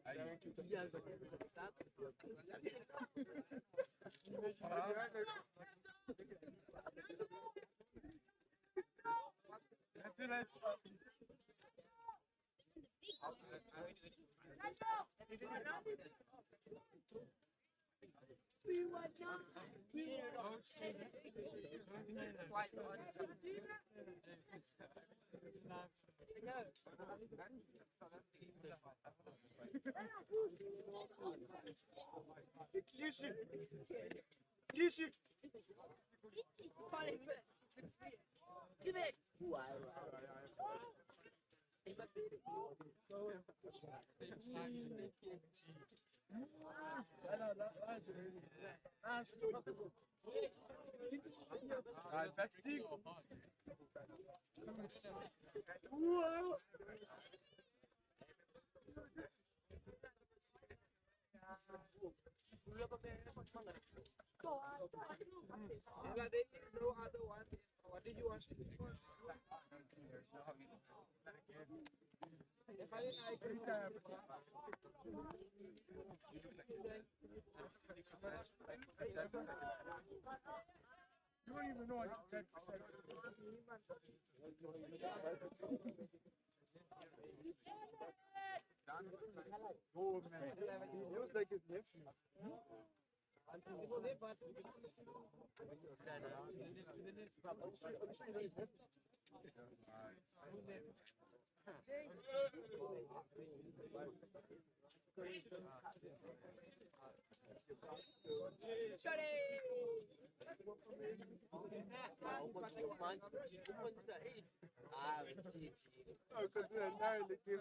What did you watch? You don't even know what you said. Oh man, he looks like his nephew. Oh, because we're now the game.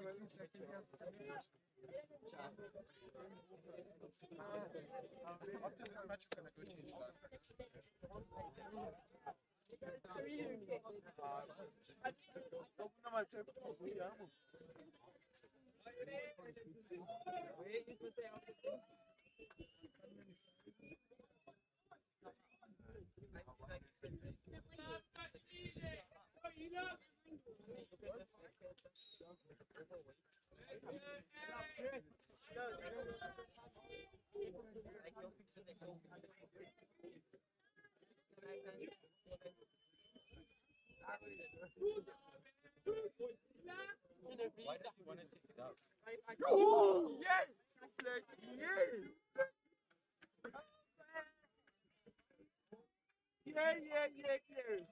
After this match, we're gonna go change that. Oh, yes! Yeah, yeah, yeah, yeah.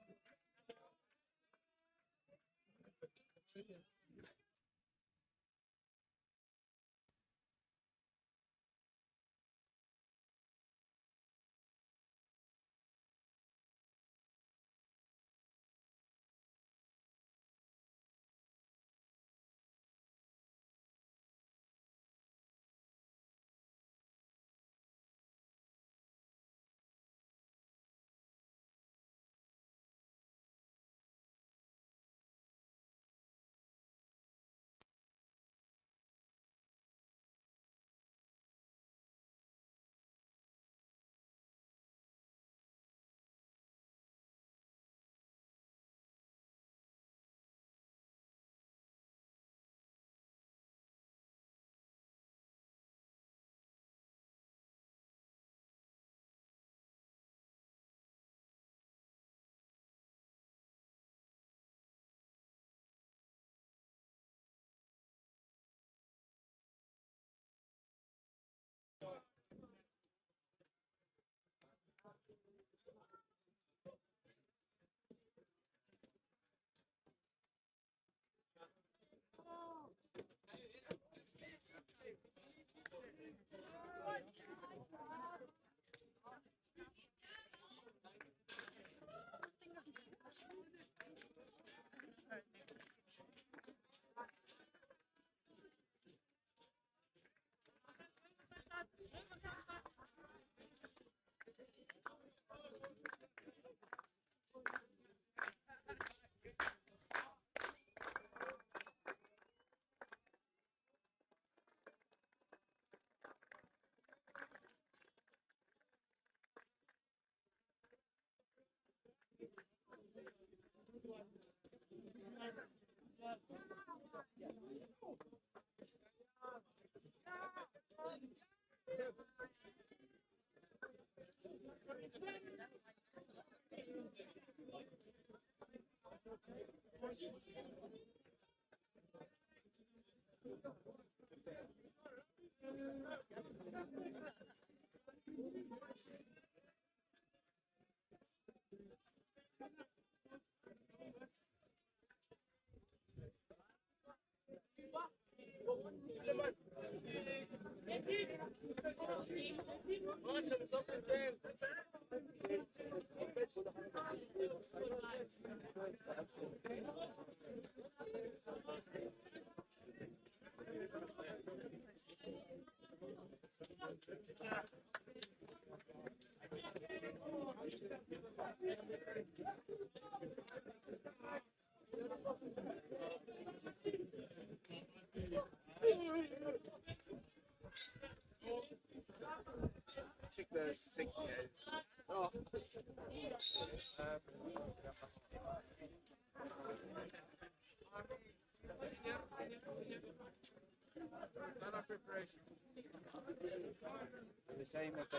Check the 68. Oh. Preparation. The same that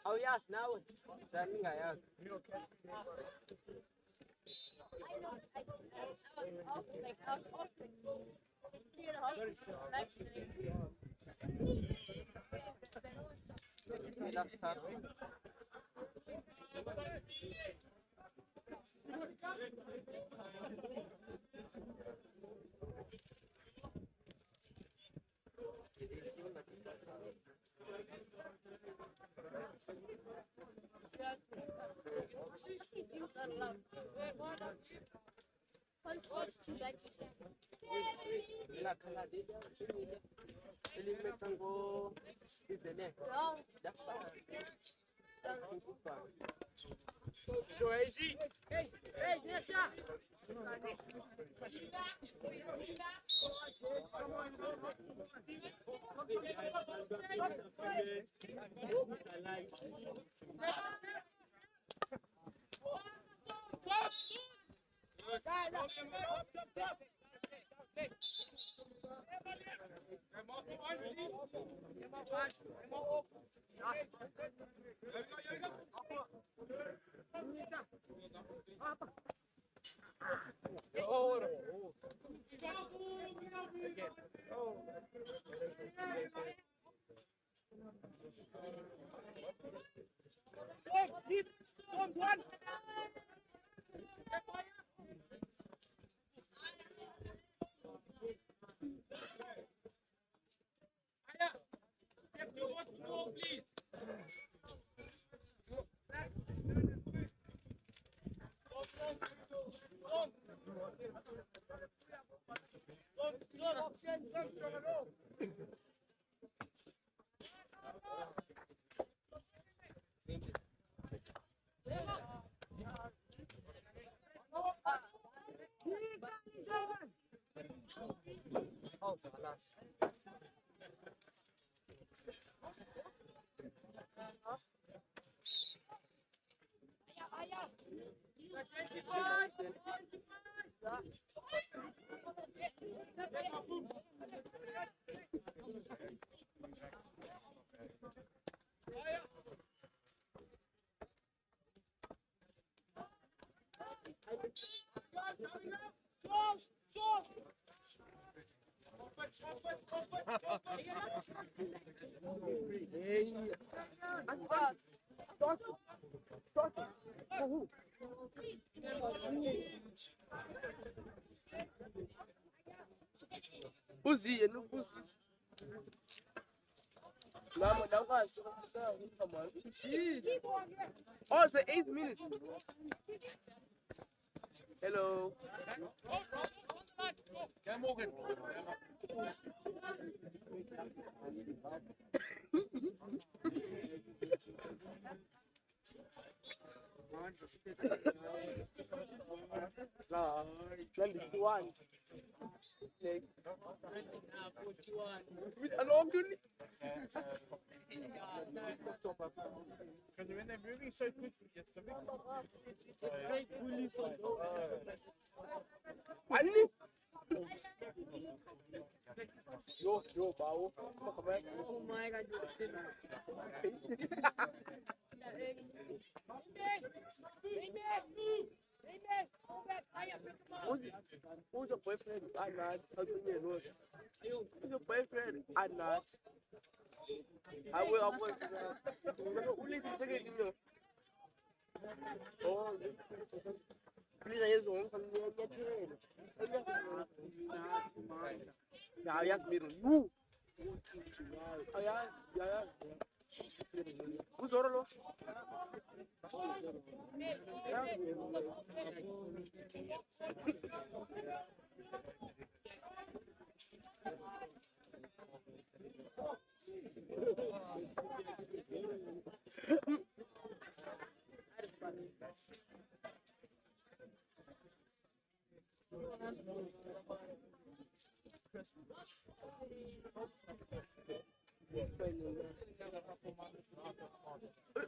Oh yes, now that thing I asked. Last time. What's too bad for you? Go easy. Oh, خلاص. Uziye nukusi. Lama nakwazi come on. Oh, it's the 8th minute. Hello. No, 21. Like, with a long journey. Because when they're moving so quickly, it's a bit. Yo, Bao. Oh my God. Who's your boyfriend? I'm not. How do you know? Who's your boyfriend? I'm not. I will. Who lives in second? Oh, please, I just want to get yeah, I asked me to you. I asked, yeah. Who's Orlo?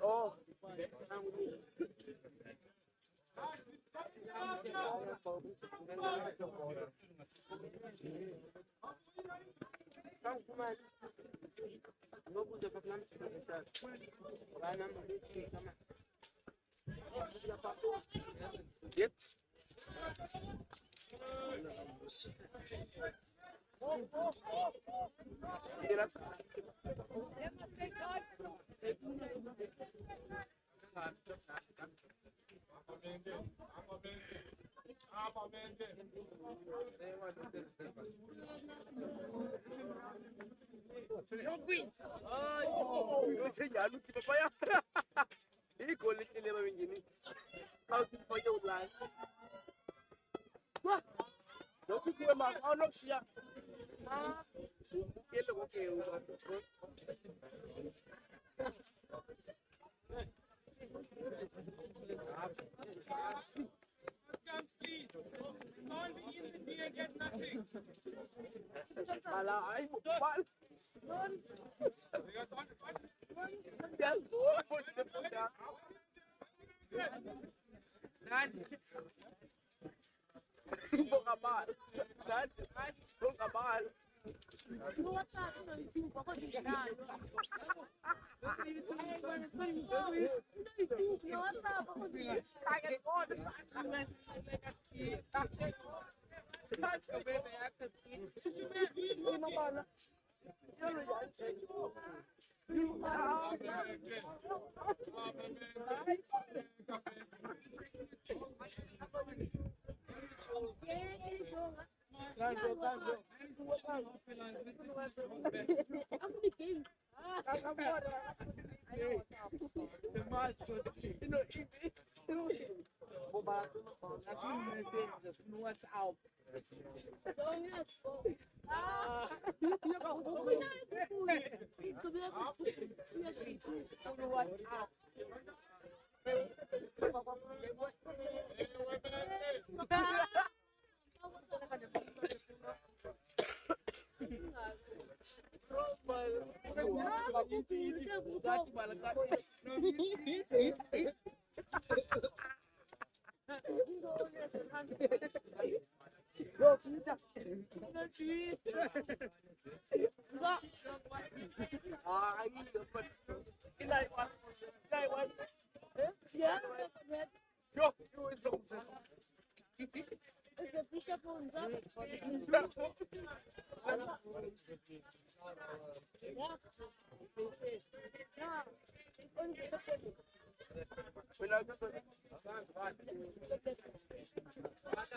Oh. Jetzt.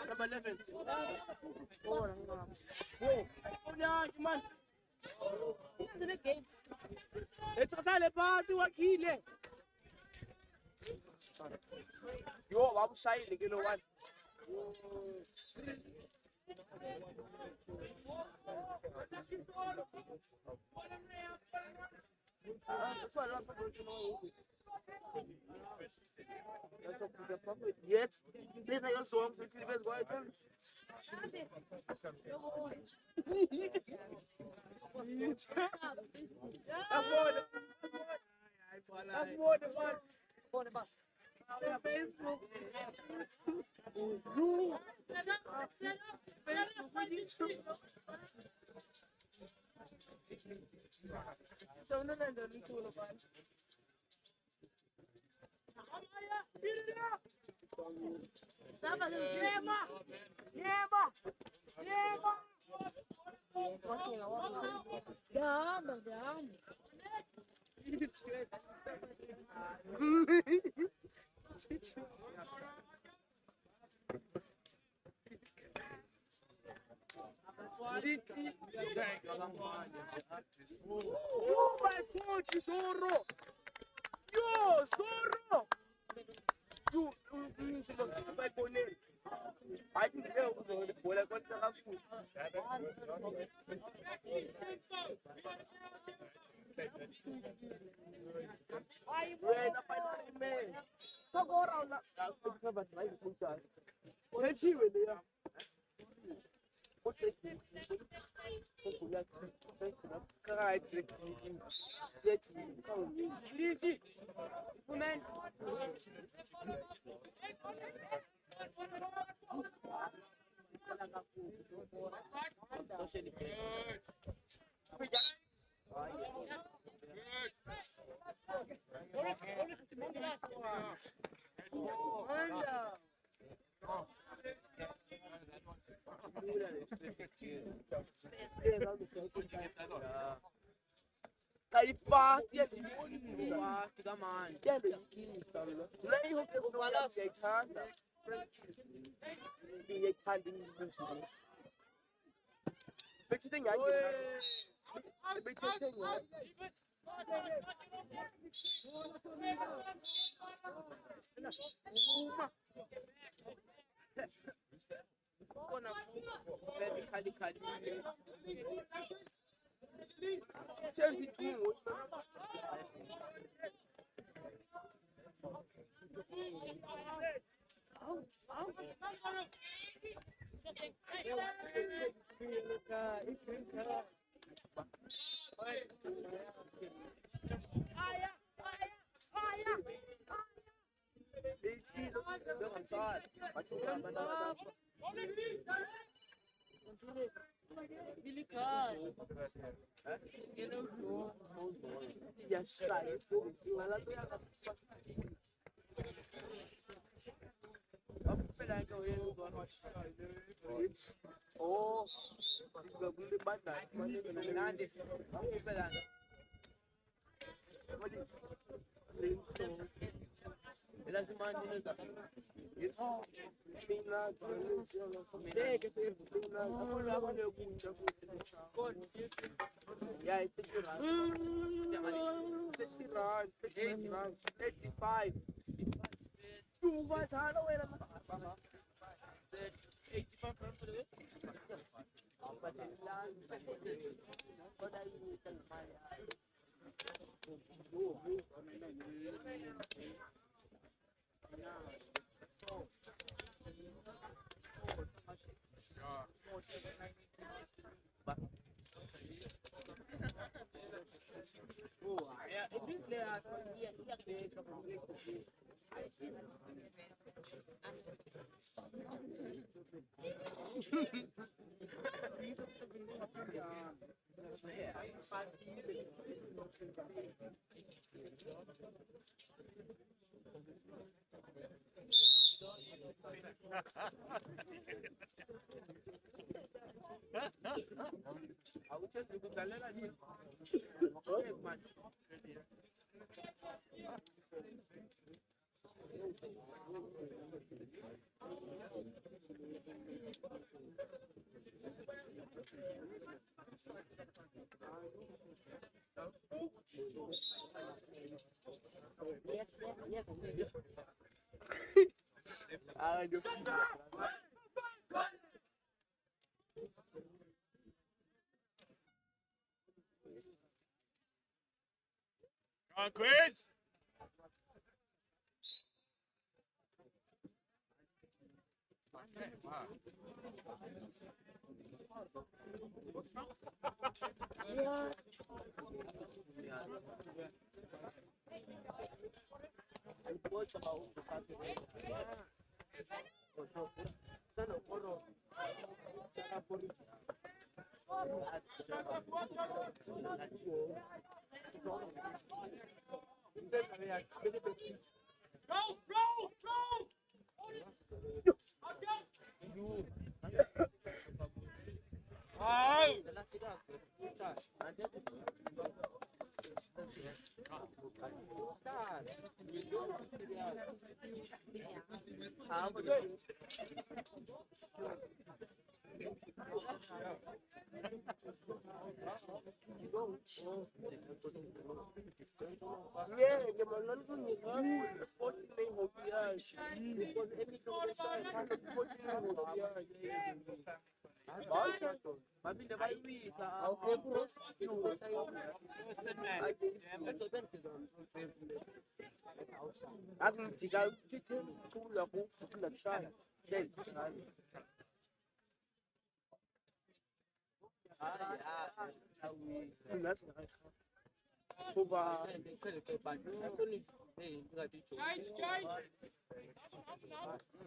Number 11. Man. Let's party wakile. Yo, wamshayile ke lo one. Yes, please are your songs which you guys go out. Oh my God, Zorro! Yo, Zorro! You by Bonnet. I think there was the bola contra a food. So go around that. Let's see with you. Easy, woman. Aí fast, e aqui fast, come on. Yeah, the king, son. Let me hope you go to the hand. The hand in the big thing, I the big thing. Oh, the bad. Yeah, it's 85. Too much hard away. Come on, Quiz!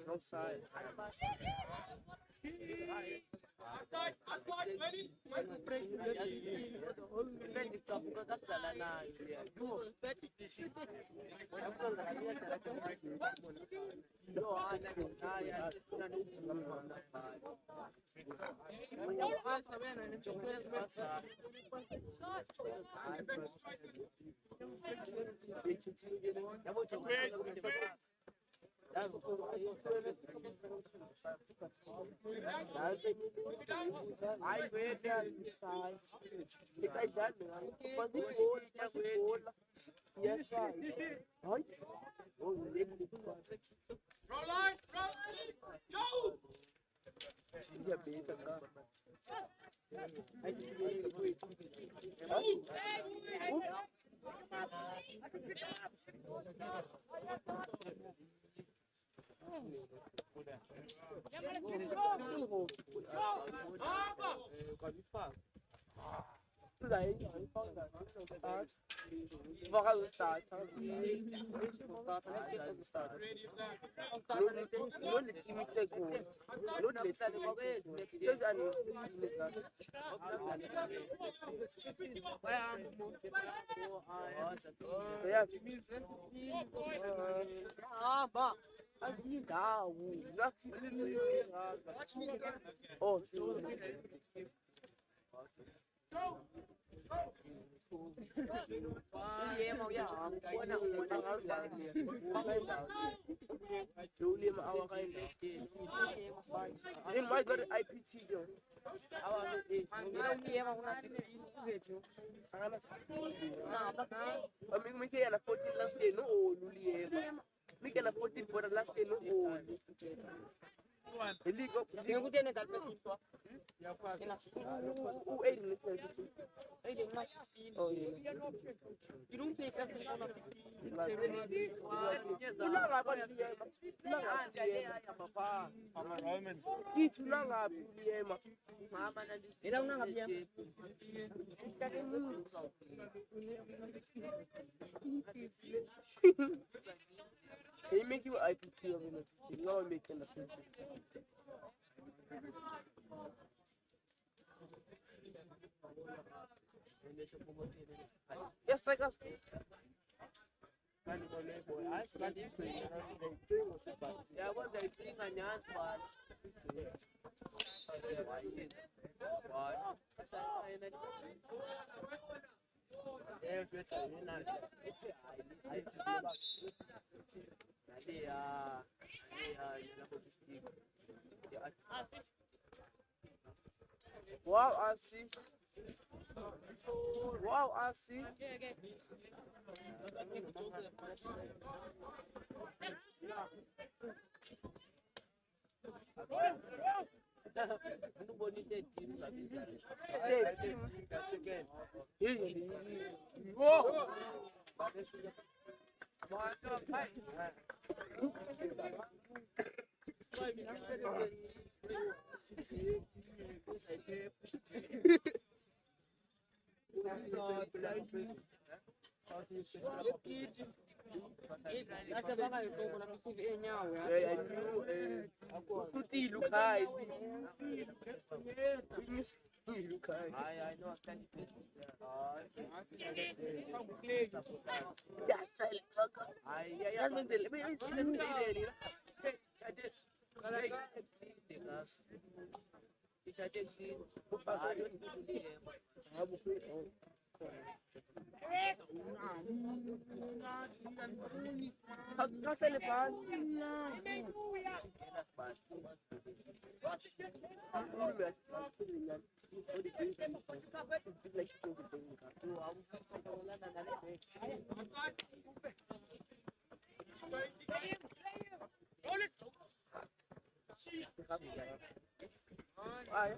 No side. azindawo oh ulima uyahamba ubona ulima awakayi my god IPT yo me que na 14 last day no ulima me que na 14 for the last day no iligo ngikutene dalpesinto oh yeah you don't play first they make you IPT of it. You know making the future. Yes, like us. Yeah, what they think on your spot. Wow, I see. Wow, I see. Look high. I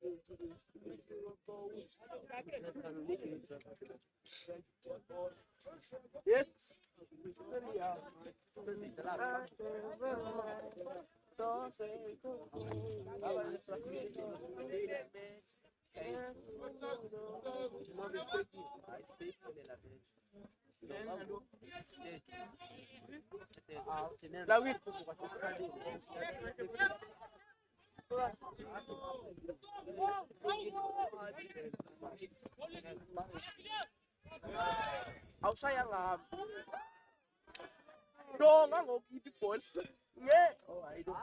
know. Yes. La wit. Awusaya ngami. Jonga ngokukhipha ibhola. Nge. Oh, I don't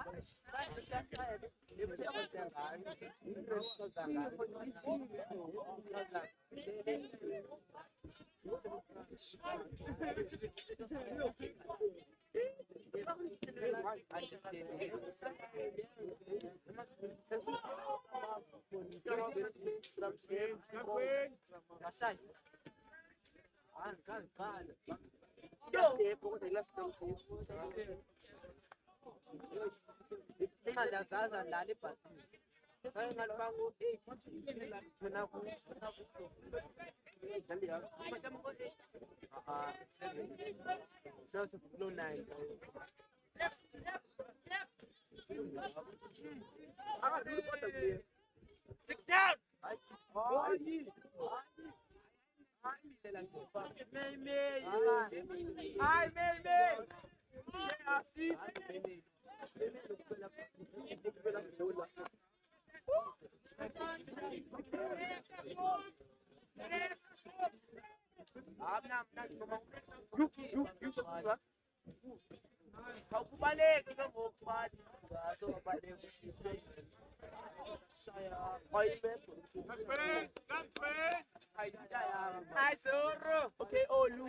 know. Okay, oh, Luke.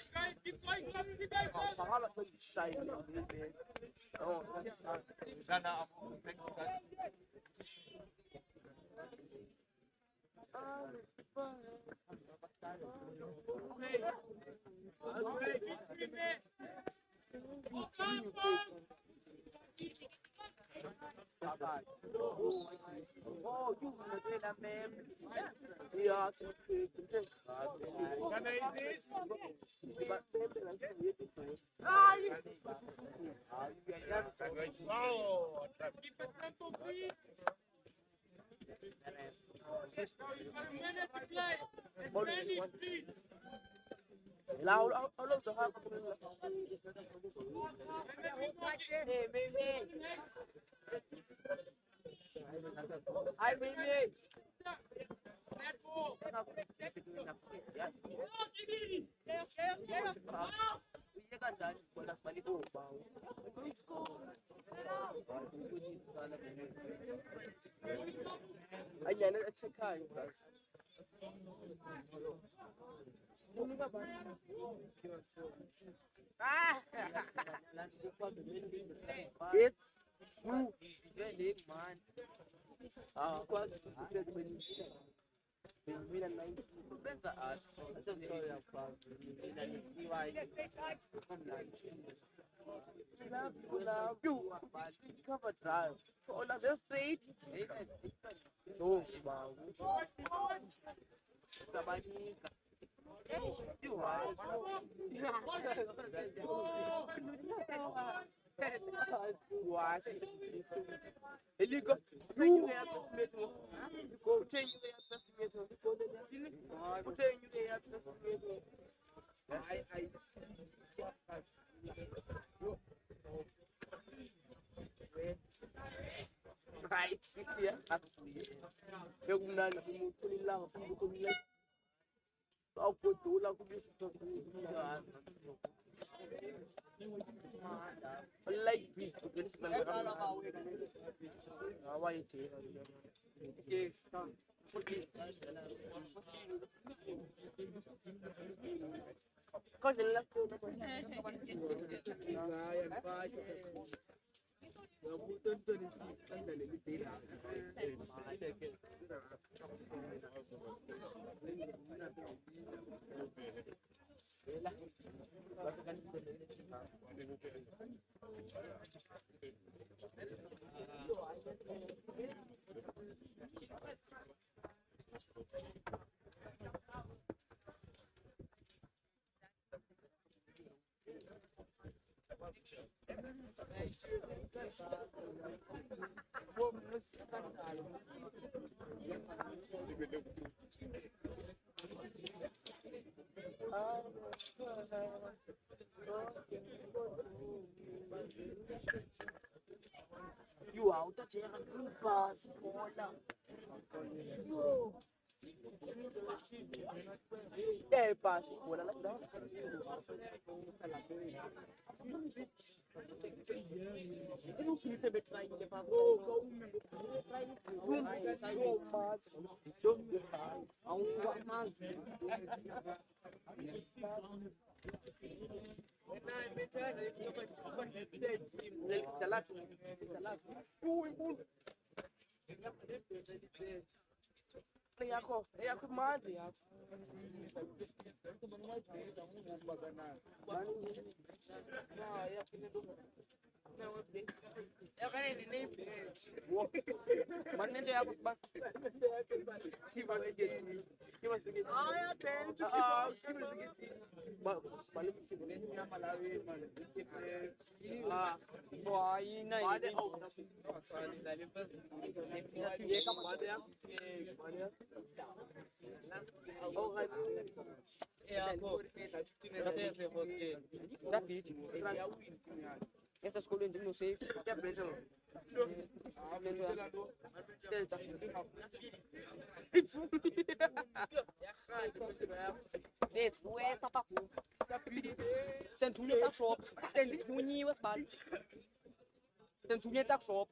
Oh, you like this one. Oh, you want to man? Yeah, it's you. You cover drive. So on the street. No, illegal. You go take right, yeah, absolutely. Eu não sei lá, ao futuro lá com isso like this, this is how I take it. Cause the left You out of jail and pass, Paula. Yeah, pass, Paula, like that. Yakho manje yakho. Manager yakho ba. Essa escola não sei, que é preso. Tu é sapapu. Sentunya tak shop, sentunya was bad. Sentunya tak shop.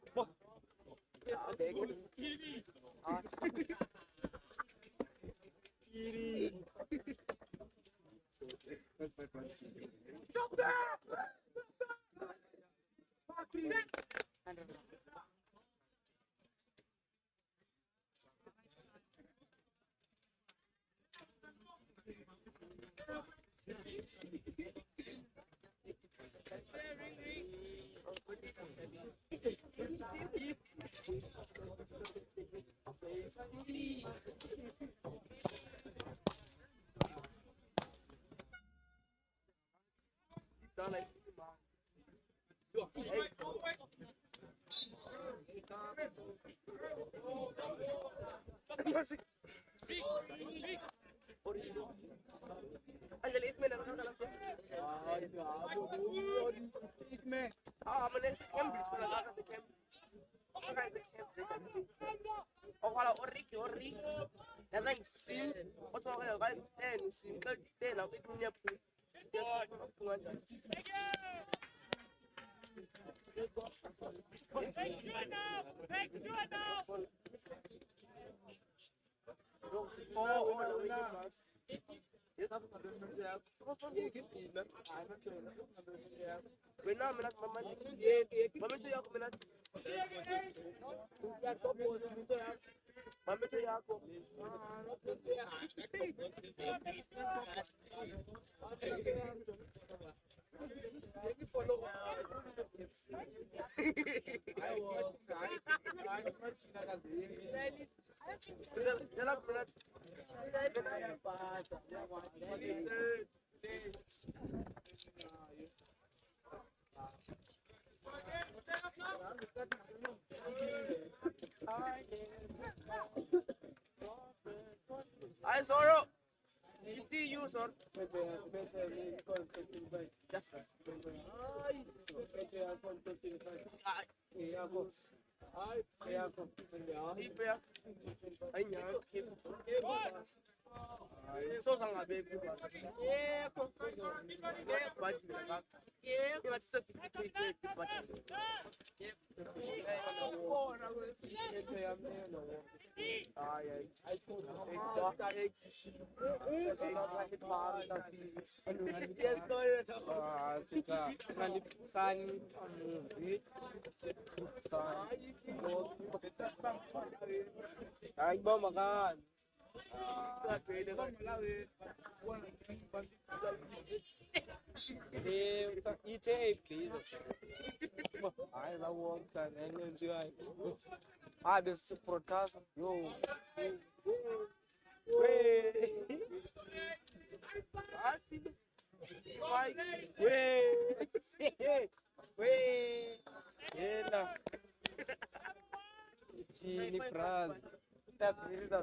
Hi, Zoro. You see you, sir. So sang abe ku ba. Ay, ba makan. Ite please. I love work and enjoy. Ah, this broadcast. Yo. Way. Way. Way. Yela. Chini frase. That is a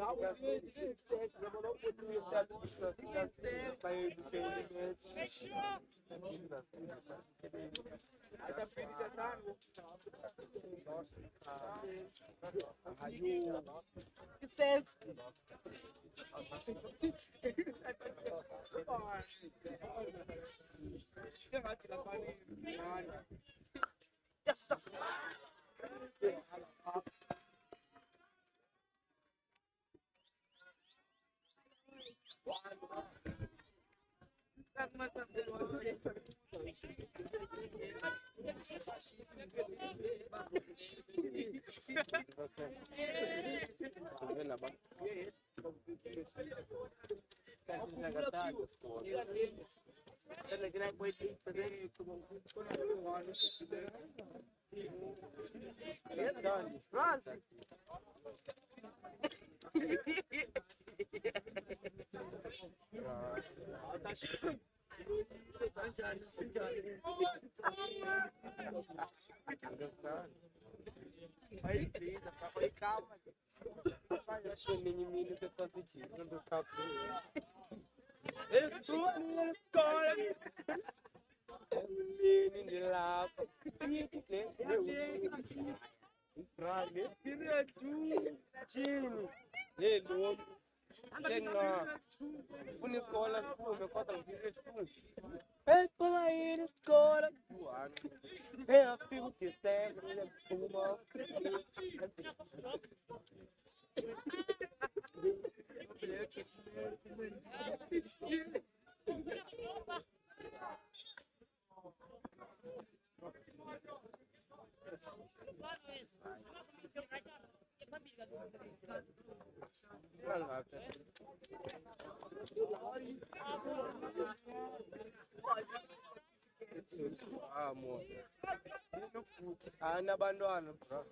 abantwana bro.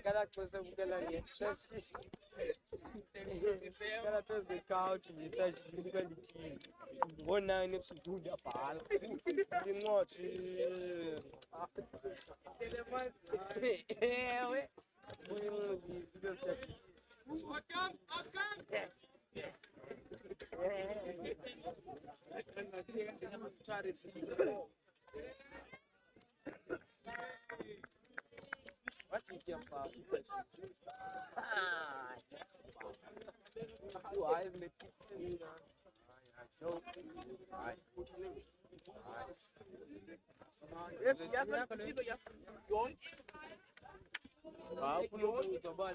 Cada coisa mudando ali. Cada coisa de couch, de tá jogando ali. Vou na nem preciso de bala. De noite. Ué. What is your problem? Your eyes make you feel Yes, yeah, people, yeah. Yon,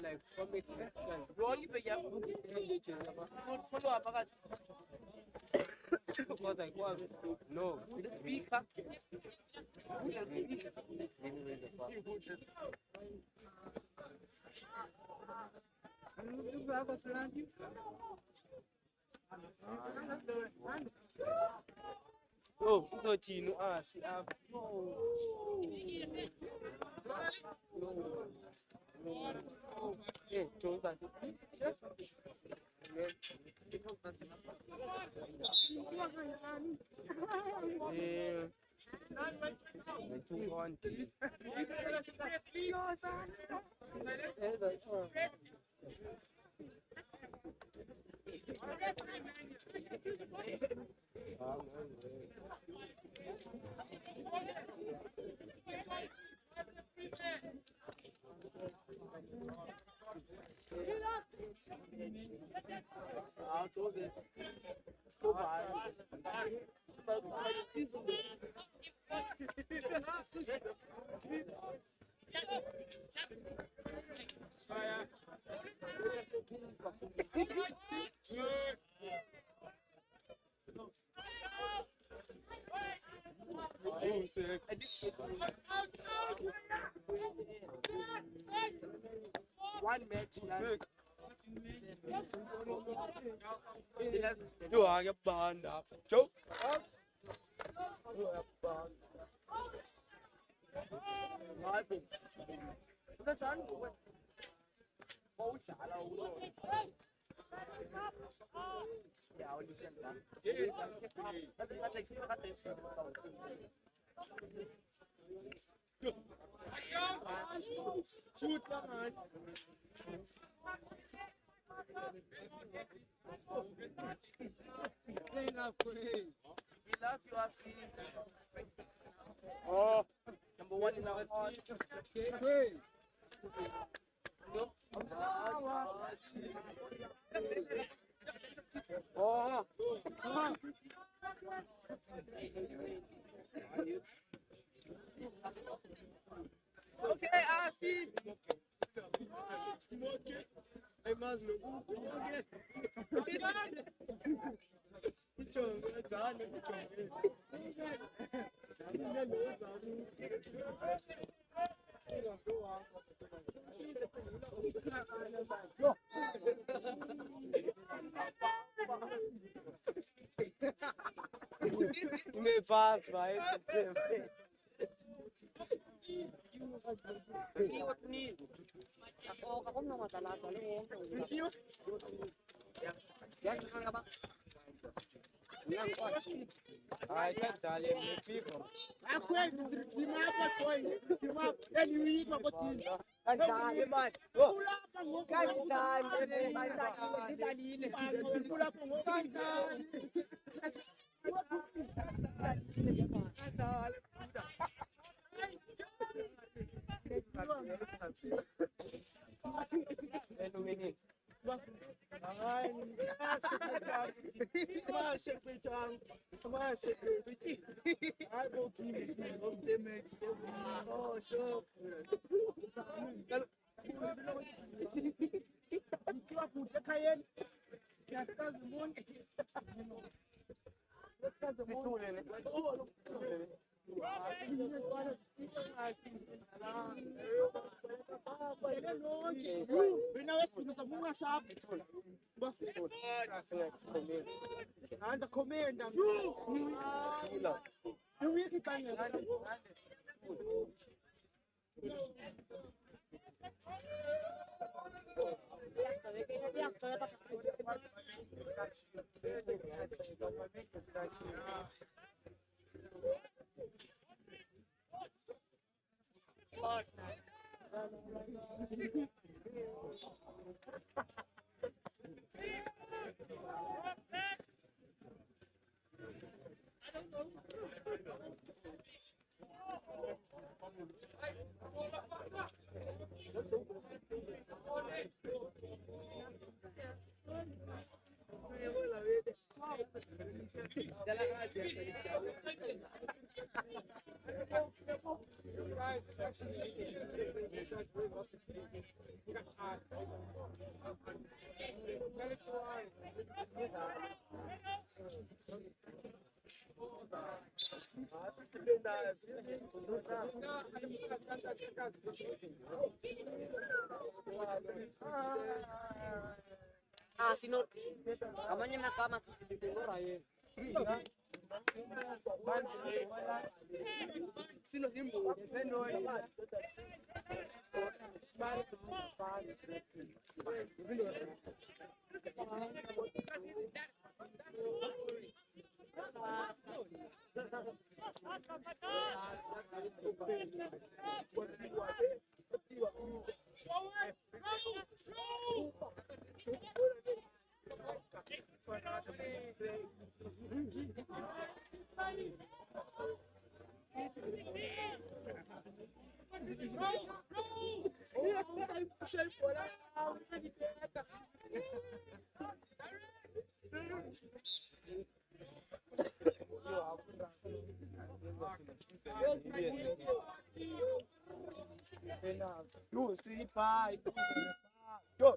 like public Yon, yeah. Follow up, no. the speaker. Oh, so Tino, see, hey, chose that. one match. You are a band up. Joke. You are a band. Shoot, man. We love you, RC. Oh, Number one in our heart. oh. Okay, RC. Hey, Maslow. Me faz, vai. Ai, que tal, me fico. A coisa de mapa foi, de mapa, ele me com a botinha. Cantale, mano. Pula pra mão, Cantale, pula pra mão, cantale. Oh, sure. Anda comendo. Eu ia que tá Ah, sinur. Kamunya nakama tidur aja. Sino himbo. You see, pai. Go.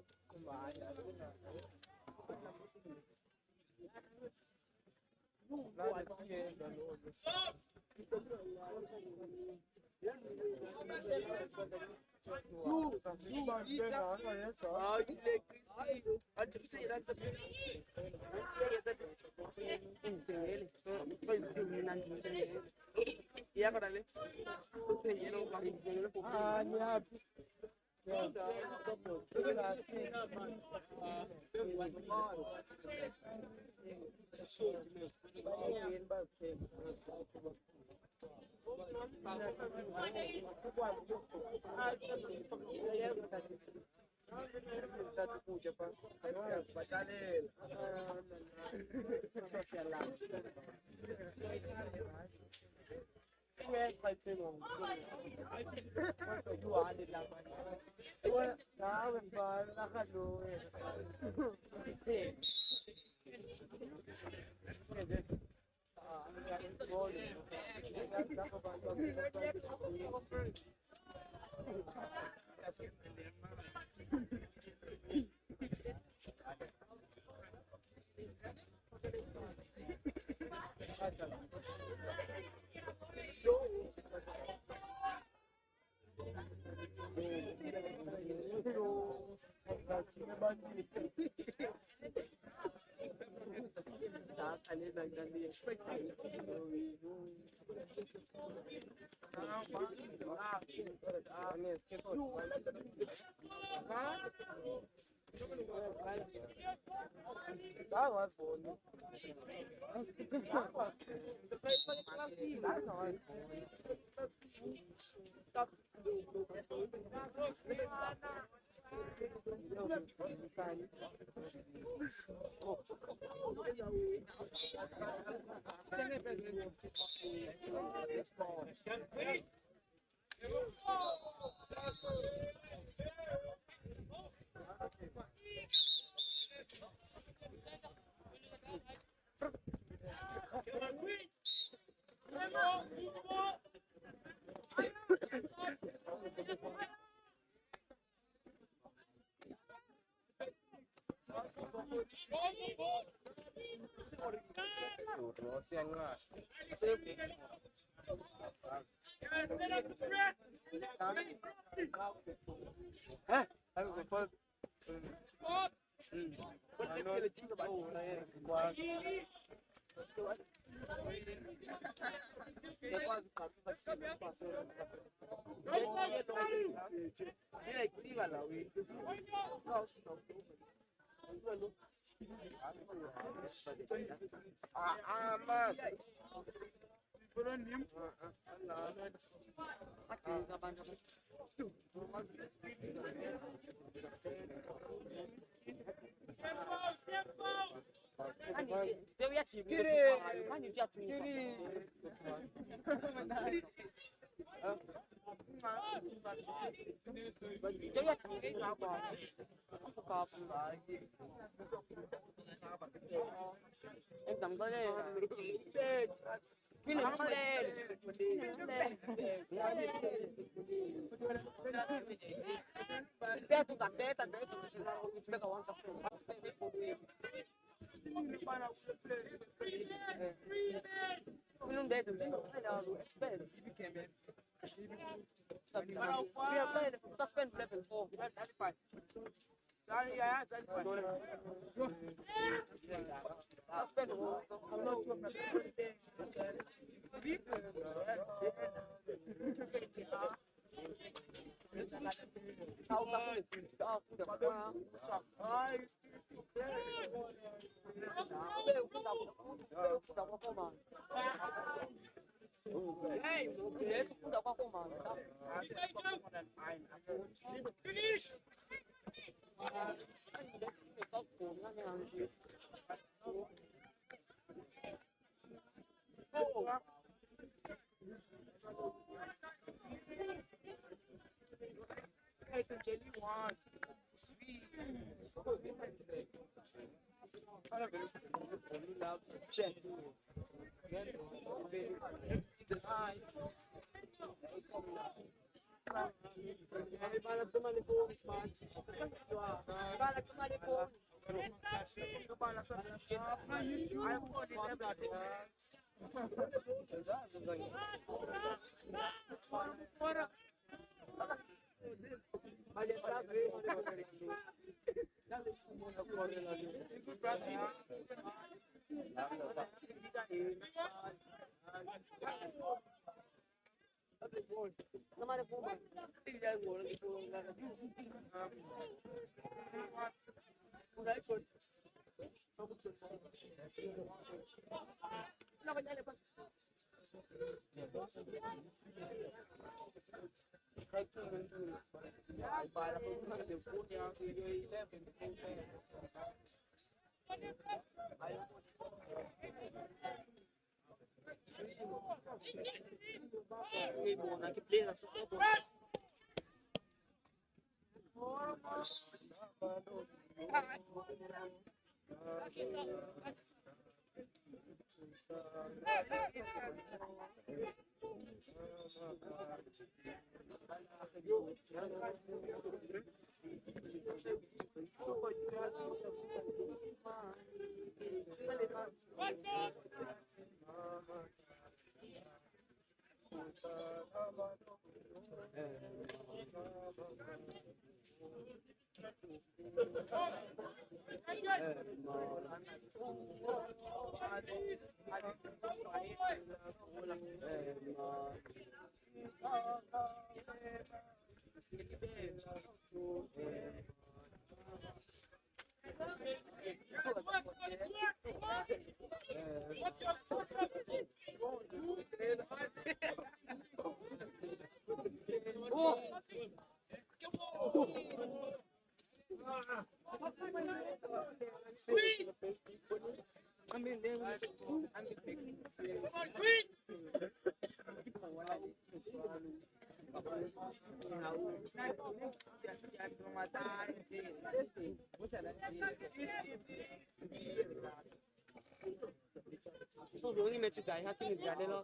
Số hướng đi mẹ chụp giải ha chụp giải đây lo.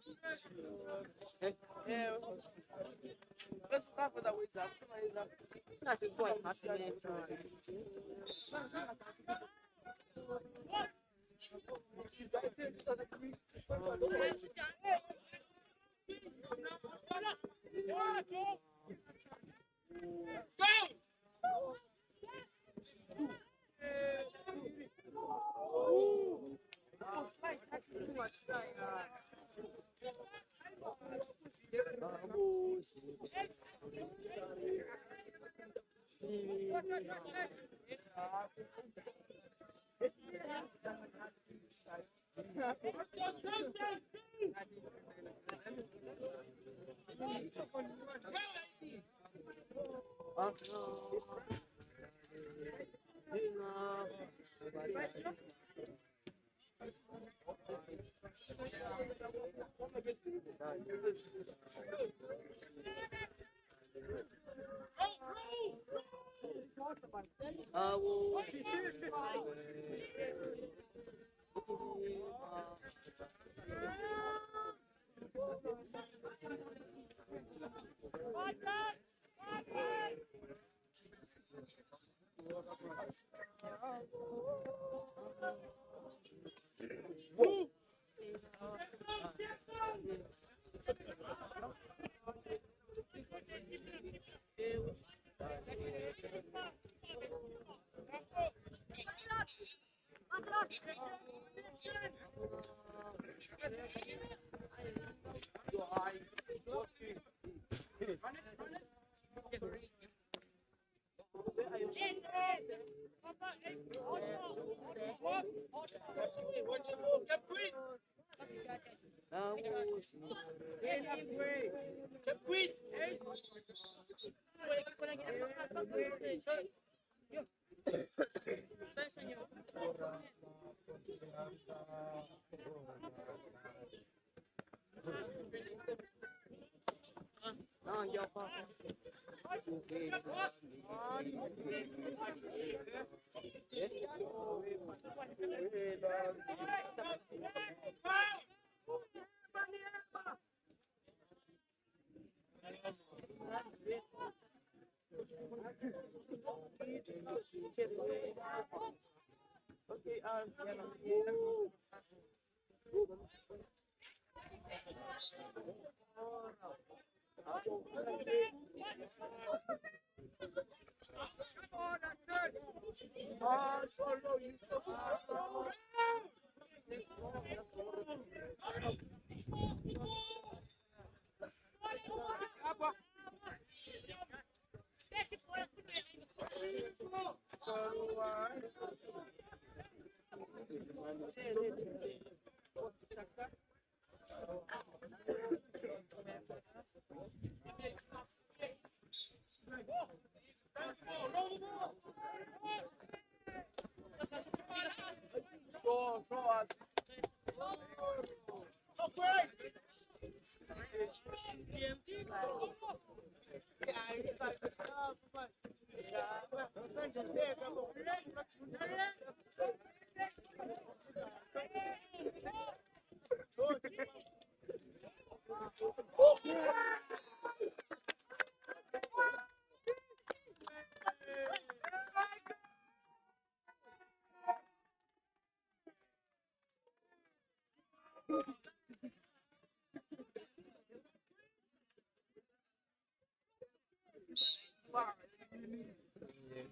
Là sự quậy hạt mẹ.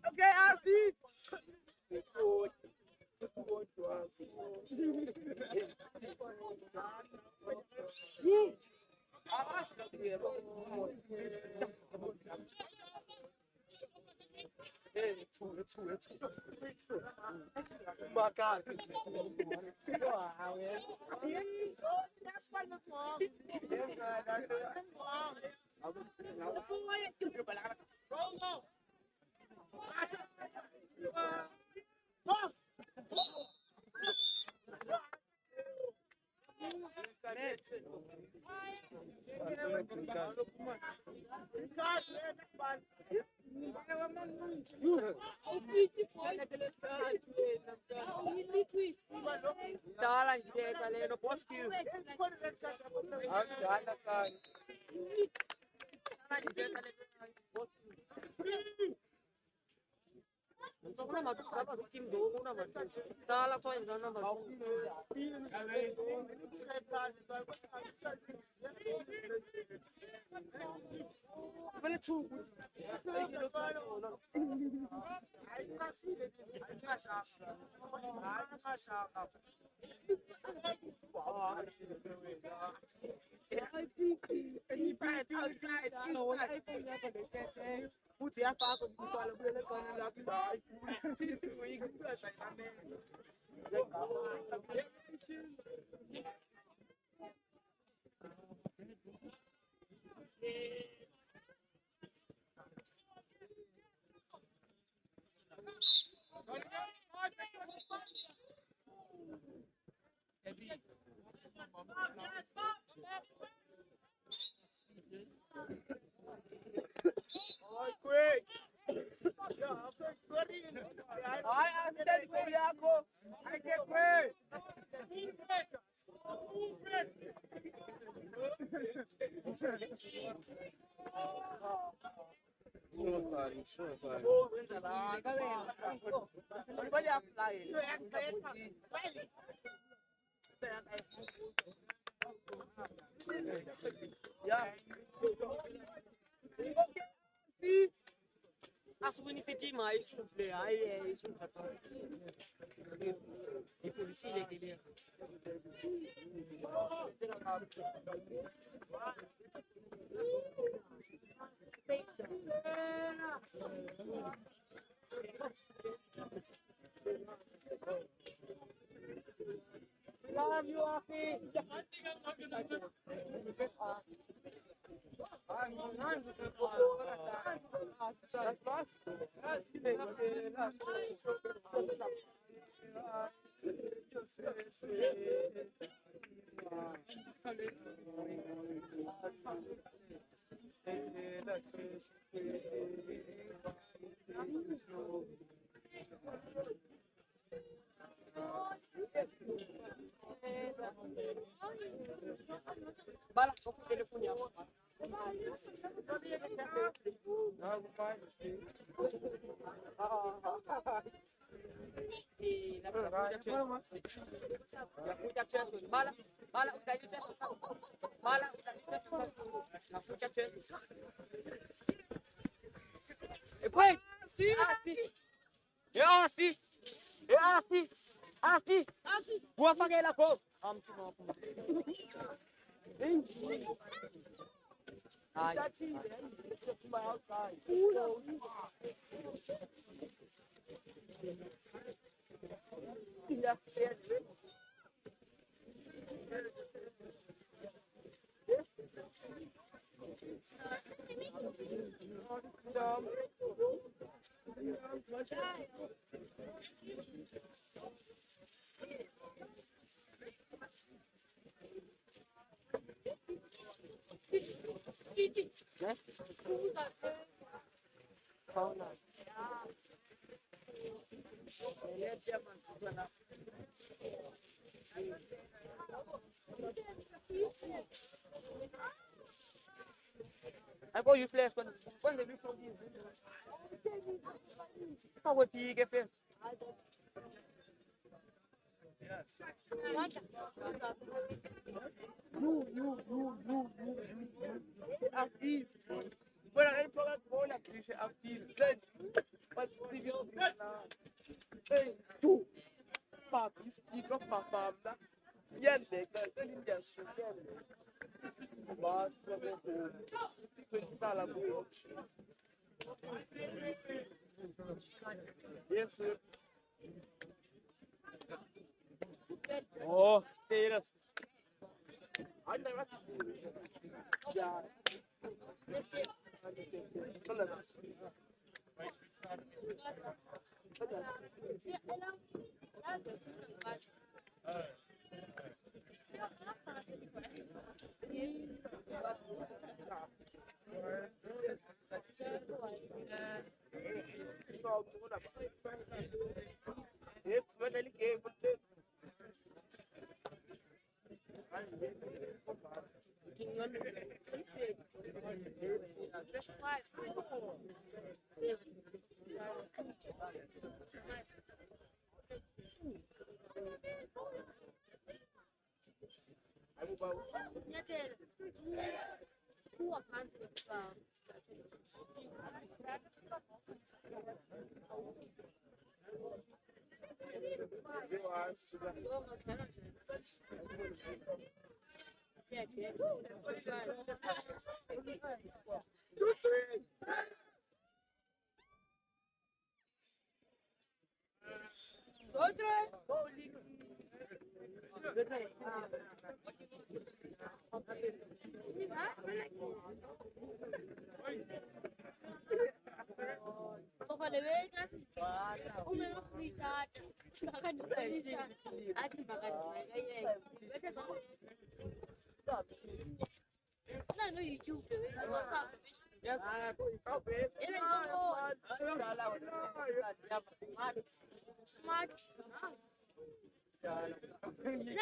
Okay, I see. Dala njeta leno poskill. Angala sana. Dala njeta leno. Kuna matu hapa team do kuna matu. Dala kwa ndio matu. Vale tu. Put your back on the ball, we'll let on the left. We can flash Aswini si team ai su play ai su kata. Di polisi lagi dia. Love you, Afi. Bala, kau telefonnya apa? Nakuja chezo. Bala, utaje chezo. Bala, utaje chezo. Nakuja chezo. Wait, see. Yeah, see. Yeah. Asi. Gua pakai lagu. I go useless when they do something. How would he get it? You. Afis. Bueno, el programa con la crisis afis. Mas se viu na. Ei, tu. Papi, explica papá, né? E a nega, ele me assusta. Mas, por exemplo, tu fala muito. Isso. Oh, serious. I never yeah. It's when I gave it.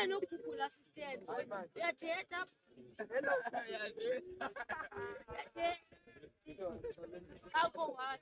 No Google Assistant. Yeah, chat up. How go on?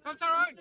Come Tyrone.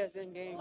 Sem game.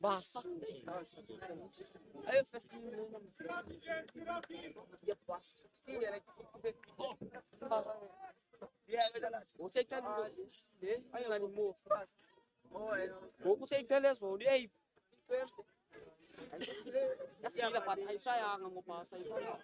Basah. Ayo festival. Ya pas. Você tá no ayo ngani mo. Aku saya tele so dia. Ya sih dapat ay saya nggak mau pas saya.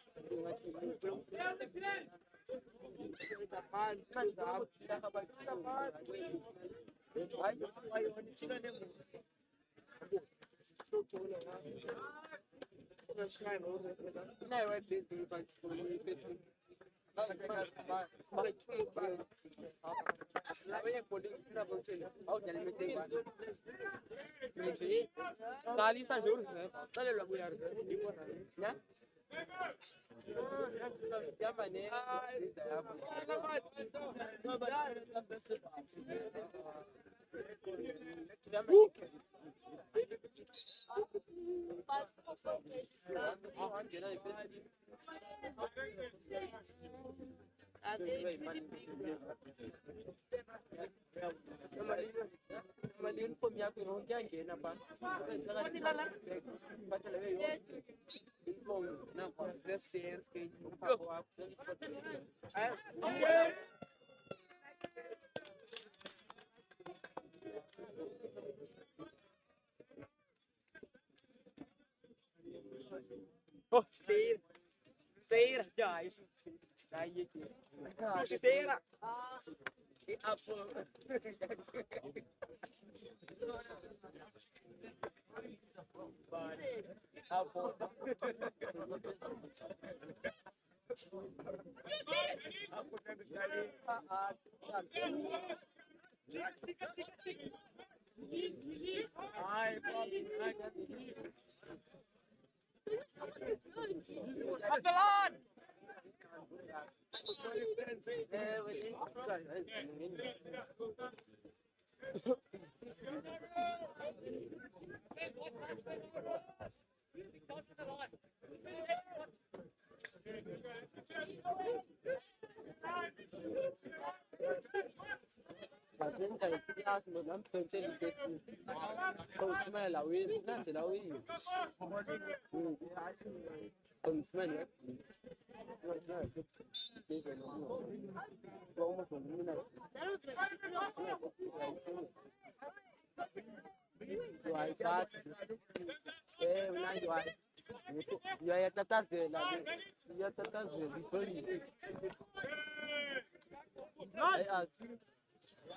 Kali saya jurus, saya lagu yang ya. Siapa nih? Oh, Seira, já, isso. Aí aqui. Seira. E Apple. Apple.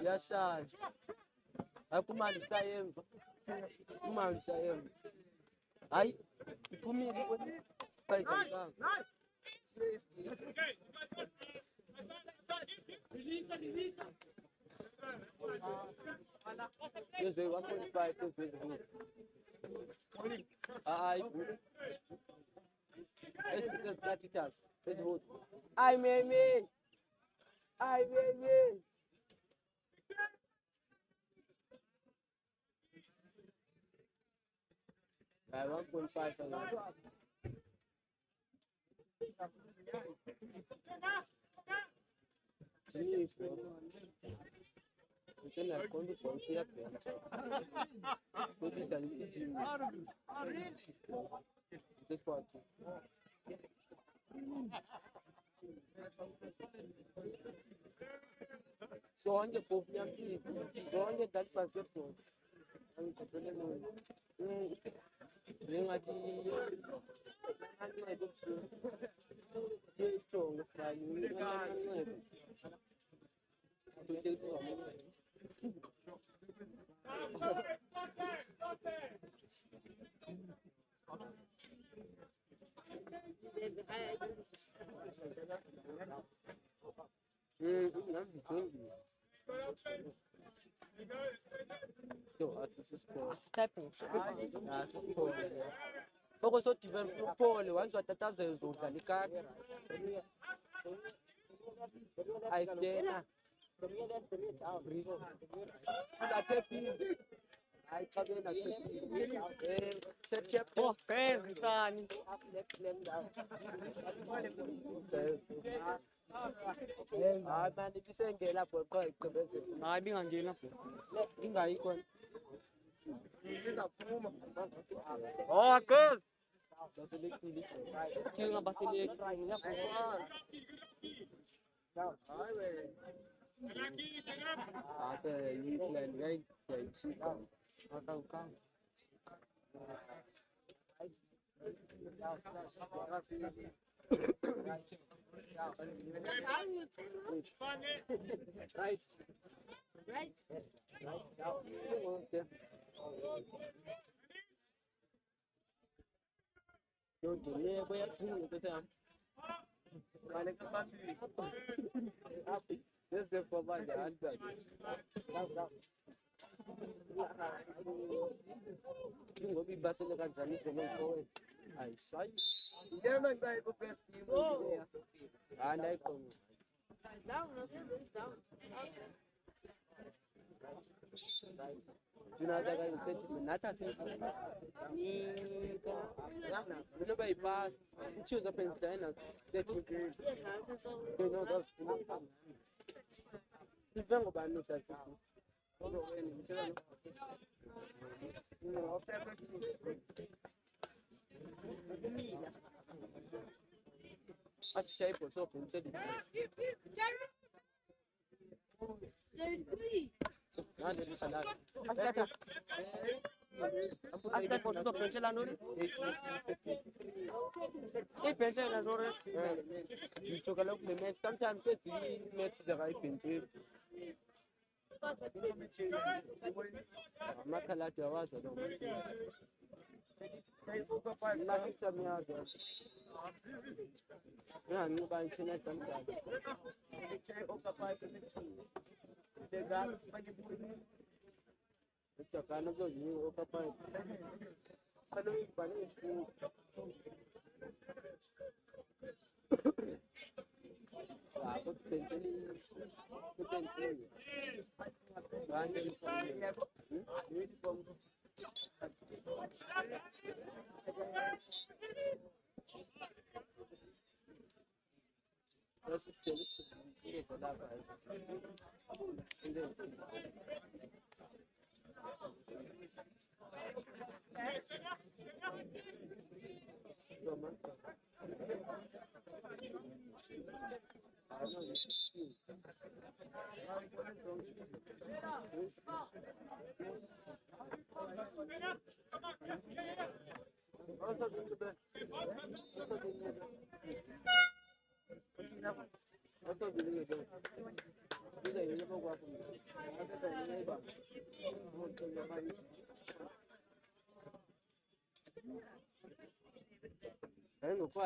Yashaya. Akumani sayemva. Kumani sayemva. Hayi, iphumile bayithatha. Yes, 1.5 to 20. Let's catch it up. Let's vote. I may. 1.5 so on the program, so on the that passport. Once I stay oh, good. Right. This is for my answer. You will be busting the country for no point. I saw you. Never mind, and I come. Down. You know that I said to me, not as if you bypass, choose the pen that you know that's you don't about no such shape or so hasta por eso pensé la noche sí pensé la noche you took a look the match sometimes it's the right pensé amakhaladi awazi lo nakitamiyazo ngangiba nchina tamdala ujakana zonyiwe okapai I don't know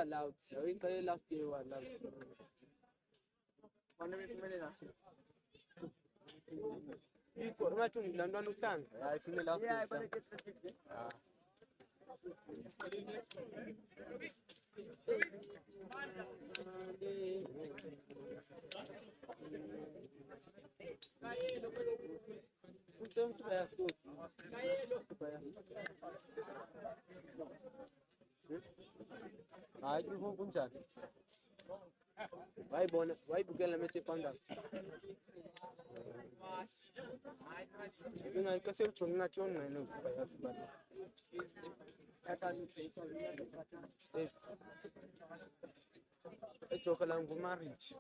loud. I think I last year was loud. Iko watu mlandwa nutanga. Ya shule last year. Yeah, but I do hope unja. Why bugala meche panda. Ina kasi uchunga chonga ino kubaya sibali. Echoka langu marriage.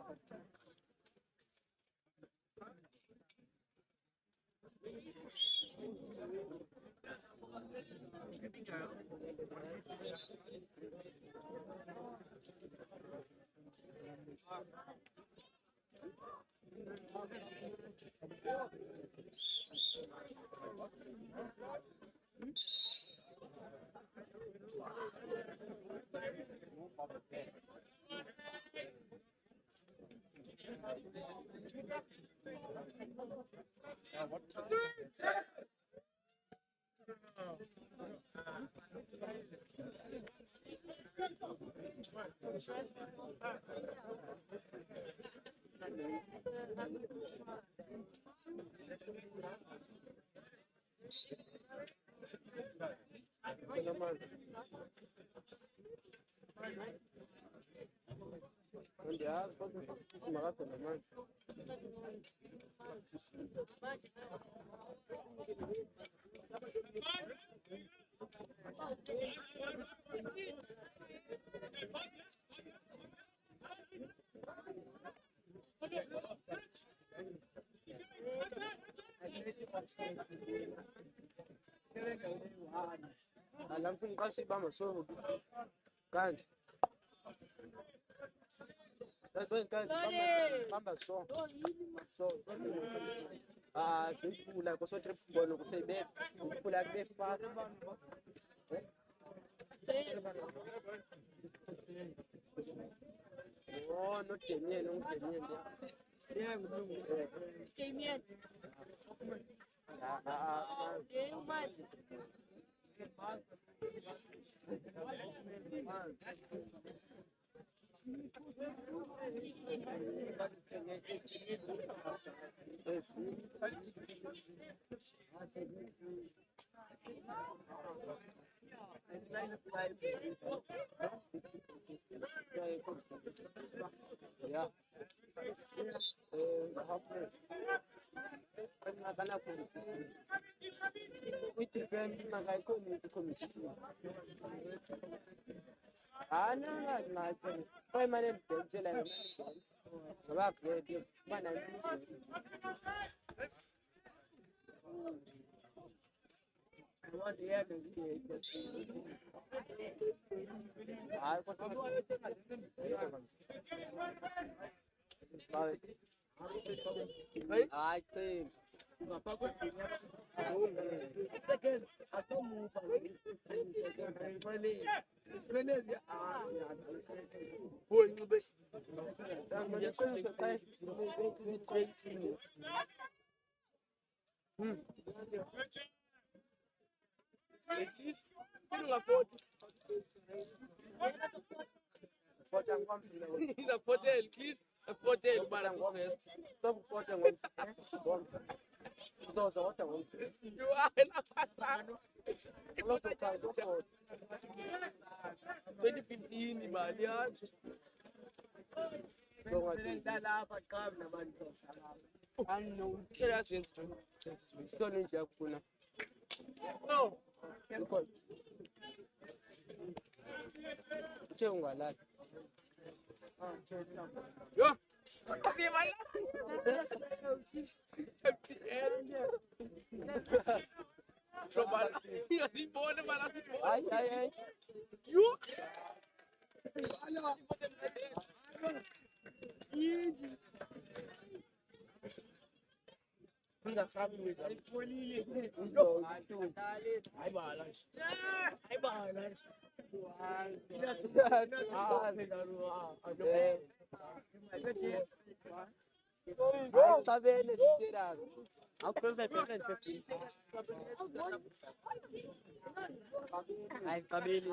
Alam kasi ba maso kan bamba so pula ko so trip bono ko say bet pula ke pa oh no tenía ya kana ku with friend magai ko ni ko mi ana na kai mane jela ba ke bana what the heck is I think ngapha kwesini second atomuva fanele hoy ngibe How close I feel at 15? Nice, Kabili.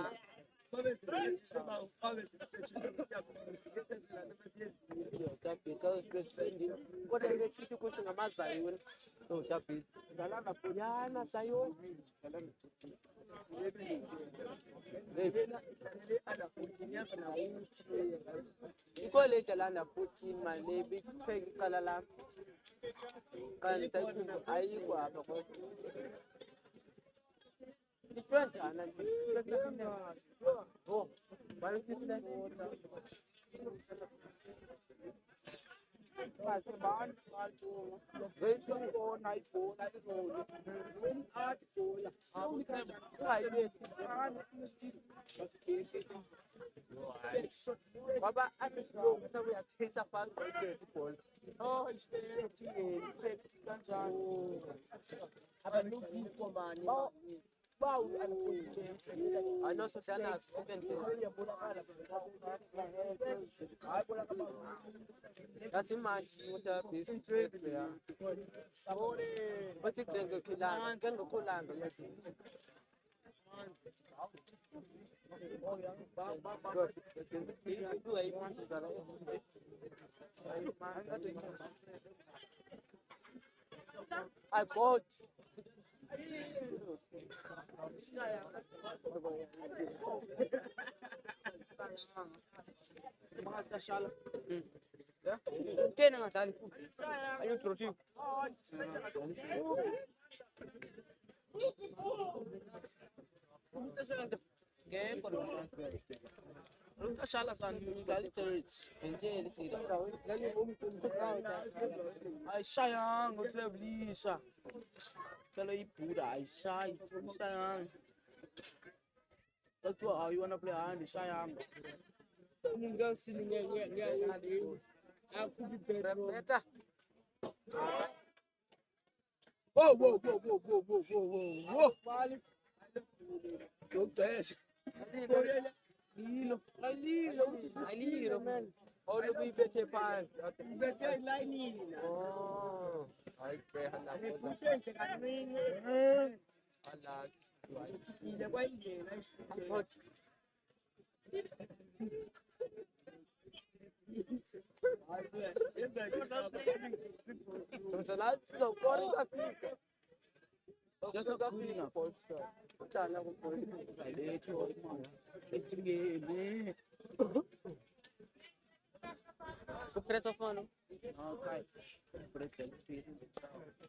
College lana 14 my baby kalala kan ayiko apa ko different anan oh baru kita Baba, I just know we are chasing a fan for people. Oh, it's there. Oh, wow, I know Sotana 17. That's in my water piece. But it can go Kilan, can go Kulan. I bought. Master Shala. Kena ngatali. Ayo terus. Shala san gali terus. Enje sida. Ai sayang, utle blisa. Kalau ibu dah sayang. Tentu you wanna play hand sayang. Mungkin sini nggak aku di beta. Whoa. Balik. Contes. Alilo, man. Oh, lu bete pan. Bete lain. Oh. Ay, kaya na po. Alag. Hindi ba hindi? So lahat daw ko rin Africa. Just look up in Polska. Sana ko po. Dito. It's game. Preto fano. Okay. Preto.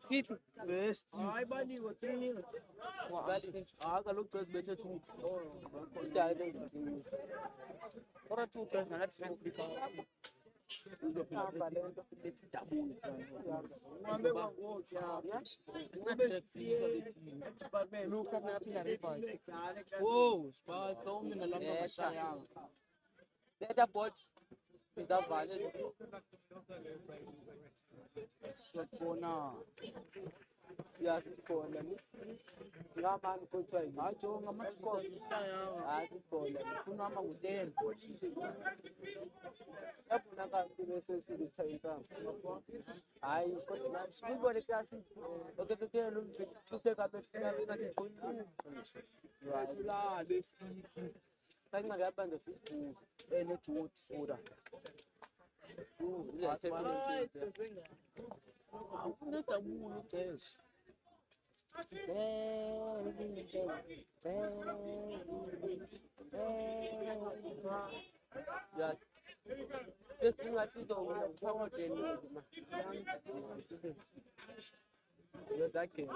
Fit. Best. Ay bani ko training. Bali. Aga look to better too. Oh. Ora tu ka na training ka. Oh, Is that valid? Short corner. Yes, it's calling. Yeah, man, good try. Hacho ngamachikosisa yawa. Ah, it's calling. Kunama ngudeni. Yabona kahle bese silithayika. Hayi, kodwa sibone kahle. Okuthethe utheka befika ngathi khona. Right. La lesiki. Kanqa ngaphandle Facebook. Netwood soda. Unedabulo ucezu. Yes. Just think I see the power gen. Yes, I can.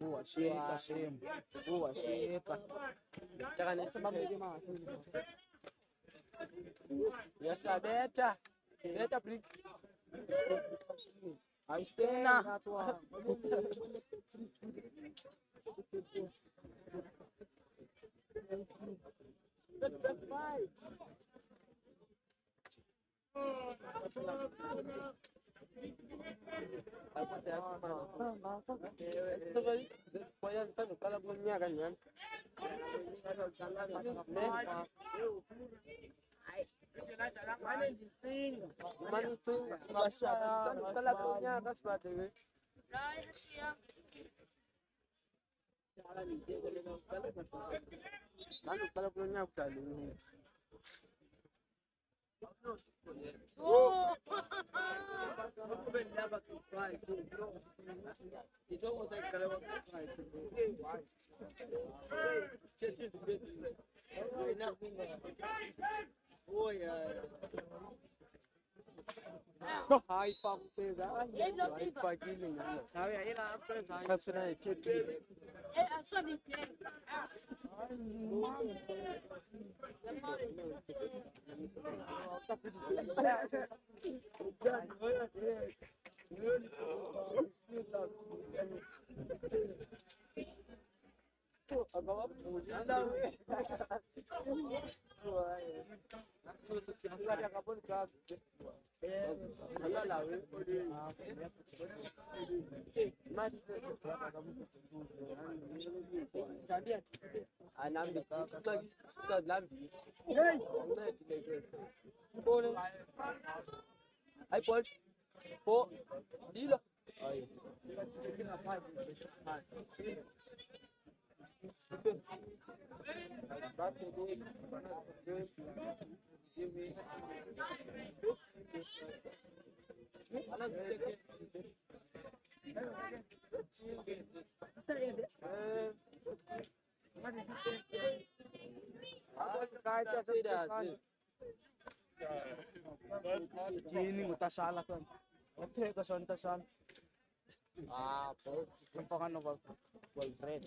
Uwasheka shemu. Uwasheka. Taka nisema mimi mama. Yes, better. Better bring. Aistena. Oh! High fuck says I fucking now yeah, that's right. I saw the tape. And I'm the lambi. I put 4 dealer. Jini ngutashala son. Epheka son tashala. Bro. Nampakano ba? Well bread.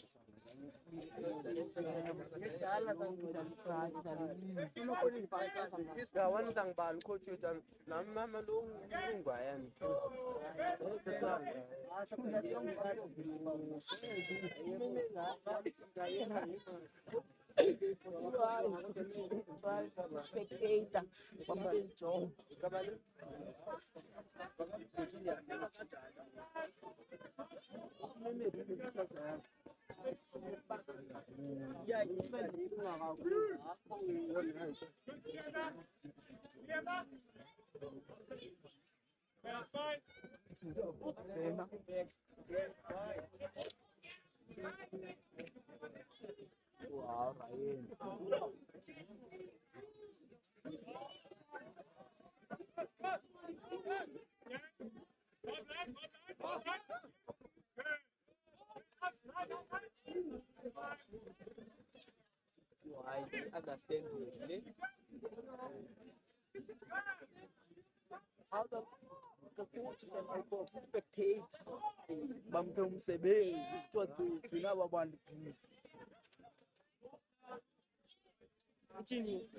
Yeah, one thing about coach you done. Now, Mamma Lungayan. Spectator. Pampencho. Yeah, even Wow, Ryan. I understand you. How the coaches and people spectate bampe umsebenzi kuthiwa gcina aba bantu please uthini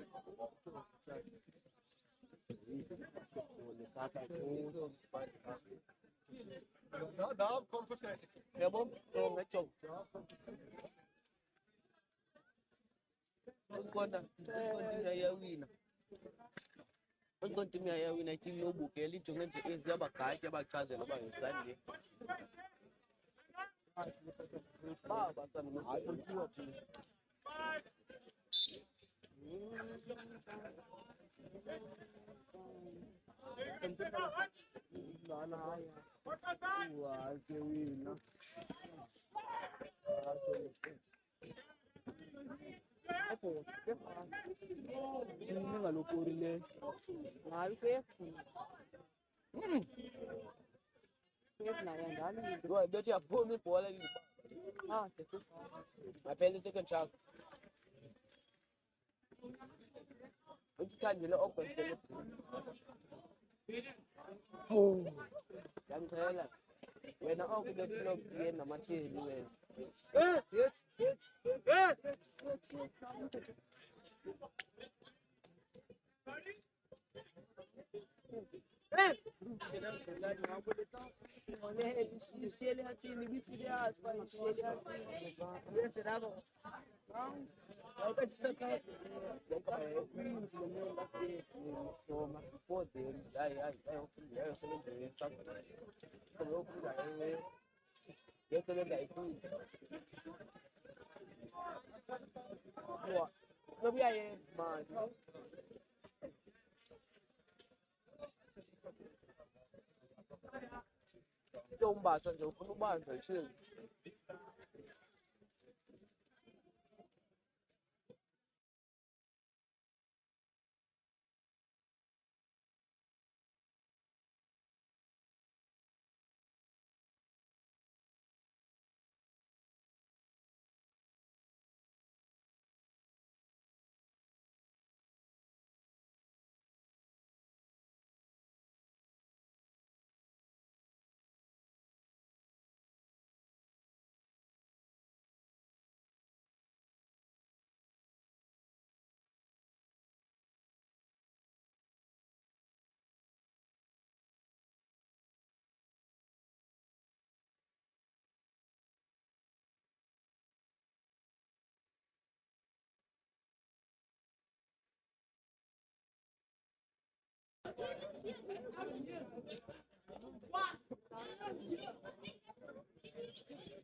No, kom voorzien. yabo ngejog Continue here when I think no book, a little bit is the back, I have a cousin about Sunday. Don't you have pulled me for I pay the second shot. Which can you open? Oh, I'm telling you. When I open the club, I'm not changing. Don't buy something from the bar, so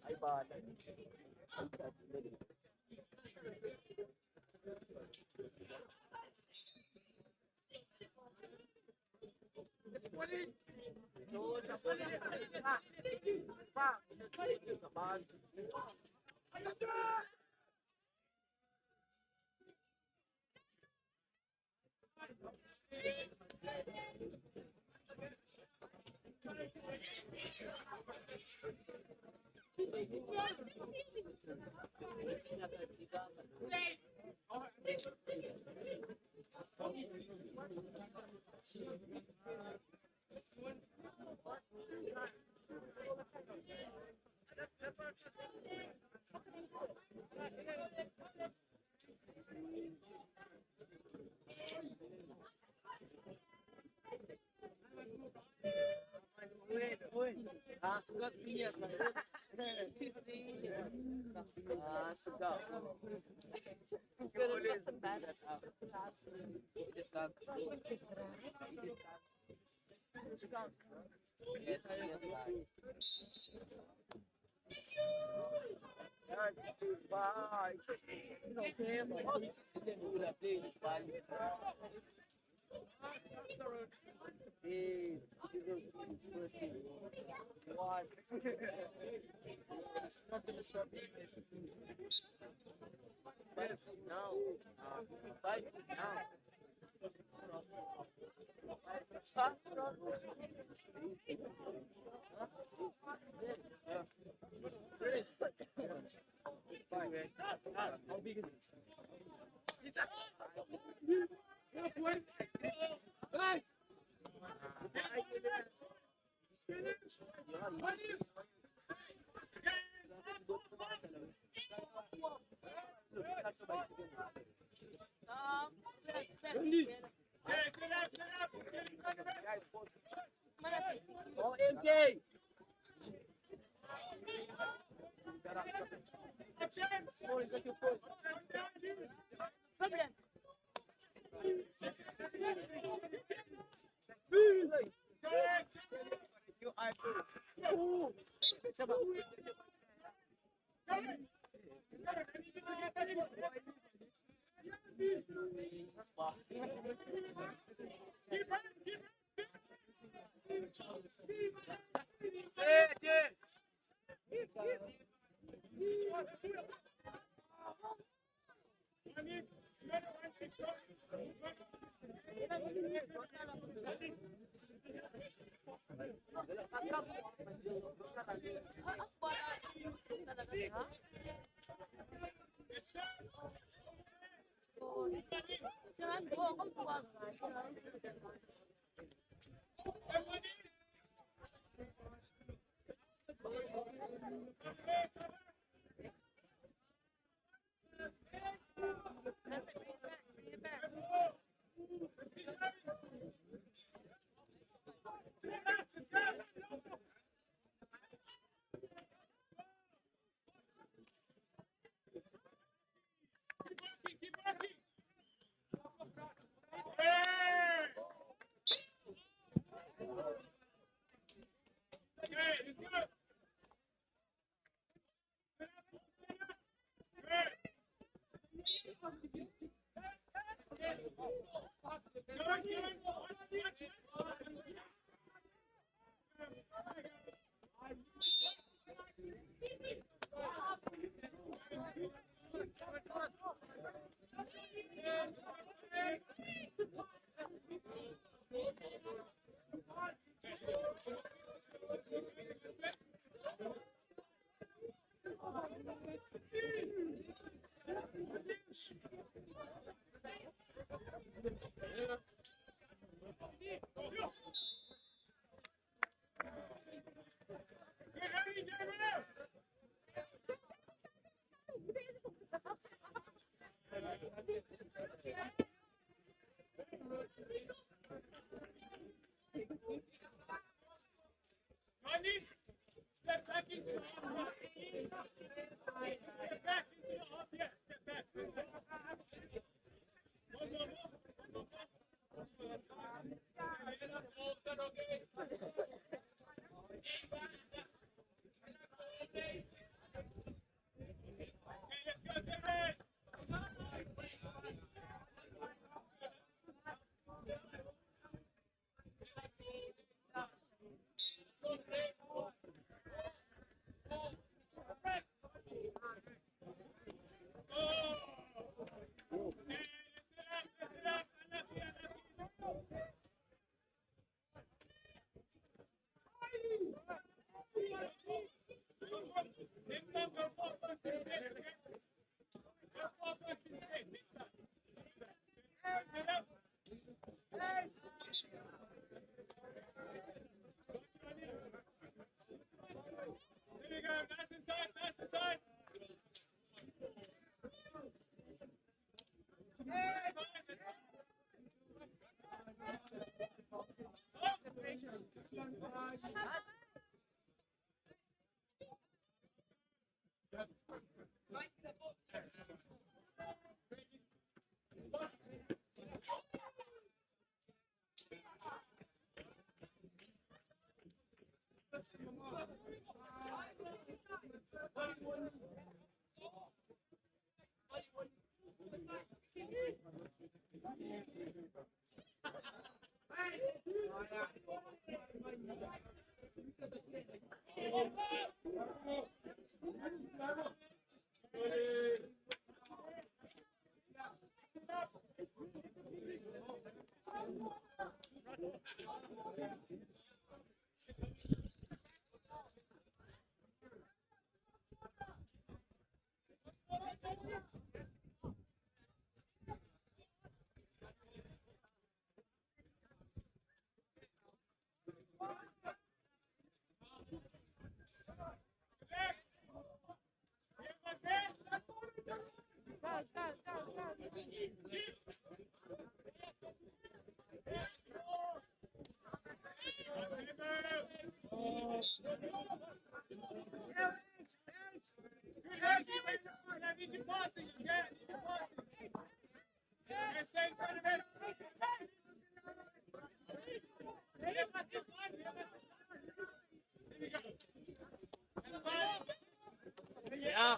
I bought it. What? It's not gonna stop me. Now. Fight now. How big is it? Oh, MK! Small is like your phone. Jangan bohong, kamu tua kan? Jangan. Yeah.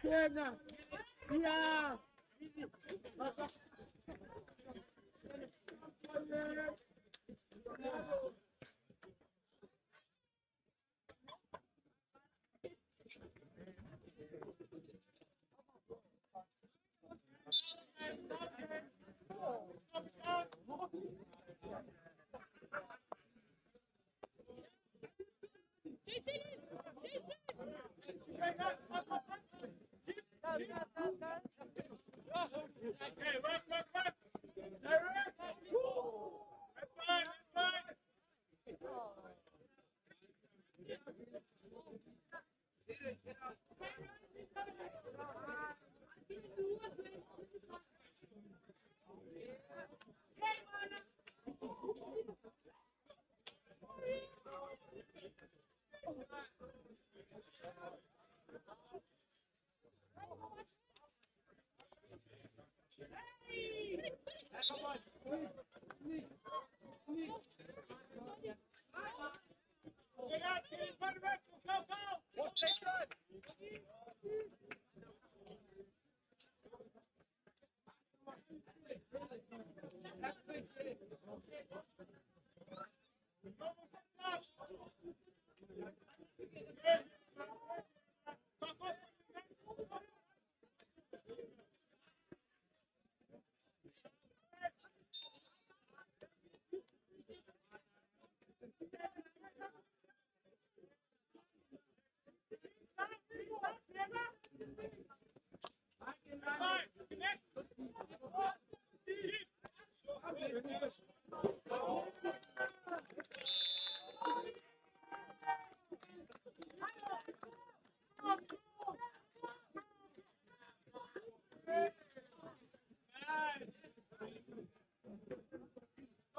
Justin! Yeah!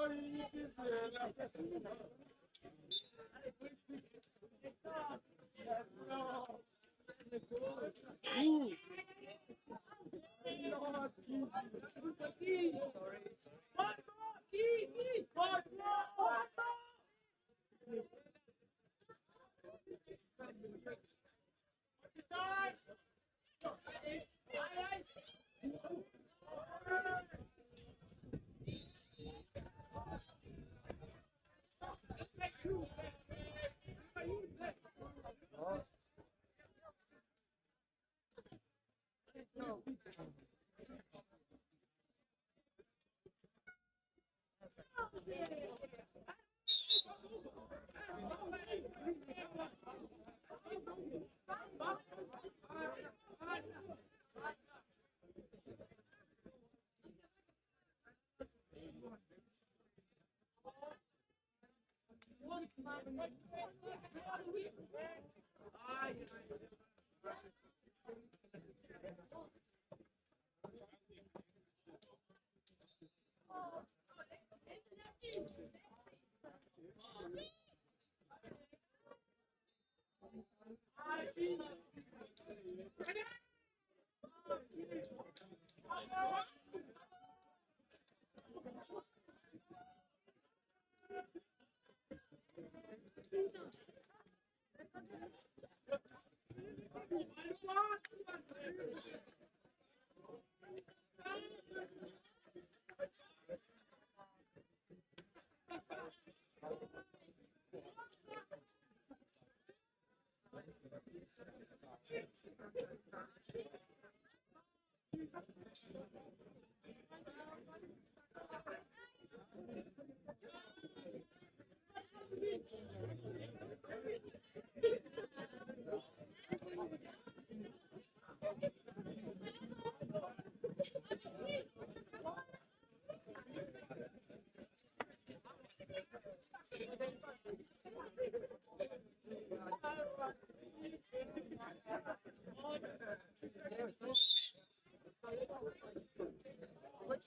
What's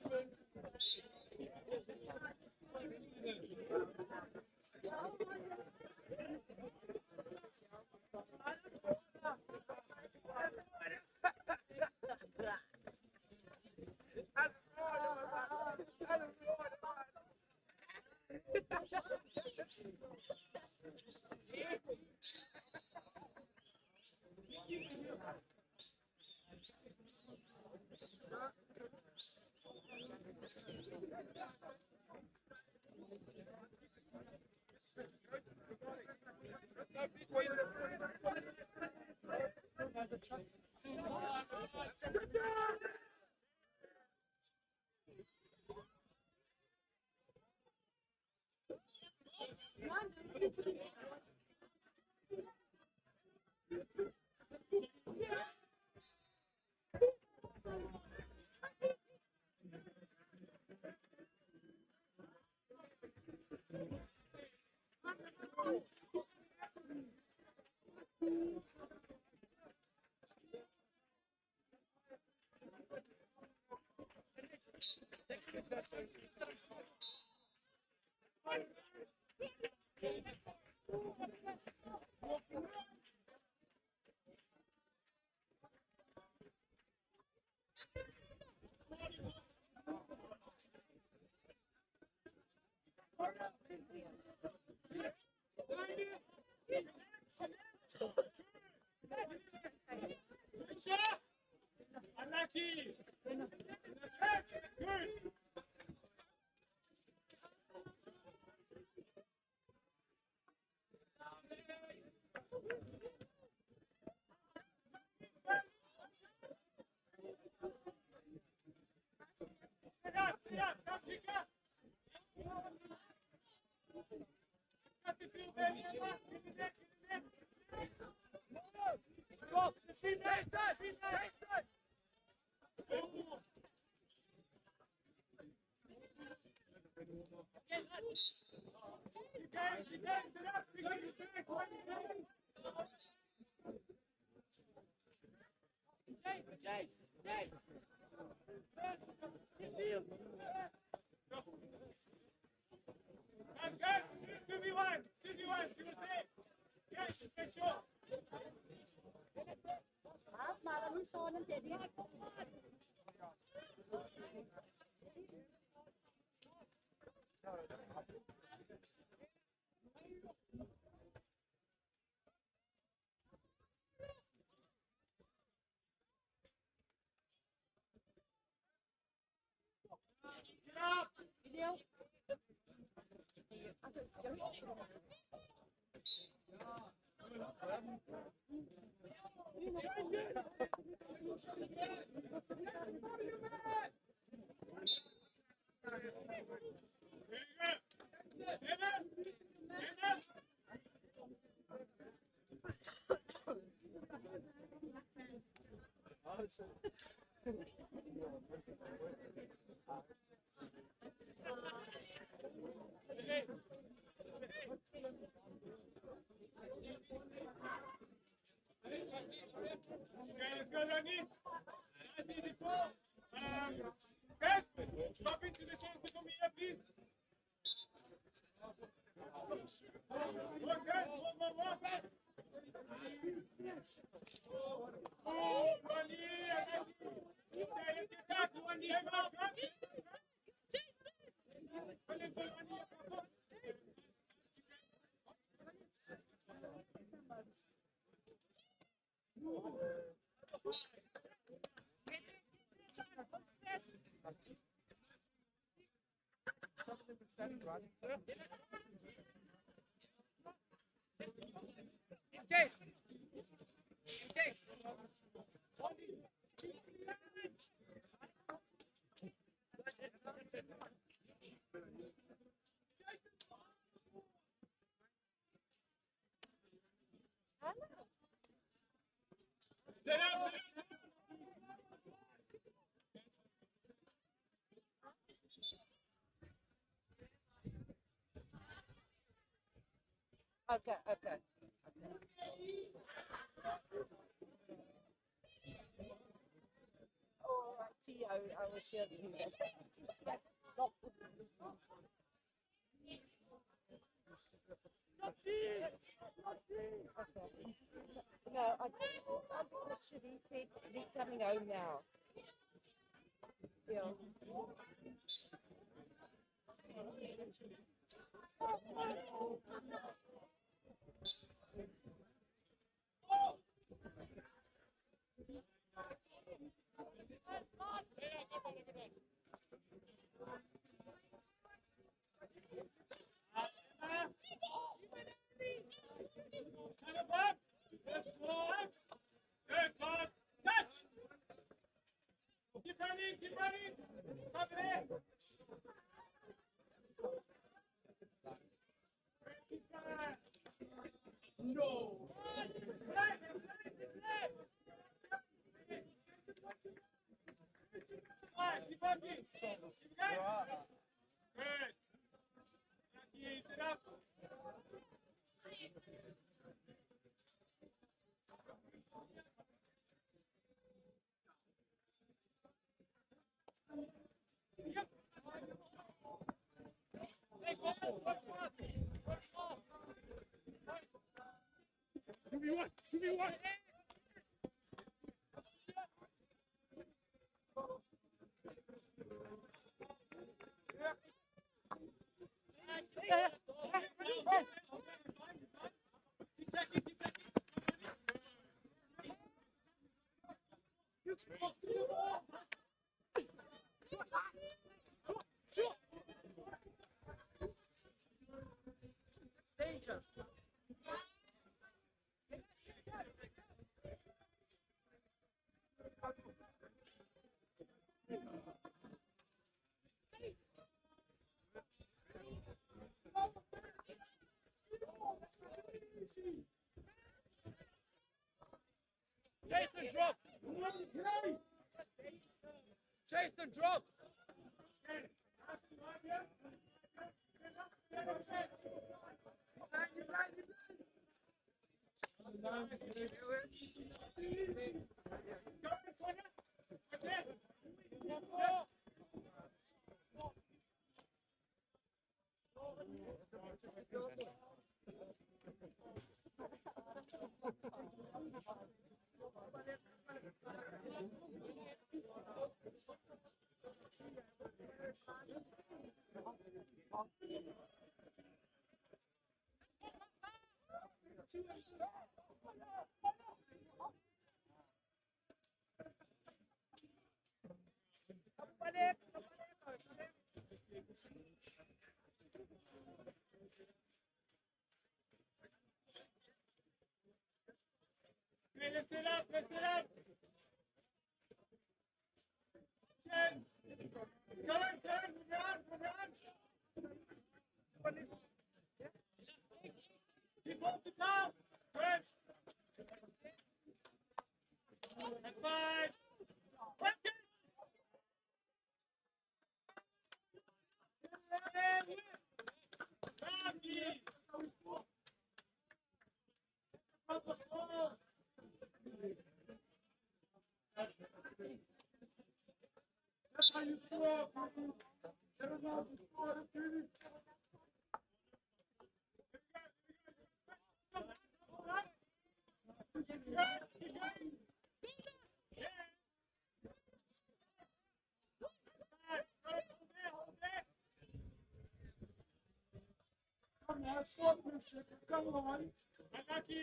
your name? 2v1, 2v1, see what's there. Yes, make sure. Maar dan moet zo een teddy. Video. Let's go, Ronnie. Nice, easy ball. Best, drop into this one to come here, please. One, guys, one, best. Oh, Ronnie, let's get that. One, the other one, drop it. Okay. Okay, okay. Oh, see, I was here to do that. Stop. No, I think should he said he's coming home now. Yeah. Keep running. Come there. No. Keep working. Good. Sit up. Give me one. Danger. Jason, drop. Jason, drop. Hey, lift it up, lift it up. Turn. Run. Keep up the top. Good. That's fine. Work it. Rocky. From the ball. That's how you score, people. That's how you score, baby. Come on, short, come on. Anaki.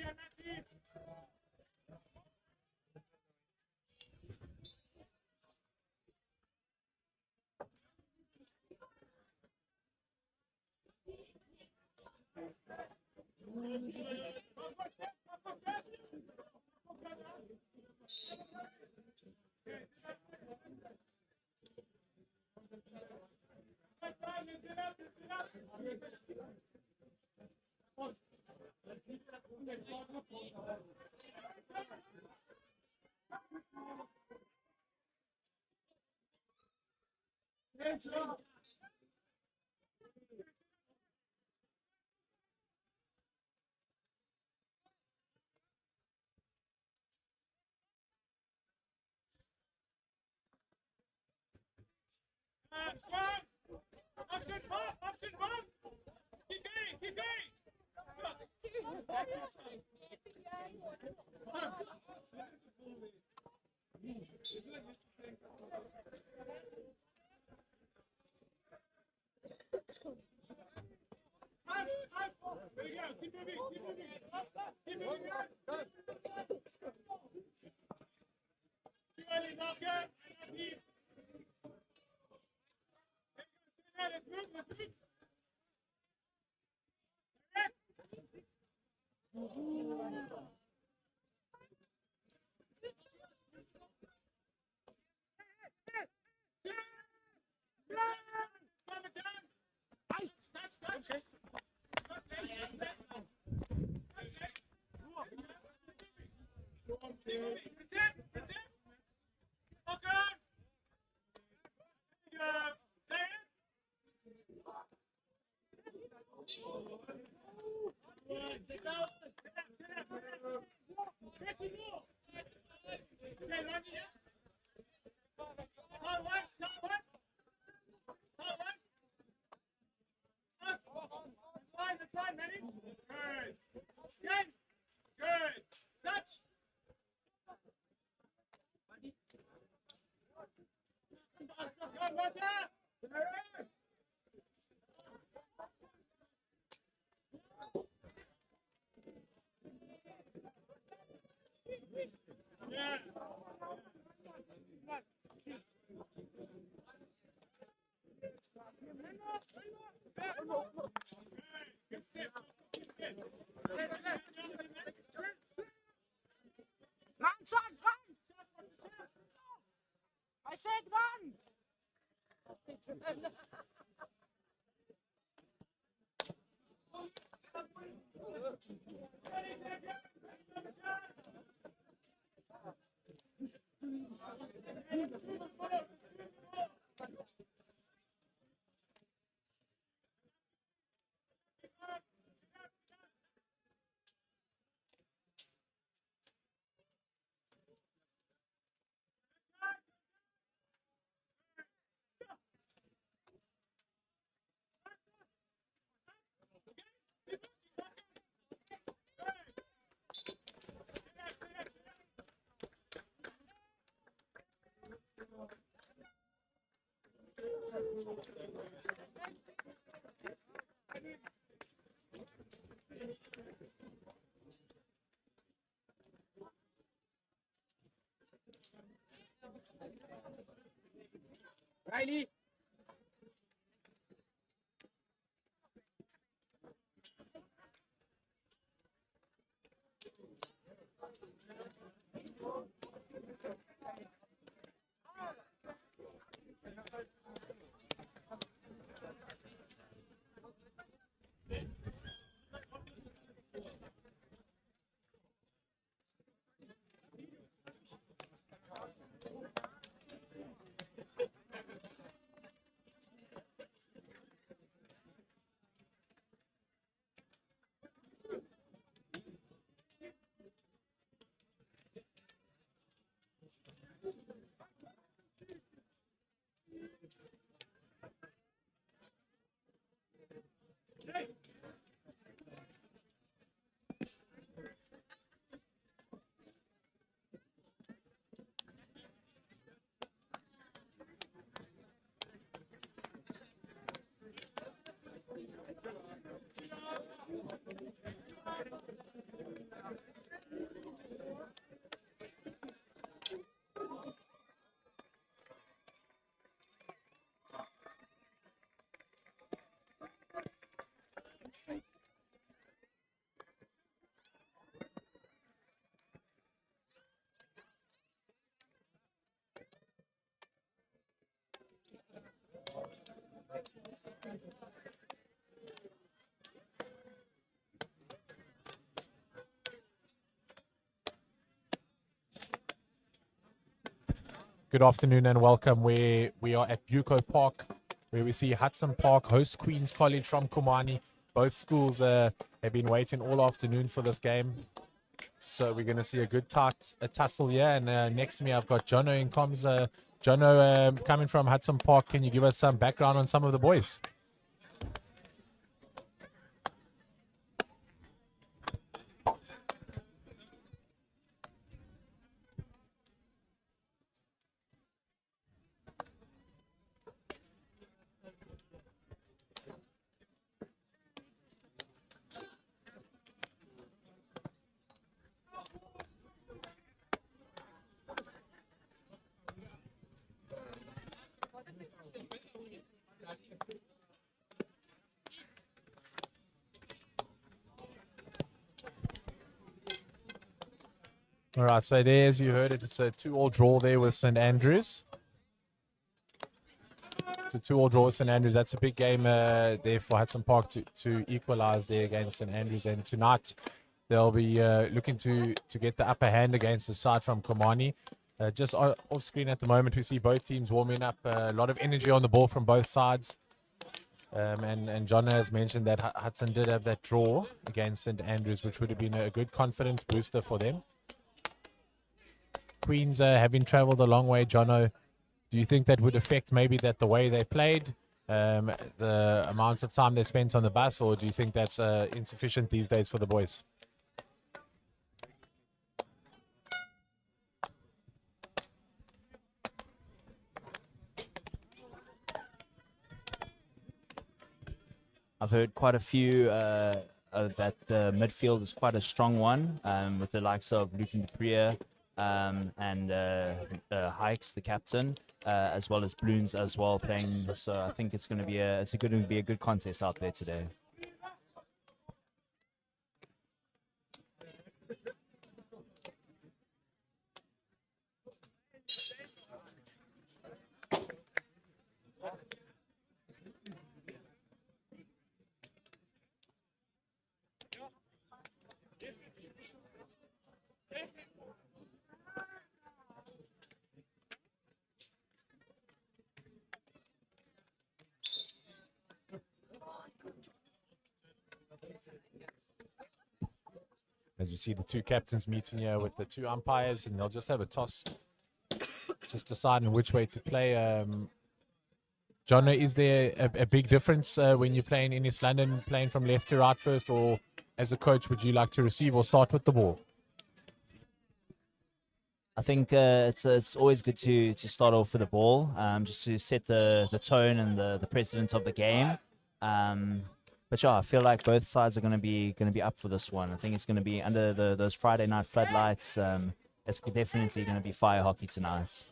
Good job. Option one. Keep going. There you go. Keep moving. Keep moving. Too early, Malcolm. Let's move. That's fine, Manny. Good. Touch. Go, Martha. Yeah. Good sit. Run, son, run! I said run! Riley. Good afternoon and welcome. We are at Buco Park, where we see Hudson Park host Queen's College from Kumani. Both schools have been waiting all afternoon for this game. So we're going to see a good tussle here. And next to me, I've got Jono in comms. Jono, coming from Hudson Park, can you give us some background on some of the boys? All right, so there, as you heard it, it's a 2-2 draw there with St. Andrews. It's a 2-2 draw with St. Andrews. That's a big game there for Hudson Park to equalize there against St. Andrews. And tonight, they'll be looking to get the upper hand against the side from Komani. Just off screen at the moment, we see both teams warming up. A lot of energy on the ball from both sides. And John has mentioned that Hudson did have that draw against St. Andrews, which would have been a good confidence booster for them. Queens having traveled a long way, Jono, do you think that would affect maybe that the way they played, the amount of time they spent on the bus, or do you think that's insufficient these days for the boys? I've heard quite a few that the midfield is quite a strong one, with the likes of Lucan Duprier, and Hikes, the captain, as well as Bloons as well playing. So I think it's going to be a good contest out there today. As you see the two captains meeting here with the two umpires, and they'll just have a toss, just deciding which way to play. Jono, is there a big difference when you're playing in East London, playing from left to right first, or as a coach, would you like to receive or start with the ball? I think it's always good to start off with the ball, just to set the tone and the precedent of the game. But yeah, I feel like both sides are going to be up for this one. I think it's going to be under those Friday night floodlights. It's definitely going to be fire hockey tonight.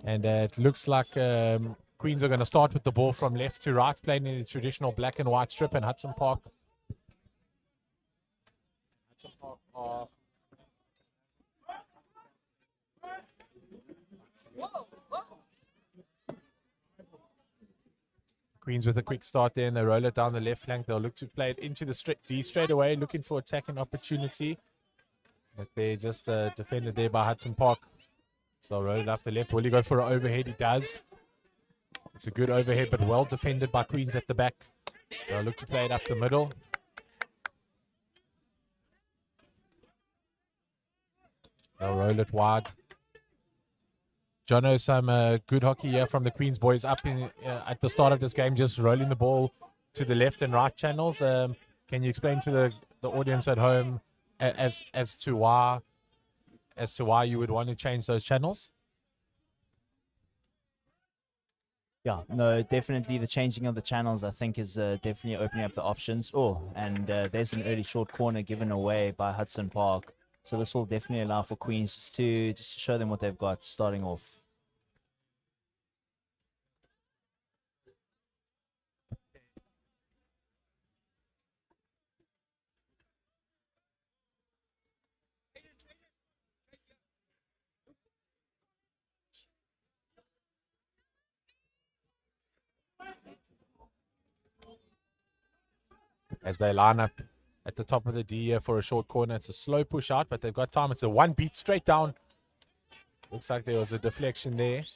And it looks like Queens are going to start with the ball from left to right, playing in the traditional black and white strip, and Hudson Park. Are Queens with a quick start there, and they roll it down the left flank. They'll look to play it into the D straight away, looking for attacking opportunity. But they just defended there by Hudson Park. So they'll roll it up the left. Will he go for an overhead? He does. It's a good overhead, but well defended by Queens at the back. They'll look to play it up the middle. They'll roll it wide. Jono, some good hockey here from the Queens boys up in at the start of this game, just rolling the ball to the left and right channels. Can you explain to the audience at home as to why you would want to change those channels? Yeah, no, definitely the changing of the channels, I think, is definitely opening up the options. Oh, and there's an early short corner given away by Hudson Park. So this will definitely allow for Queens just to show them what they've got starting off. As they line up at the top of the D here for a short corner. It's a slow push out, but they've got time. It's a one beat straight down. Looks like there was a deflection there.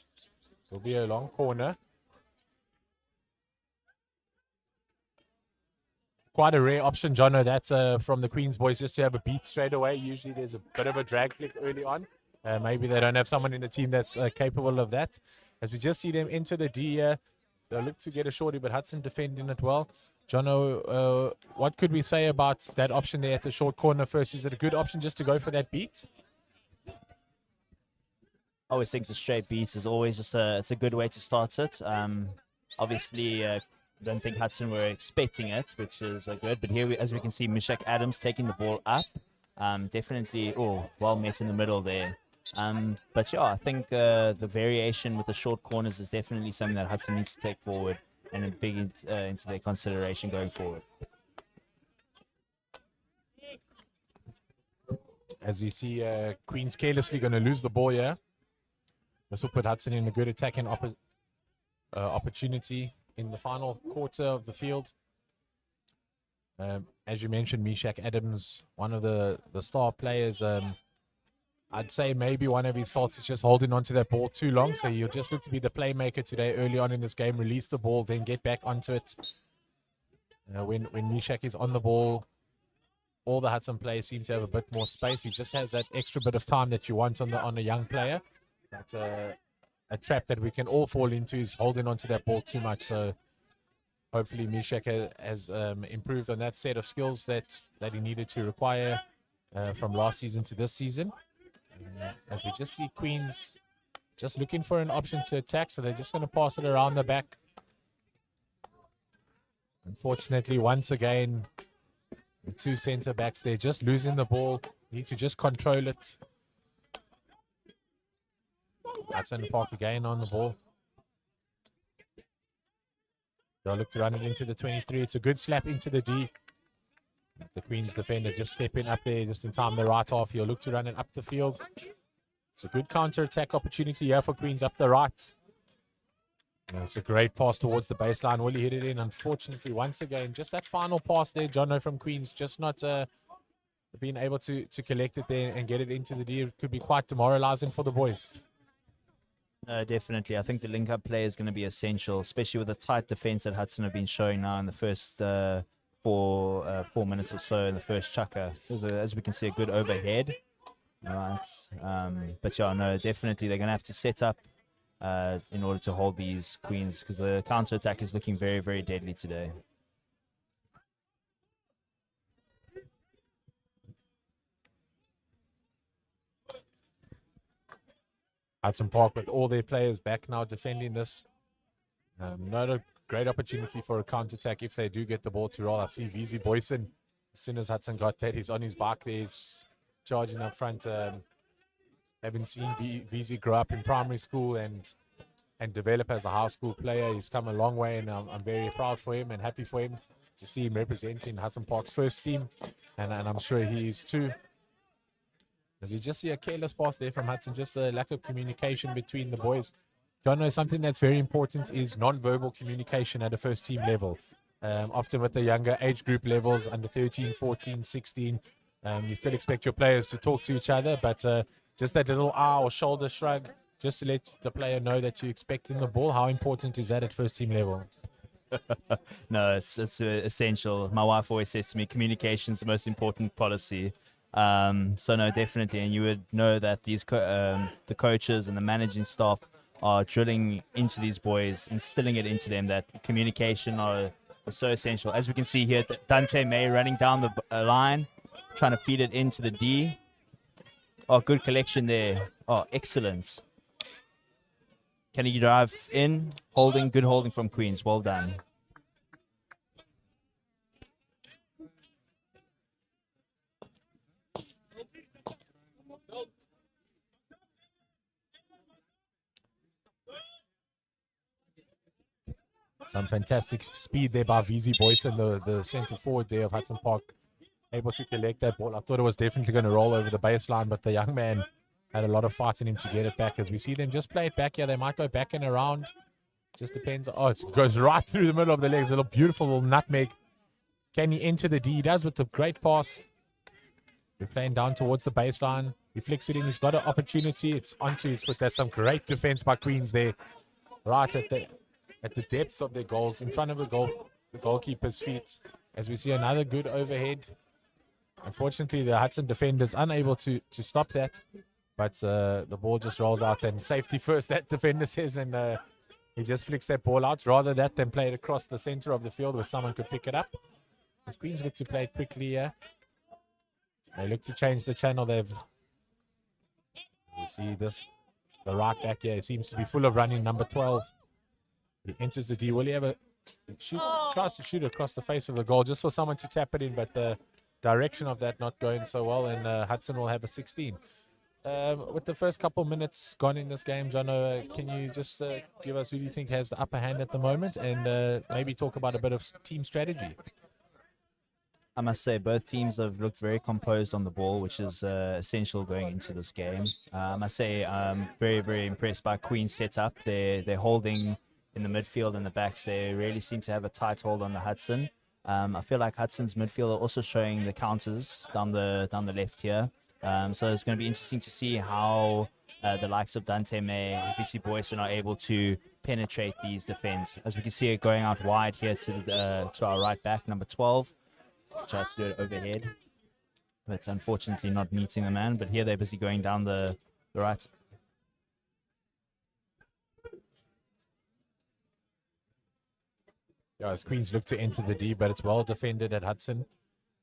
It'll be a long corner. Quite a rare option, Jono, that's from the Queens boys, just to have a beat straight away. Usually there's a bit of a drag flick early on. Maybe they don't have someone in the team that's capable of that. As we just see them into the D here, they'll look to get a shorty, but Hudson defending it well. Jono, what could we say about that option there at the short corner first? Is it a good option just to go for that beat? I always think the straight beat is always just it's a good way to start it. Obviously, don't think Hudson were expecting it, which is good. But here, as we can see, Mishak Adams taking the ball up. Definitely, well met in the middle there. But yeah, I think the variation with the short corners is definitely something that Hudson needs to take forward and big into their consideration going forward. As we see, Queens carelessly going to lose the ball here. This will put Hudson in a good attacking opportunity in the final quarter of the field. As you mentioned, Mishak Adams, one of the star players. I'd say maybe one of his faults is just holding on to that ball too long. So he'll just look to be the playmaker today early on in this game, release the ball, then get back onto it. When Mishak is on the ball, all the Hudson players seem to have a bit more space. He just has that extra bit of time that you want on a young player. But a trap that we can all fall into is holding on to that ball too much. So hopefully Mishak has improved on that set of skills that he needed to require from last season to this season. As we just see Queens just looking for an option to attack, so they're just going to pass it around the back. Unfortunately, once again, the two center backs, they're just losing the ball. Need to just control it. Hudson Park again on the ball. They'll look to run it into the 23. It's a good slap into the D. The Queens defender just stepping up there just in time, the right half. He'll look to run it up the field. It's a good counter-attack opportunity here for Queens up the right. It's a great pass towards the baseline. Will he hit it in? Unfortunately, once again, just that final pass there, Jono from Queens, just not being able to collect it there and get it into the D. It could be quite demoralizing for the boys. Definitely. I think the link-up play is going to be essential, especially with the tight defense that Hudson have been showing now in the first 4 minutes or so in the first chukka. As we can see, a good overhead. Right. But yeah, no, definitely they're going to have to set up in order to hold these Queens, because the counter-attack is looking very, very deadly today. Hudson Park with all their players back now defending this. Not a great opportunity for a counter-attack if they do get the ball to roll. I see VZ Boyson, as soon as Hudson got that, he's on his bike there. He's charging up front. Haven't seen VZ grow up in primary school, and and develop as a high school player. He's come a long way, and I'm very proud for him and happy for him to see him representing Hudson Park's first team, and I'm sure he is too. As we just see a careless pass there from Hudson, just a lack of communication between the boys. John, something that's very important is non-verbal communication at a first team level. Often with the younger age group levels, under 13, 14, 16, you still expect your players to talk to each other, but just that little eye or shoulder shrug, just to let the player know that you expect in the ball. How important is that at first team level? No, it's essential. My wife always says to me, communication is the most important policy. So no, definitely, and you would know that these the coaches and the managing staff are drilling into these boys, instilling it into them that communication are so essential. As we can see here, Dante May running down the line, trying to feed it into the D. Oh, good collection there. Oh, excellence. Can he drive in? Holding, good holding from Queens. Well done. Some fantastic speed there by VZ Boyson, the centre forward there of Hudson Park, able to collect that ball. I thought it was definitely going to roll over the baseline, but the young man had a lot of fight in him to get it back. As we see them just play it back here, they might go back and around. Just depends. Oh, it goes right through the middle of the legs. A little beautiful little nutmeg. Can he enter the D? He does with the great pass. We're playing down towards the baseline. He flicks it in. He's got an opportunity. It's onto his foot. That's some great defense by Queens there. Right at the depths of their goals, in front of the goalkeeper's feet. As we see another good overhead. Unfortunately, the Hudson defender's unable to stop that. But the ball just rolls out, and safety first, that defender says, and he just flicks that ball out. Rather that than play it across the center of the field where someone could pick it up. As Queens look to play it quickly here. They look to change the channel. You see this, the right back here. It seems to be full of running, number 12. He enters the D. Will he ever tries to shoot across the face of the goal just for someone to tap it in, but the direction of that not going so well, and Hudson will have a 16. With the first couple minutes gone in this game, Jono, can you just give us who do you think has the upper hand at the moment, and maybe talk about a bit of team strategy? I must say both teams have looked very composed on the ball, which is essential going into this game. I must say I'm very, very impressed by Queen's setup. They're holding in the midfield and the backs. They really seem to have a tight hold on the Hudson. I feel like Hudson's midfield are also showing the counters down the left here. So it's going to be interesting to see how the likes of Dante May and VC Boyson are able to penetrate these defense. As we can see it going out wide here to our right back, number 12. Tries to do it overhead. But unfortunately not meeting the man. But here they're busy going down the right. Yeah, as Queens look to enter the D, but it's well defended at Hudson.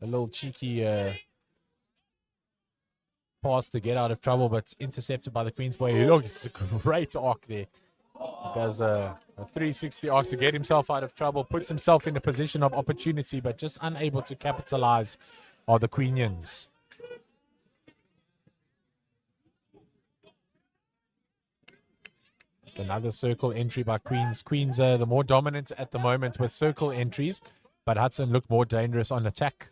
A little cheeky pass to get out of trouble, but intercepted by the Queens boy. Look, it's a great arc there. He does a 360 arc to get himself out of trouble, puts himself in a position of opportunity, but just unable to capitalize are the Queenians. Another circle entry by Queens. Queens are the more dominant at the moment with circle entries, but Hudson look more dangerous on attack.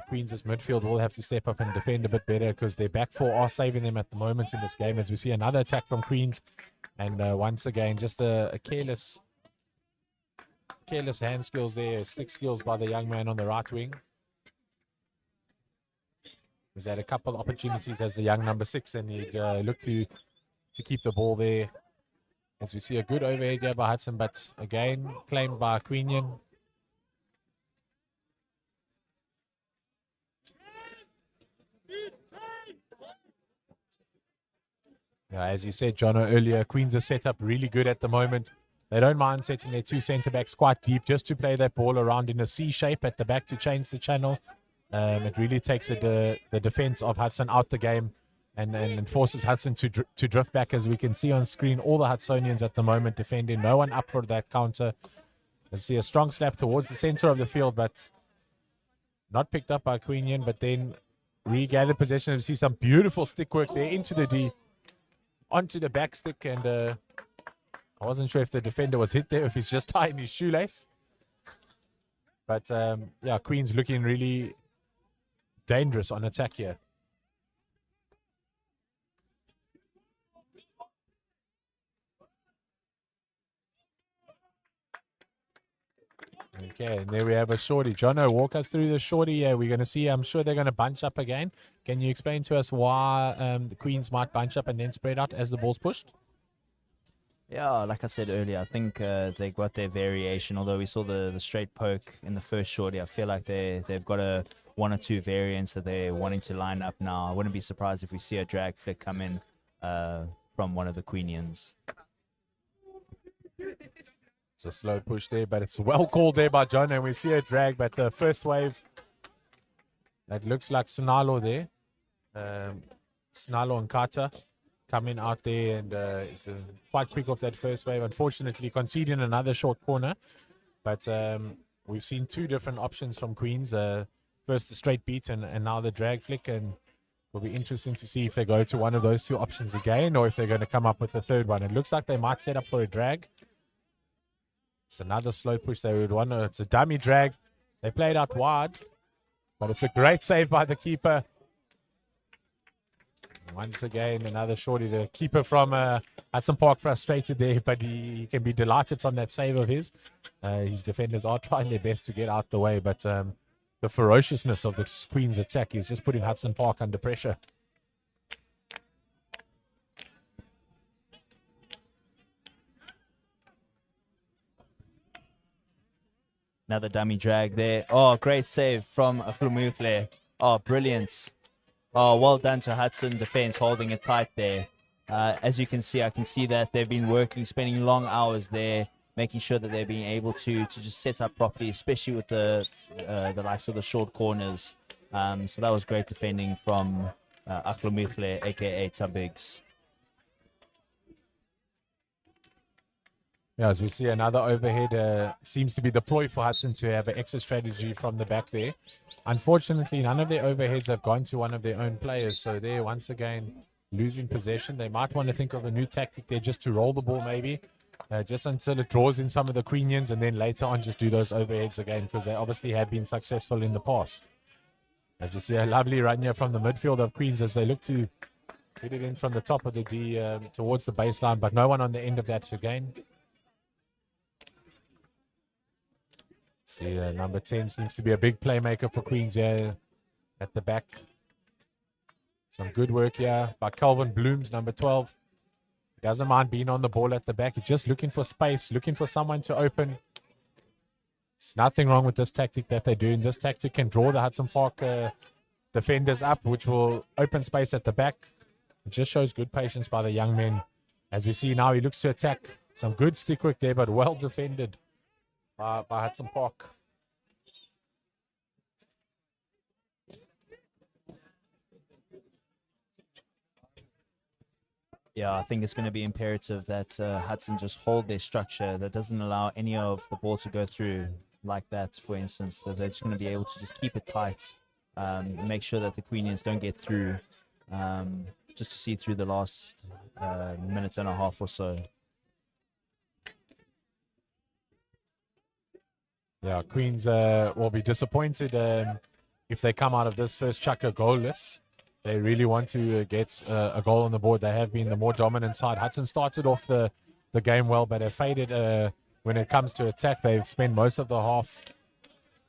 Queens' midfield will have to step up and defend a bit better because their back four are saving them at the moment in this game. As we see another attack from Queens, and once again just a careless hand skills there, stick skills by the young man on the right wing. He's had a couple opportunities as the young number 6, and he'd look to keep the ball there. As we see a good overhead here by Hudson, but again claimed by Queenian. Yeah, as you said, Jono, earlier, Queens are set up really good at the moment. They don't mind setting their two centre-backs quite deep just to play that ball around in a C shape at the back to change the channel. It really takes the defence of Hudson out the game and forces Hudson to drift back. As we can see on screen, all the Hudsonians at the moment defending. No one up for that counter. You see a strong slap towards the centre of the field, but not picked up by Queenian, but then regathered possession. We see some beautiful stick work there into the D, onto the back stick, and I wasn't sure if the defender was hit there, if he's just tying his shoelace. But yeah, Queens looking really dangerous on attack here. Okay, and there we have a shorty. Jono, walk us through the shorty here. We're going to see, I'm sure they're going to bunch up again. Can you explain to us why the Queens might bunch up and then spread out as the ball's pushed? Yeah, like I said earlier, I think they got their variation. Although we saw the straight poke in the first shorty, I feel like they've got one or two variants that they're wanting to line up now. I wouldn't be surprised if we see a drag flick come in from one of the Queenians. It's a slow push there, but it's well called there by John, and we see a drag, but the first wave, that looks like Sinalo there. Sinalo and Kata coming out there, and it's quite quick off that first wave. Unfortunately, conceding another short corner, but we've seen two different options from Queens. First the straight beat and now the drag flick, and it'll be interesting to see if they go to one of those two options again or if they're going to come up with a third one. It looks like they might set up for a drag. It's another slow push. They would want to, it's a dummy drag. They played out wide, but it's a great save by the keeper. Once again, another shorty. The keeper from Hudson Park frustrated there, but he can be delighted from that save of his. His defenders are trying their best to get out the way, but the ferociousness of the Queen's attack is just putting Hudson Park under pressure. Another dummy drag there. Oh, great save from Flumufle. Oh, brilliant. Oh, well done to Hudson defense holding it tight there. As you can see, I can see that they've been working, spending long hours there, making sure that they're being able to just set up properly, especially with the likes of the short corners. So that was great defending from Flumufle, aka Tabigs. Yeah, as we see another overhead, seems to be the ploy for Hudson to have an exit strategy from the back there. Unfortunately, none of their overheads have gone to one of their own players, so they're once again losing possession. They might want to think of a new tactic there, just to roll the ball maybe, just until it draws in some of the Queenians, and then later on just do those overheads again, because they obviously have been successful in the past. As you see, a lovely run here from the midfield of Queens as they look to get it in from the top of the D towards the baseline, but no one on the end of that again. See, number 10 seems to be a big playmaker for Queens here at the back. Some good work here by Calvin Blooms, number 12. He doesn't mind being on the ball at the back. He's just looking for space, looking for someone to open. There's nothing wrong with this tactic that they're doing. This tactic can draw the Hudson Park defenders up, which will open space at the back. It just shows good patience by the young men. As we see now, he looks to attack. Some good stick work there, but well defended by Hudson Park. Yeah, I think it's going to be imperative that Hudson just hold their structure, that doesn't allow any of the ball to go through like that, for instance, that they're just going to be able to just keep it tight, make sure that the Queenians don't get through, just to see through the last minute and a half or so. Yeah, Queens will be disappointed if they come out of this first chukka goalless. They really want to get a goal on the board. They have been the more dominant side. Hudson started off the game well, but have faded when it comes to attack. They've spent most of the half,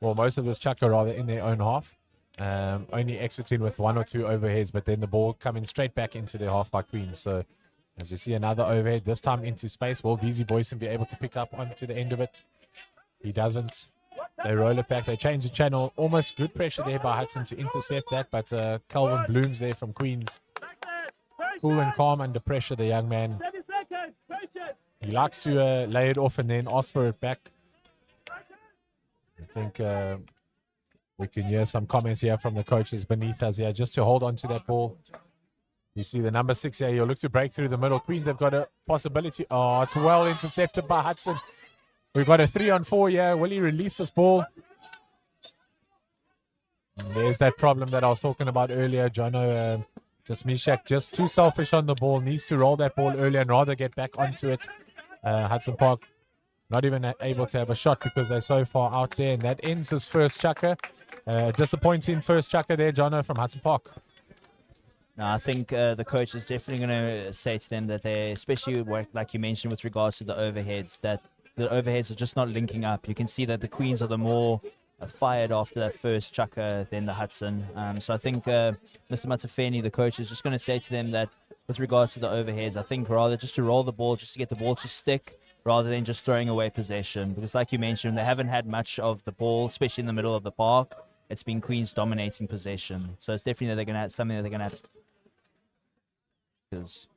well, most of this chukka rather, in their own half. Only exiting with one or two overheads, but then the ball coming straight back into their half by Queens. So as we see another overhead, this time into space, will VZ Boyson be able to pick up onto the end of it? He doesn't. They roll it back. They change the channel. Almost good pressure there by Hudson to intercept that, but Calvin Blooms there from Queens. Cool and calm under pressure, the young man. He likes to lay it off and then ask for it back. I think we can hear some comments here from the coaches beneath us here, just to hold on to that ball. You see the number 6 here. He'll look to break through the middle. Queens have got a possibility. Oh, it's well intercepted by Hudson. We've got a 3-on-4 here. Will he release this ball? And there's that problem that I was talking about earlier, Jono. Just Mishak, just too selfish on the ball. Needs to roll that ball earlier and rather get back onto it. Hudson Park not even able to have a shot because they're so far out there. And that ends his first chukka. Disappointing first chukka there, Jono, from Hudson Park. No, I think the coach is definitely going to say to them that they, especially like you mentioned with regards to the overheads, that the overheads are just not linking up. You can see that the Queens are the more fired after that first chukka than the Hudson. So I think Mr. Matafeni, the coach, is just going to say to them that with regards to the overheads, I think rather just to roll the ball, just to get the ball to stick, rather than just throwing away possession. Because like you mentioned, they haven't had much of the ball, especially in the middle of the park. It's been Queens dominating possession. So it's definitely they're going to have something that they're going to have to... Because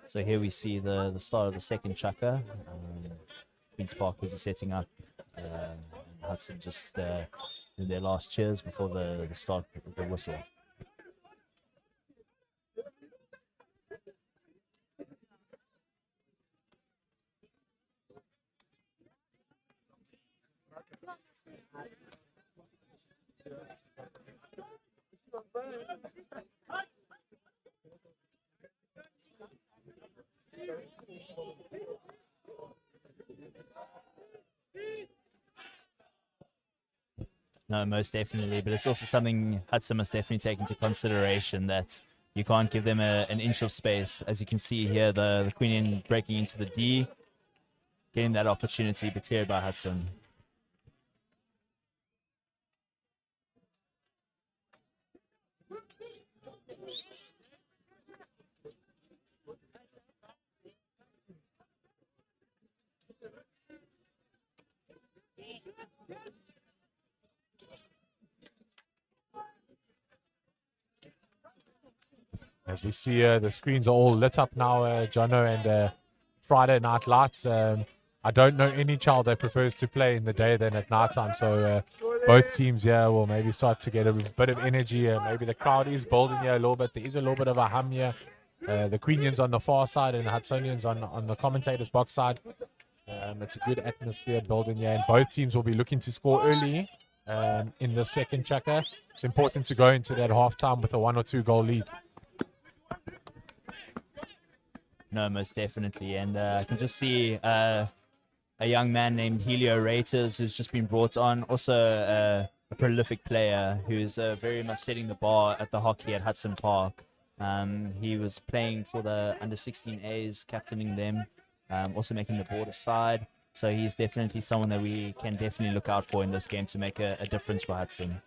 so here we see the start of the second chukka. Queen's Park was setting up. Hudson just in their last cheers before the start of the whistle. No, most definitely, but it's also something Hudson must definitely take into consideration, that you can't give them an inch of space. As you can see here, the Queen breaking into the D, getting that opportunity, but cleared by Hudson. As we see the screens are all lit up now, Jono, and Friday night lights. I don't know any child that prefers to play in the day than at night time. So both teams here will maybe start to get a bit of energy. Maybe the crowd is building here a little bit. There is a little bit of a hum here. The Queenians on the far side and the Hudsonians on the commentators box side. It's a good atmosphere building here, and both teams will be looking to score early in the second chukka. It's important to go into that halftime with a 1 or 2 goal lead. No, most definitely. And I can just see a young man named Helio Raiters who's just been brought on. Also a prolific player who's very much setting the bar at the hockey at Hudson Park. He was playing for the under-16As, captaining them, also making the border side. So he's definitely someone that we can definitely look out for in this game to make a difference for Hudson.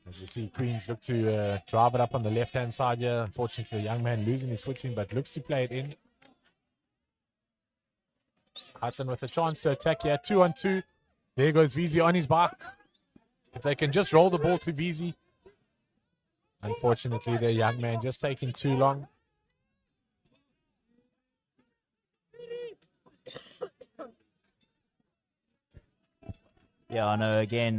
As you see, Queens look to drive it up on the left-hand side here. Unfortunately, the young man losing his footing, but looks to play it in. Hudson with a chance to attack here. 2-on-2. There goes VZ on his back. If they can just roll the ball to VZ. Unfortunately, the young man just taking too long. Yeah, I know, again,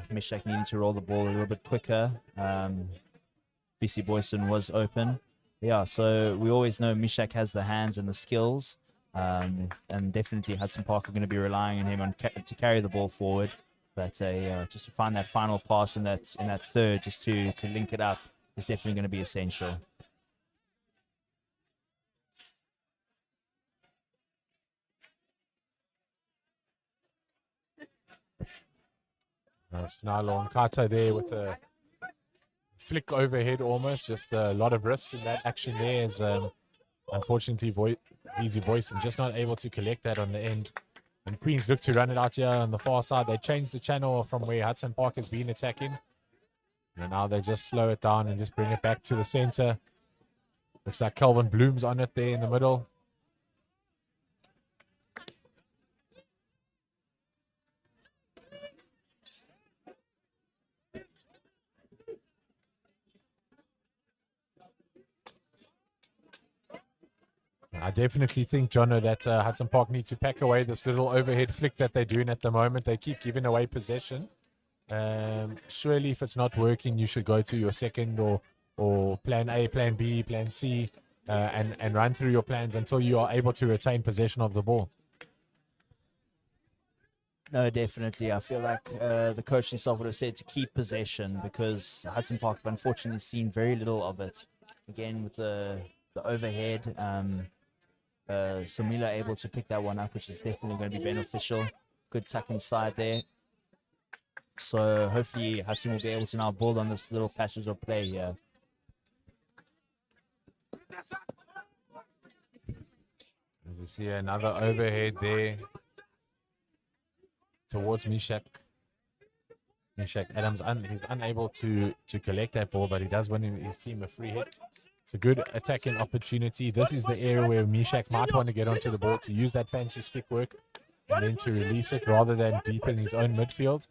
Mishak needed to roll the ball a little bit quicker. VC Boyson was open. Yeah, so we always know Mishak has the hands and the skills. And definitely Hudson Park are going to be relying on him to carry the ball forward. But just to find that final pass in that third, just to link it up, is definitely going to be essential. Snarlo and Kata there with a flick overhead almost. Just a lot of risk in that action there. As unfortunately, Easy Boyson just not able to collect that on the end. And Queens look to run it out here on the far side. They changed the channel from where Hudson Park has been attacking. And now they just slow it down and just bring it back to the center. Looks like Calvin Bloom's on it there in the middle. I definitely think, Jono, that Hudson Park need to pack away this little overhead flick that they're doing at the moment. They keep giving away possession. Surely, if it's not working, you should go to your second or plan A, plan B, plan C, and run through your plans until you are able to retain possession of the ball. No, definitely. I feel like the coaching staff would have said to keep possession, because Hudson Park have unfortunately seen very little of it. Again, with the overhead, Samila able to pick that one up, which is definitely going to be beneficial. Good tuck inside there. So hopefully Hudson will be able to now build on this little passage of play here. As we see another overhead there towards Mishak. Mishak Adams, he's unable to collect that ball, but he does win his team a free hit. It's a good attacking opportunity. This is the area where Mishak might want to get onto the ball to use that fancy stick work and then to release it rather than deepen his own midfield.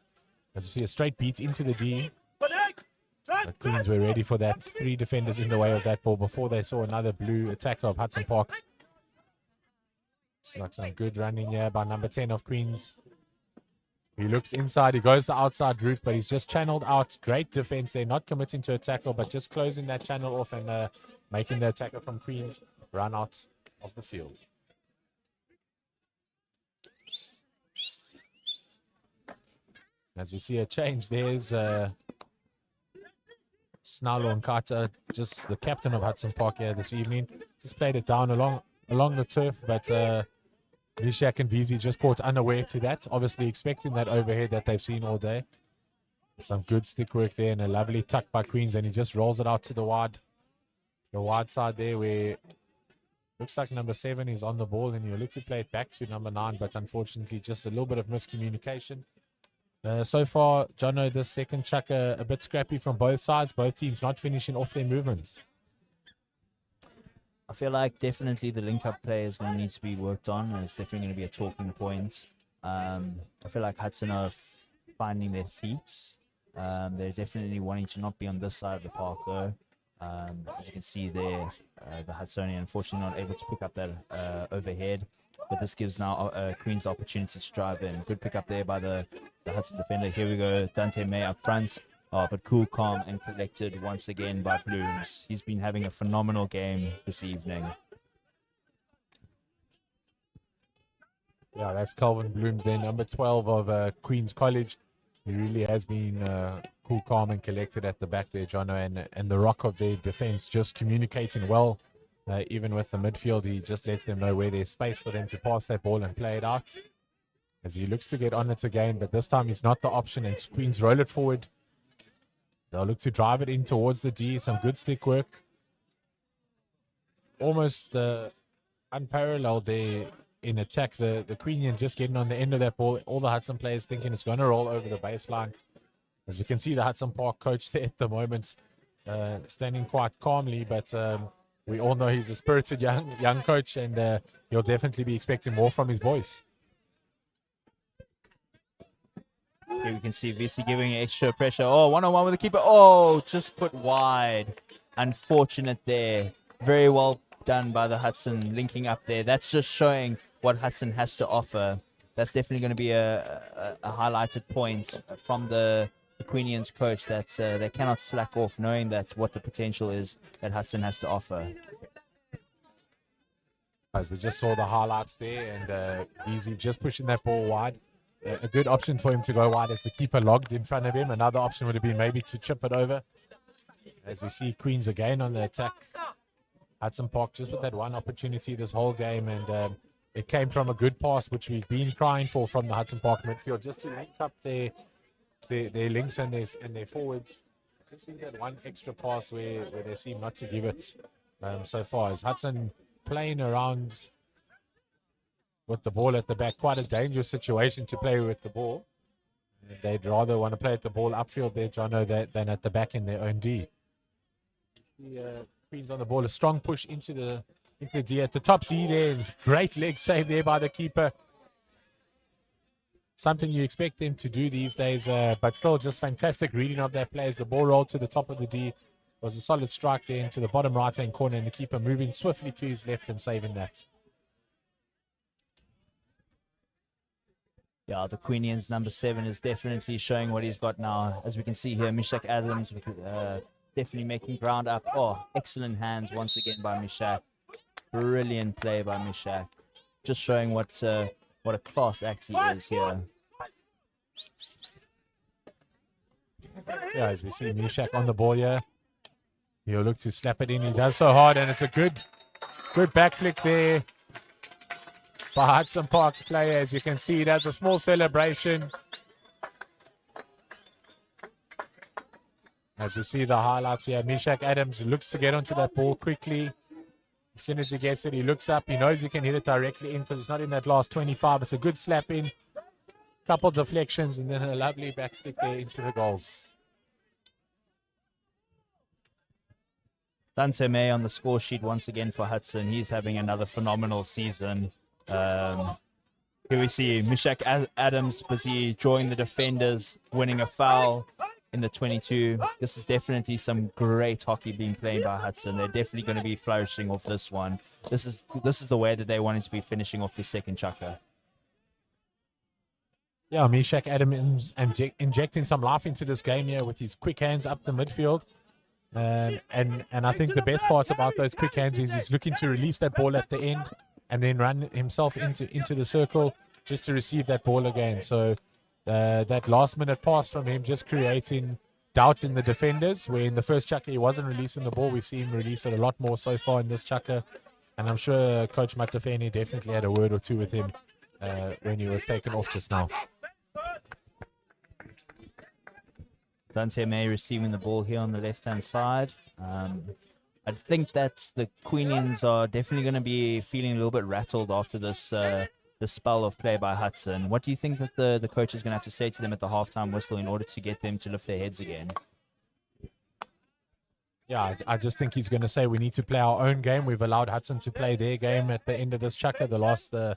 As we see a straight beat into the D. But Queens were ready for that. 3 defenders in the way of that ball before they saw another blue attacker of Hudson Park. It's like some good running here by number 10 of Queens. He looks inside, he goes the outside route, but he's just channeled out. Great defense there, not committing to a tackle, but just closing that channel off and making the attacker from Queens run out of the field. As we see a change, there's Snarlo and Kata, just the captain of Hudson Park here this evening. Just played it down along the turf, but Mishak and VZ just caught unaware to that, obviously expecting that overhead that they've seen all day. Some good stick work there and a lovely tuck by Queens, and he just rolls it out to the wide side there, where looks like number 7 is on the ball, and you look to play it back to number 9, but unfortunately just a little bit of miscommunication. So far, Jono, this second chuck a bit scrappy from both sides, both teams not finishing off their movements. I feel like definitely the link-up play is going to need to be worked on. It's definitely going to be a talking point. I feel like Hudson are finding their feet. They're definitely wanting to not be on this side of the park, though. As you can see there, the Hudsonian unfortunately not able to pick up that overhead. But this gives now Queens the opportunity to drive in. Good pick up there by the Hudson defender. Here we go, Dante May up front. But cool, calm, and collected once again by Blooms. He's been having a phenomenal game this evening. Yeah, that's Calvin Blooms there, number 12 of Queens College. He really has been cool, calm, and collected at the back there, Jono, and the rock of their defense, just communicating well. Even with the midfield, he just lets them know where there's space for them to pass that ball and play it out. As he looks to get on it again, but this time he's not the option, and Queens roll it forward. They'll look to drive it in towards the D. Some good stick work. Almost unparalleled there in attack. The Queenian just getting on the end of that ball. All the Hudson players thinking it's going to roll over the baseline. As we can see, the Hudson Park coach there at the moment standing quite calmly, but we all know he's a spirited young coach, and he'll definitely be expecting more from his boys. Here we can see VC giving extra pressure. Oh, one-on-one with the keeper. Oh, just put wide. Unfortunate there. Very well done by the Hudson linking up there. That's just showing what Hudson has to offer. That's definitely going to be a highlighted point from the Queenians coach, that they cannot slack off, knowing that what the potential is that Hudson has to offer. As we just saw the highlights there, and Easy just pushing that ball wide. A good option for him to go wide as the keeper logged in front of him. Another option would have been maybe to chip it over. As we see Queens again on the attack. Hudson Park just with that one opportunity this whole game, and it came from a good pass, which we've been crying for from the Hudson Park midfield, just to link up their links and their forwards. Just need that one extra pass where they seem not to give it so far. As Hudson playing around with the ball at the back, quite a dangerous situation to play with the ball. They'd rather want to play at the ball upfield there, Jono, than at the back in their own D. The Queens on the ball, a strong push into the D at the top D there. Great leg save there by the keeper. Something you expect them to do these days, but still just fantastic reading of their players. The ball rolled to the top of the D. Was a solid strike there into the bottom right-hand corner, and the keeper moving swiftly to his left and saving that. Yeah, the Queenians number 7 is definitely showing what he's got now. As we can see here, Mishak Adams definitely making ground up. Oh, excellent hands once again by Mishak. Brilliant play by Mishak. Just showing what a class act he is here. Yeah, as we see Mishak on the ball here. He'll look to slap it in. He does so hard, and it's a good back flick there by Hudson Park's player. As you can see, he does a small celebration. As we see the highlights here, Mishak Adams looks to get onto that ball quickly. As soon as he gets it, he looks up. He knows he can hit it directly in because it's not in that last 25. It's a good slap in. Couple deflections, and then a lovely back stick there into the goals. Dante May on the score sheet once again for Hudson. He's having another phenomenal season. Here we see Mishak Adams busy drawing the defenders, winning a foul in the 22. This is definitely some great hockey being played by Hudson. They're definitely going to be flourishing off this one. This is the way that they wanted to be finishing off the second chukka. Yeah, Mishak Adams injecting some life into this game here with his quick hands up the midfield. And I think the best part about those quick hands is he's looking to release that ball at the end and then run himself into the circle just to receive that ball again. So that last minute pass from him just creating doubt in the defenders, where in the first chukka he wasn't releasing the ball. We see him release it a lot more so far in this chukka. And I'm sure Coach Matafeni definitely had a word or two with him when he was taken off just now. Dante May receiving the ball here on the left-hand side. I think that the Queenians are definitely going to be feeling a little bit rattled after this spell of play by Hudson. What do you think that the coach is going to have to say to them at the halftime whistle in order to get them to lift their heads again? Yeah, I just think he's going to say we need to play our own game. We've allowed Hudson to play their game at the end of this chukka. The last 5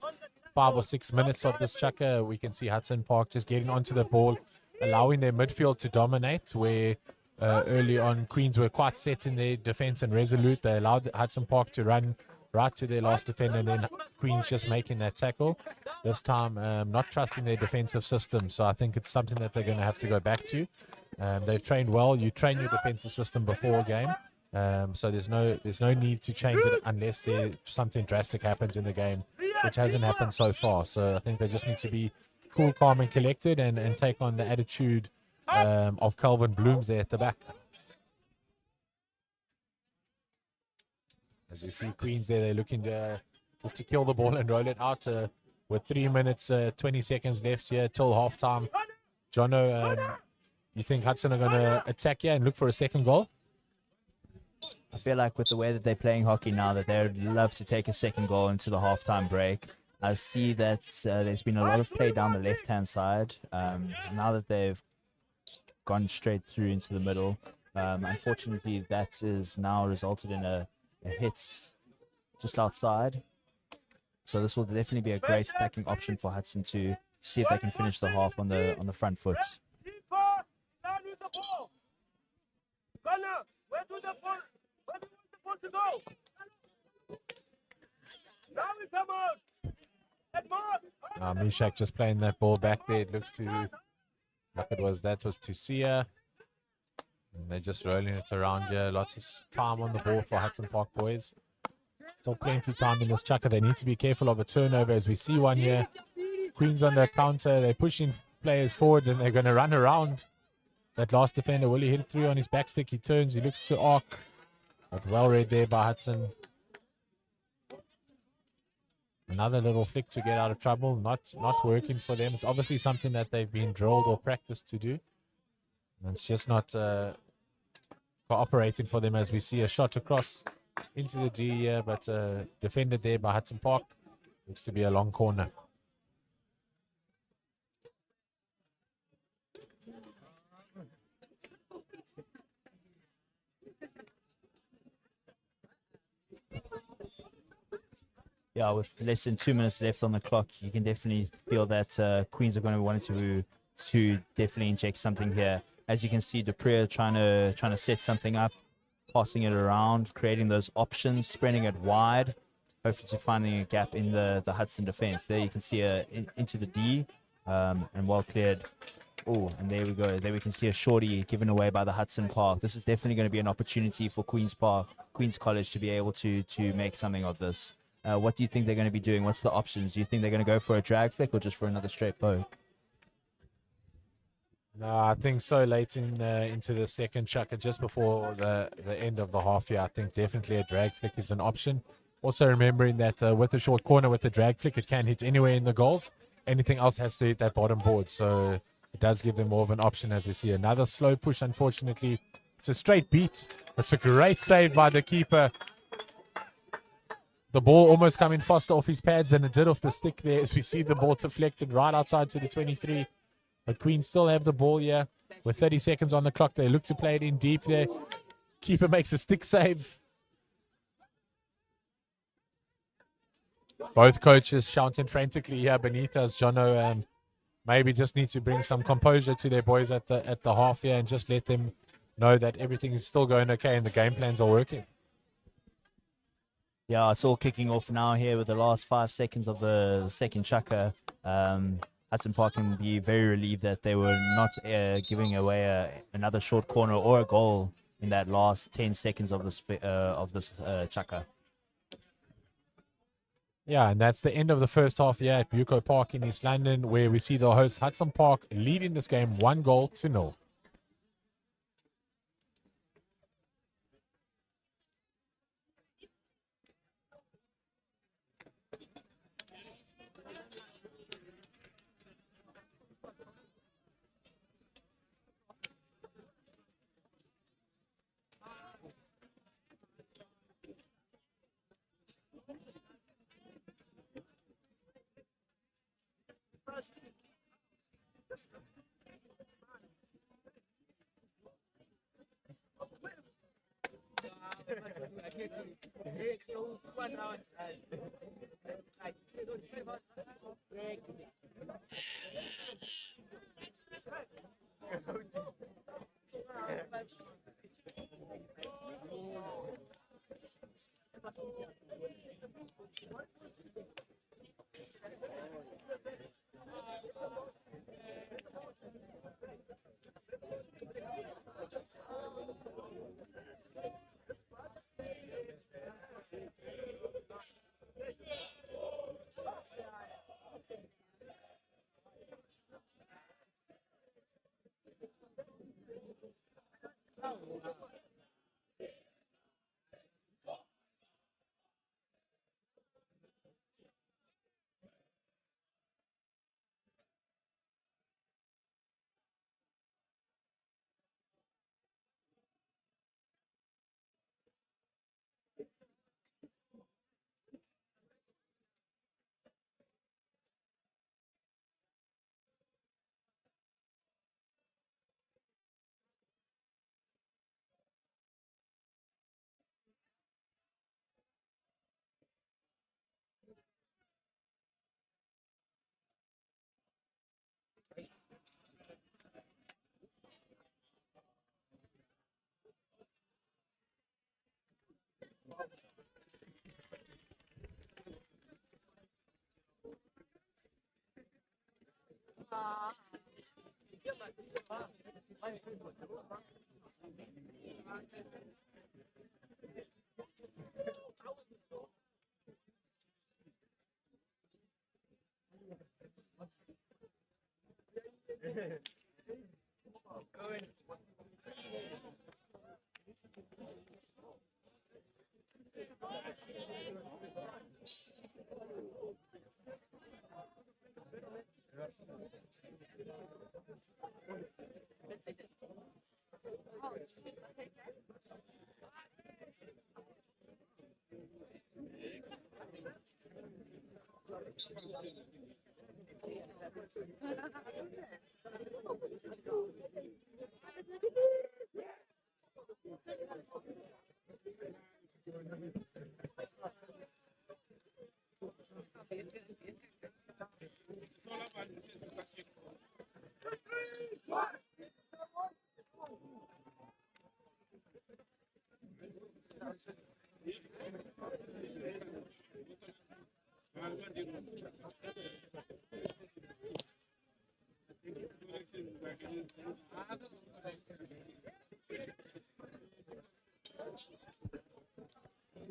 or 6 minutes of this chukka, we can see Hudson Park just getting onto the ball, allowing their midfield to dominate, where early on Queens were quite set in their defense and resolute. They allowed Hudson Park to run right to their last defender, and then Queens just making that tackle. This time not trusting their defensive system, so I think it's something that they're going to have to go back to. They've trained well. You train your defensive system before a game, so there's no need to change it unless something drastic happens in the game, which hasn't happened so far. So I think they just need to be cool, calm, and collected, and take on the attitude of Calvin Blooms there at the back. As we see Queens there, they're looking just to kill the ball and roll it out with 3 minutes, 20 seconds left here till halftime. Jono, you think Hudson are going to attack here and look for a second goal? I feel like with the way that they're playing hockey now, that they would love to take a second goal into the halftime break. I see that there's been a lot of play down the left-hand side. Now that they've gone straight through into the middle, unfortunately, that is now resulted in a hit just outside. So this will definitely be a great attacking option for Hudson to see if they can finish the half on the front foot. Mishak just playing that ball back there. It looks to like that was to Sia. And they're just rolling it around here. Lots of time on the ball for Hudson Park boys. Still plenty time in this chukka. They need to be careful of a turnover as we see one here. Queens on the counter. They're pushing players forward and they're going to run around that last defender. Will he hit it through on his back stick? He turns. He looks to arc. But well read there by Hudson. Another little flick to get out of trouble. Not working for them. It's obviously something that they've been drilled or practiced to do. And it's just not cooperating for them as we see a shot across into the D here, but defended there by Hudson Park. Looks to be a long corner. Yeah, with less than 2 minutes left on the clock, you can definitely feel that Queens are going to want to definitely inject something here. As you can see, Dupree trying to set something up, passing it around, creating those options, spreading it wide, hopefully to finding a gap in the Hudson defense. There you can see into the D, and well cleared. Oh, and there we go. There we can see a shorty given away by the Hudson Park. This is definitely going to be an opportunity for Queens College to be able to make something of this. What do you think they're going to be doing? What's the options? Do you think they're going to go for a drag flick or just for another straight poke? No, I think so late into the second chukka, just before the end of the half year. I think definitely a drag flick is an option. Also remembering that with a short corner with the drag flick, it can hit anywhere in the goals. Anything else has to hit that bottom board. So it does give them more of an option as we see another slow push, unfortunately. It's a straight beat. It's a great save by the keeper. The ball almost coming faster off his pads than it did off the stick there as we see the ball deflected right outside to the 23. But Queens still have the ball here with 30 seconds on the clock. They look to play it in deep there. Keeper makes a stick save. Both coaches shouting frantically here beneath us. Jono maybe just need to bring some composure to their boys at the half here and just let them know that everything is still going okay and the game plans are working. Yeah, it's all kicking off now here with the last 5 seconds of the second chukka. Hudson Park can be very relieved that they were not giving away another short corner or a goal in that last 10 seconds of this chukka. Yeah, and that's the end of the first half here at Buco Park in East London, where we see the host Hudson Park leading this game 1-0.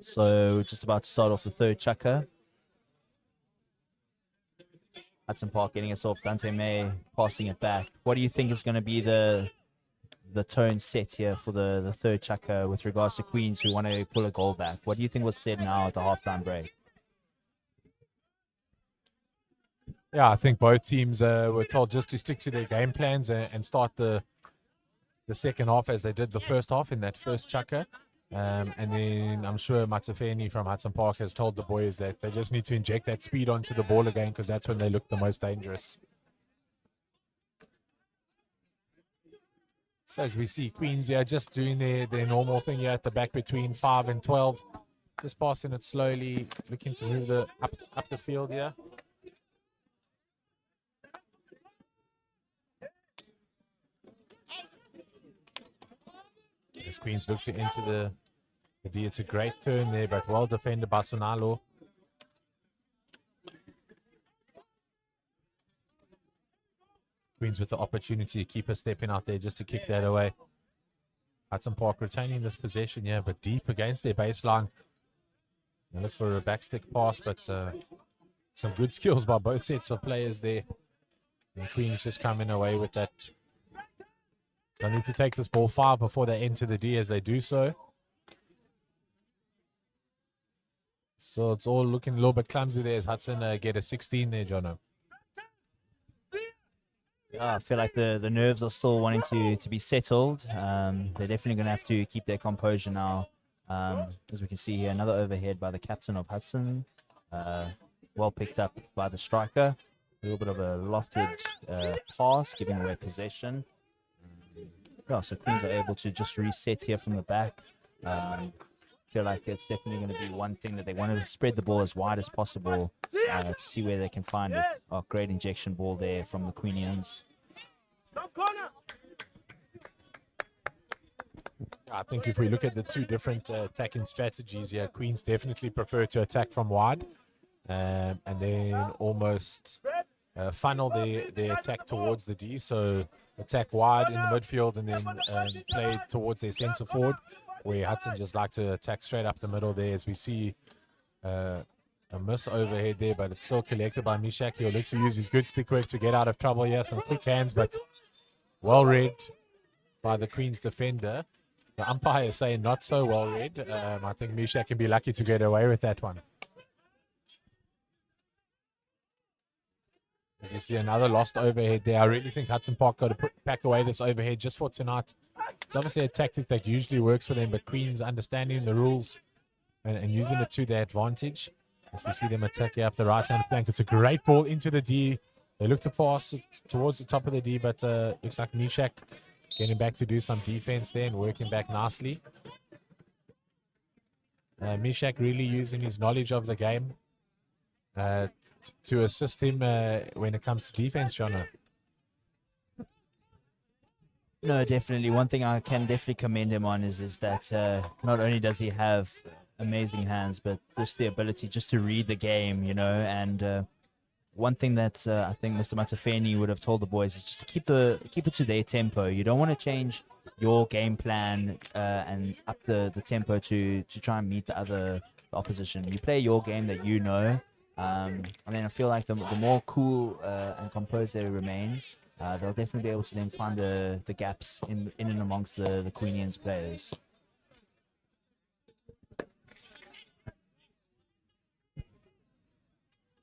So just about to start off the third chukka. Hudson Park getting us off. Dante May passing it back. What do you think is going to be the tone set here for the third chukka with regards to Queens who want to pull a goal back? What do you think was said now at the halftime break? Yeah, I think both teams were told just to stick to their game plans and start the second half as they did the first half in that first chukka. And then I'm sure Matafeni from Hudson Park has told the boys that they just need to inject that speed onto the ball again because that's when they look the most dangerous. So as we see Queens here just doing their normal thing here at the back between 5 and 12. Just passing it slowly, looking to move up the field here. As Queens look to enter the D, it's a great turn there, but well defended by Sonalo. Queens with the opportunity to keep a stepping out there just to kick that away. Hudson Park retaining this possession, yeah, but deep against their baseline. They look for a backstick pass, but some good skills by both sets of players there. And Queens just coming away with that. They'll need to take this ball far before they enter the D as they do so. So it's all looking a little bit clumsy there as Hudson get a 16 there, Jono. Yeah, I feel like the nerves are still wanting to be settled. They're definitely going to have to keep their composure now. As we can see here, another overhead by the captain of Hudson. Well picked up by the striker. A little bit of a lofted pass, giving away possession. Yeah, so Queens are able to just reset here from the back. Feel like it's definitely going to be one thing that they want to spread the ball as wide as possible to see where they can find it. Oh, great injection ball there from the Queenians. I think if we look at the two different attacking strategies here, Queens definitely prefer to attack from wide and then almost funnel their attack towards the D. So attack wide in the midfield and then play towards their centre forward, where Hudson just like to attack straight up the middle there as we see a miss overhead there, but it's still collected by Mishak. He'll look to use his good stick work to get out of trouble here. Some quick hands, but well read by the Queen's defender. The umpire is saying not so well read. I think Mishak can be lucky to get away with that one. As we see another lost overhead there. I really think Hudson Park got to pack away this overhead just for tonight. It's obviously a tactic that usually works for them, but Queens understanding the rules and using it to their advantage. As we see them attacking up the right-hand flank. It's a great ball into the D. They look to pass it towards the top of the D, but looks like Mishak getting back to do some defense there and working back nicely. Mishak really using his knowledge of the game to assist him when it comes to defense, Jono. No, definitely. One thing I can definitely commend him on is that not only does he have amazing hands, but just the ability just to read the game, you know. And one thing that I think Mr. Matafeni would have told the boys is just to keep it to their tempo. You don't want to change your game plan and up the tempo to try and meet the opposition. You play your game that you know. I mean, I feel like the more cool and composed they remain, they'll definitely be able to then find the gaps in and amongst the Queenians players.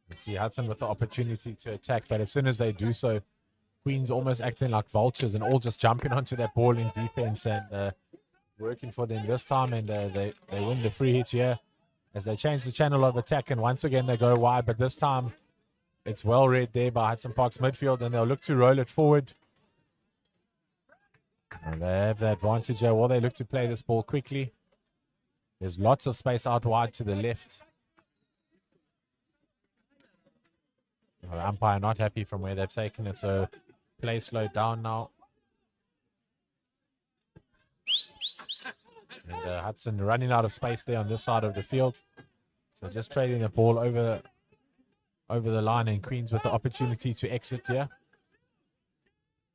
You see Hudson with the opportunity to attack, but as soon as they do so, Queens almost acting like vultures and all just jumping onto that ball in defense and working for them this time, and they win the free hit here as they change the channel of attack, and once again they go wide, but this time it's well read there by Hudson Park's midfield, and they'll look to roll it forward. And they have the advantage here while they look to play this ball quickly. There's lots of space out wide to the left. The umpire not happy from where they've taken it, so play slowed down now. And Hudson running out of space there on this side of the field. So just trading the ball over the line, and Queens with the opportunity to exit here.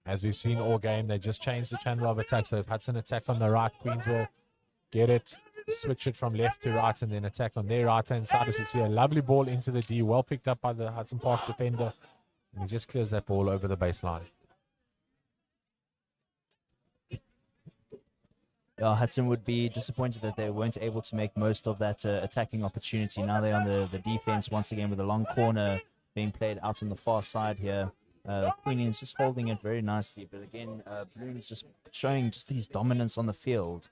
As we've seen all game, they just changed the channel of attack. So if Hudson attack on the right, Queens will get it, switch it from left to right, and then attack on their right-hand side. As we see a lovely ball into the D, well picked up by the Hudson Park defender. And he just clears that ball over the baseline. Yeah, Hudson would be disappointed that they weren't able to make most of that attacking opportunity. Now they're on the defense once again with a long corner being played out on the far side here. Queenians just holding it very nicely, but again, Bloom's just showing just his dominance on the field.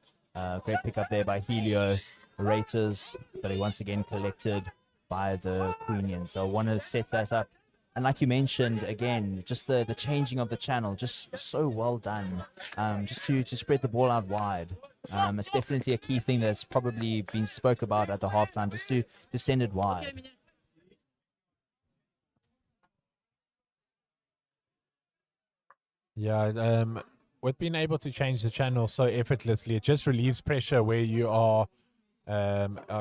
Great pickup there by Helio Raiters, but he once again collected by the Queenians. So I want to set that up. And like you mentioned, again, just the changing of the channel, just so well done. Just to spread the ball out wide. It's definitely a key thing that's probably been spoke about at the halftime, just to send it wide. Yeah, with being able to change the channel so effortlessly, it just relieves pressure where you are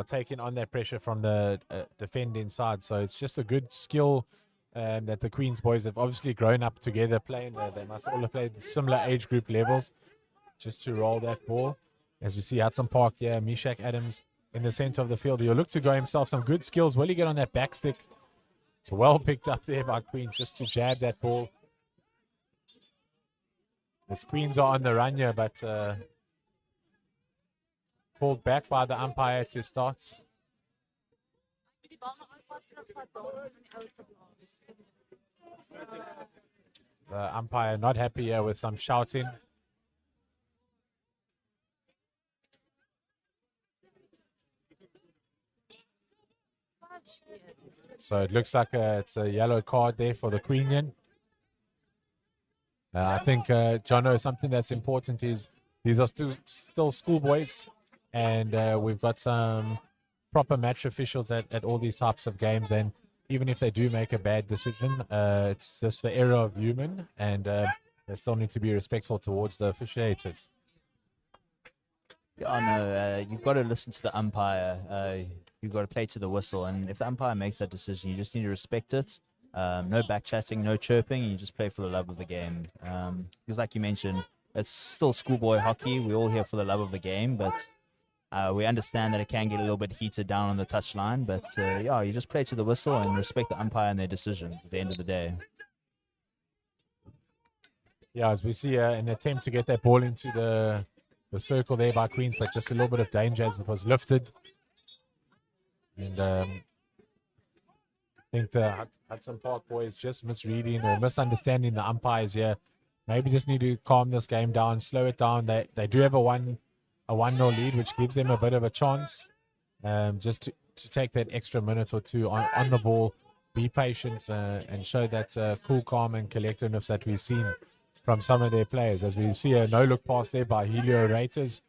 taking on that pressure from the defending side. So it's just a good skill that the Queens boys have obviously grown up together playing. They must all have played similar age group levels just to roll that ball. As we see Hudson Park here, Meshach Adams in the center of the field. He'll look to go himself some good skills. Will he get on that back stick? It's well picked up there by Queens just to jab that ball. The Queens are on the run here, but called back by the umpire to start. The umpire not happy here with some shouting. So it looks like it's a yellow card there for the Queenian. I think, Jono, something that's important is these are still schoolboys, and we've got some proper match officials at all these types of games. And even if they do make a bad decision, it's just the error of human, and they still need to be respectful towards the officiators. Yeah, no, you've got to listen to the umpire. You've got to play to the whistle, and if the umpire makes that decision, you just need to respect it. No back-chatting, no chirping. You just play for the love of the game. Because like you mentioned, it's still schoolboy hockey. We're all here for the love of the game, but we understand that it can get a little bit heated down on the touchline. But yeah, you just play to the whistle and respect the umpire and their decisions at the end of the day. Yeah, as we see an attempt to get that ball into the circle there by Queens, but just a little bit of danger as it was lifted. And I think the Hudson Park boys just misreading or misunderstanding the umpires here. Maybe just need to calm this game down, slow it down. They do have a 1-0 lead, which gives them a bit of a chance just to take that extra minute or two on the ball, be patient and show that cool, calm and collectedness that we've seen from some of their players. As we see a no-look pass there by Helio Raiters.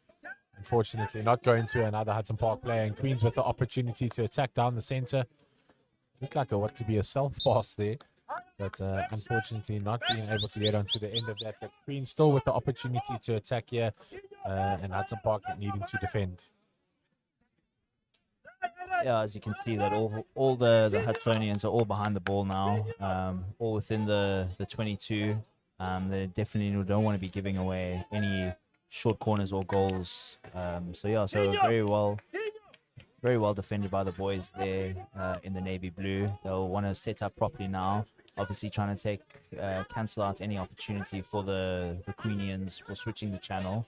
Unfortunately, not going to another Hudson Park player. And Queens with the opportunity to attack down the center. Looked like what to be a self-pass there. But unfortunately not being able to get onto the end of that. But Queens still with the opportunity to attack here. And Hudson Park needing to defend. Yeah, as you can see that all the Hudsonians are all behind the ball now. All within the 22. They definitely don't want to be giving away any short corners or goals. So yeah, so very well defended by the boys there in the navy blue. They'll want to set up properly now obviously trying to cancel out any opportunity for the Queenians for switching the channel,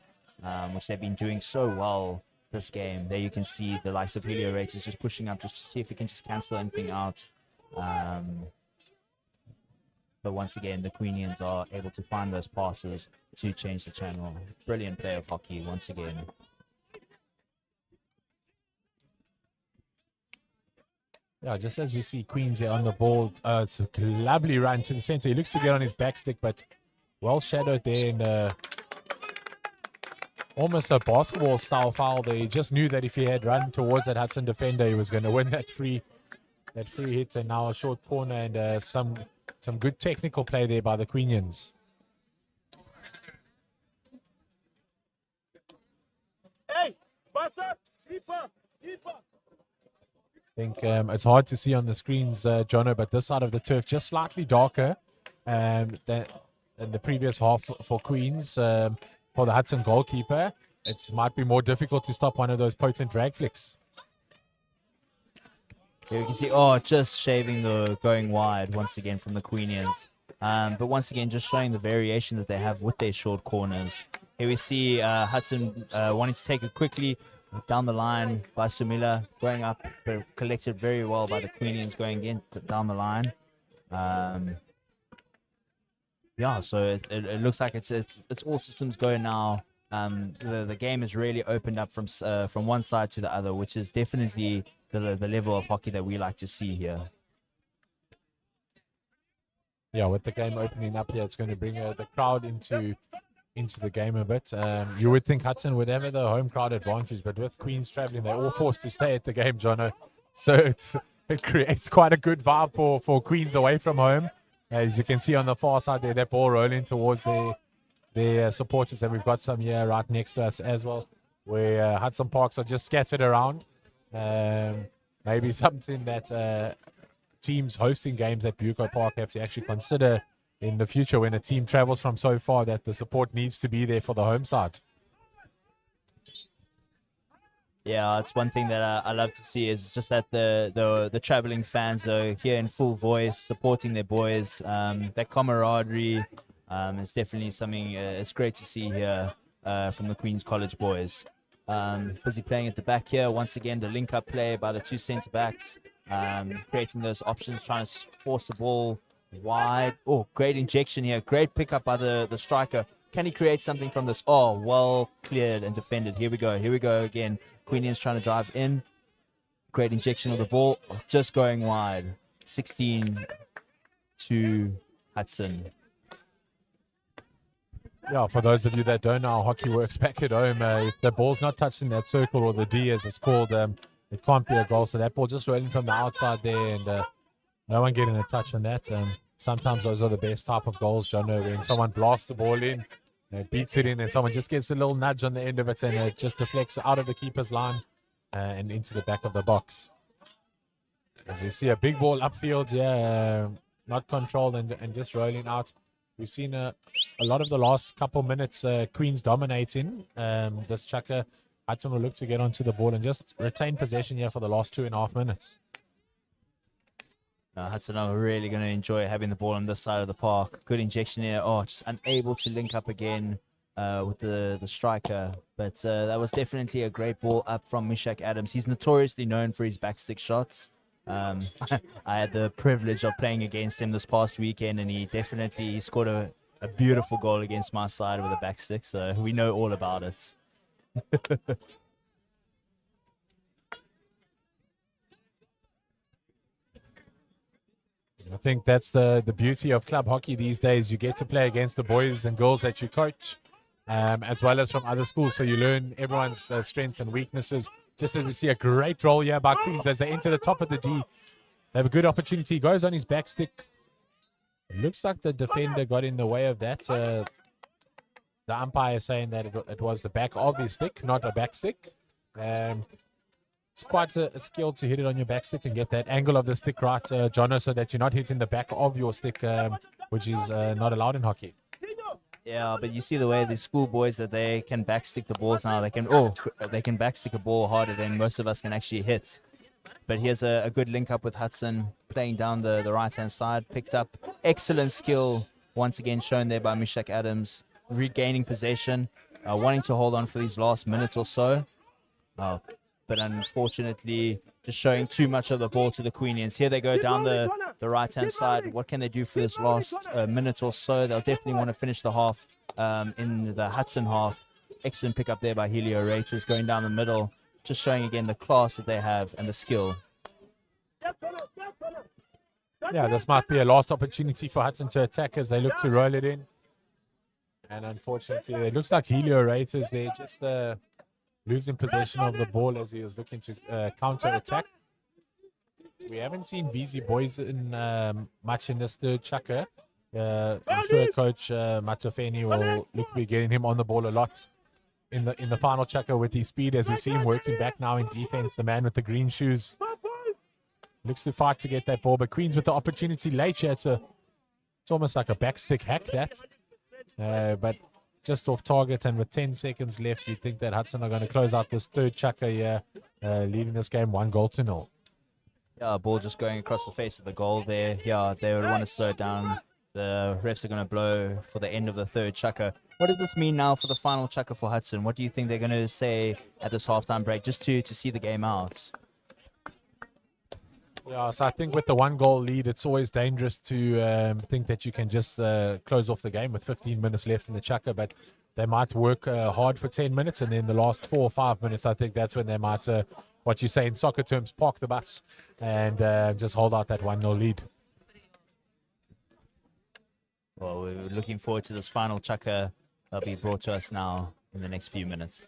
which they've been doing so well this game. There you can see the likes of Helio Rates just pushing up just to see if he can just cancel anything out. But once again, the Queenians are able to find those passes to change the channel. Brilliant play of hockey once again. Yeah, just as we see Queens here on the ball, it's a lovely run to the center. He looks to get on his back stick, but well shadowed there, and almost a basketball style foul there. He just knew that if he had run towards that Hudson defender, he was going to win that free hit. And now a short corner and some good technical play there by the Queenians. Hey, Bassa, keeper. I think it's hard to see on the screens, Jono, but this side of the turf just slightly darker than the previous half for Queens. For the Hudson goalkeeper, it might be more difficult to stop one of those potent drag flicks. Here you can see, just shaving the going wide once again from the Queenians. But once again, just showing the variation that they have with their short corners. Here we see Hudson wanting to take it quickly down the line by Sumila, going up, but collected very well by the Queenians going in down the line. Yeah, so it looks like it's all systems go now. The game has really opened up from one side to the other, which is definitely the level of hockey that we like to see here. Yeah, with the game opening up here, it's going to bring the crowd into the game a bit. You would think Hudson would have the home crowd advantage, but with Queens traveling, they're all forced to stay at the game, Jono. So it creates quite a good vibe for Queens away from home. As you can see on the far side there, that ball rolling towards their supporters, and we've got some here right next to us as well, where Hudson Parks are just scattered around. Maybe something that teams hosting games at Bucco Park have to actually consider in the future when a team travels from so far, that the support needs to be there for the home side. Yeah, it's one thing that I love to see is just that the traveling fans are here in full voice, supporting their boys. That camaraderie is definitely something it's great to see here from the Queen's College boys. Busy playing at the back here. Once again, the link-up play by the two centre-backs, creating those options, trying to force the ball wide. Oh, great injection here. Great pickup by the striker. Can he create something from this? Oh, well cleared and defended. Here we go again. Queenians trying to drive in. Great injection of the ball. Just going wide. 16 to Hudson. Yeah, for those of you that don't know how hockey works back at home, if the ball's not touched in that circle, or the D as it's called, it can't be a goal. So that ball just rolling from the outside there, and no one getting a touch on that. Sometimes those are the best type of goals, John, when someone blasts the ball in, beats it in, and someone just gives a little nudge on the end of it, and it just deflects out of the keeper's line and into the back of the box. As we see a big ball upfield here, not controlled and just rolling out. We've seen a lot of the last couple minutes Queens dominating this chukka. Hudson will look to get onto the ball and just retain possession here for the last 2.5 minutes. Hudson are really going to enjoy having the ball on this side of the park. Good injection here. Oh, just unable to link up again with the striker. But that was definitely a great ball up from Mishak Adams. He's notoriously known for his backstick shots. I had the privilege of playing against him this past weekend, and he scored a beautiful goal against my side with a backstick. So we know all about it. I think that's the beauty of club hockey these days. You get to play against the boys and girls that you coach, as well as from other schools. So you learn everyone's strengths and weaknesses. Just as we see a great roll here by Queens as they enter the top of the D. They have a good opportunity. He goes on his back stick. It looks like the defender got in the way of that. The umpire is saying that it was the back of his stick, not a back stick. It's quite a skill to hit it on your back stick and get that angle of the stick right, Jono, so that you're not hitting the back of your stick, which is not allowed in hockey. Yeah, but you see the way the schoolboys that they can backstick the balls now. They can backstick a ball harder than most of us can actually hit. But here's a good link up with Hudson, playing down the right-hand side. Picked up excellent skill, once again shown there by Mishak Adams, regaining possession, wanting to hold on for these last minutes or so. But unfortunately, just showing too much of the ball to the Queenians. Here they go down the right-hand side. What can they do for this last minute or so? They'll definitely want to finish the half in the Hudson half. Excellent pick up there by Helio Raiters, going down the middle, just showing again the class that they have and the skill. Yeah, this might be a last opportunity for Hudson to attack as they look to roll it in. And unfortunately, it looks like Helio Raiters, they're just losing possession of the ball as he was looking to counter-attack. We haven't seen VZ boys in much in this third chukka. I'm sure Coach Matofeni will look to be getting him on the ball a lot in the final chukka with his speed, as we see him working back now in defense. The man with the green shoes looks to fight to get that ball, but Queens with the opportunity late here. It's almost like a backstick hack that, but just off target, and with 10 seconds left, you'd think that Hudson are going to close out this third chukka here, leading this game 1-0. Yeah, ball just going across the face of the goal there. Yeah, they would want to slow it down. The refs are going to blow for the end of the third chukka. What does this mean now for the final chukka for Hudson? What do you think they're going to say at this halftime break, just to see the game out? Yeah, so I think with the 1-goal lead, it's always dangerous to think that you can just close off the game with 15 minutes left in the chukka, but they might work hard for 10 minutes, and then the last 4 or 5 minutes, I think that's when they might, what you say in soccer terms, park the bus and just hold out that 1-0 lead. Well, we're looking forward to this final chukka that'll be brought to us now in the next few minutes.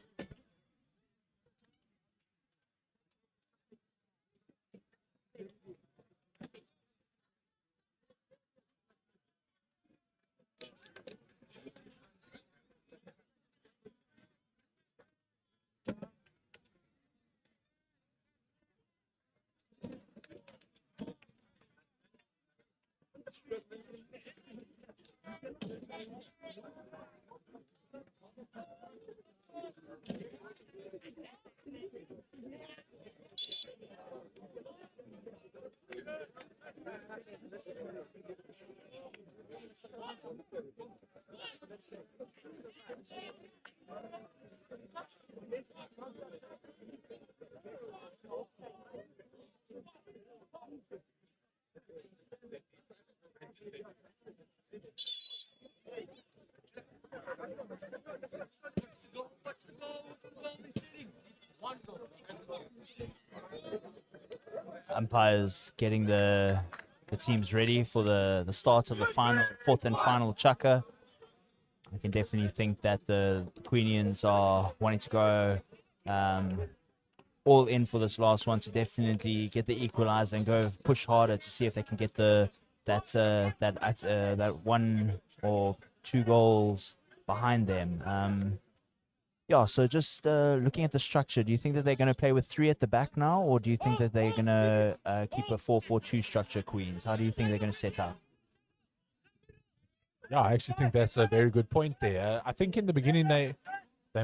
Umpires getting the teams ready for the start of the final, fourth and final chukka. I can definitely think that the Queenians are wanting to go all in for this last one to definitely get the equalizer and go push harder to see if they can get that 1 or 2 goals behind them. Yeah, so just looking at the structure, do you think that they're going to play with 3 at the back now, or do you think that they're going to keep a 4-4-2 structure, Queens? How do you think they're going to set up? Yeah, I actually think that's a very good point there. I think in the beginning they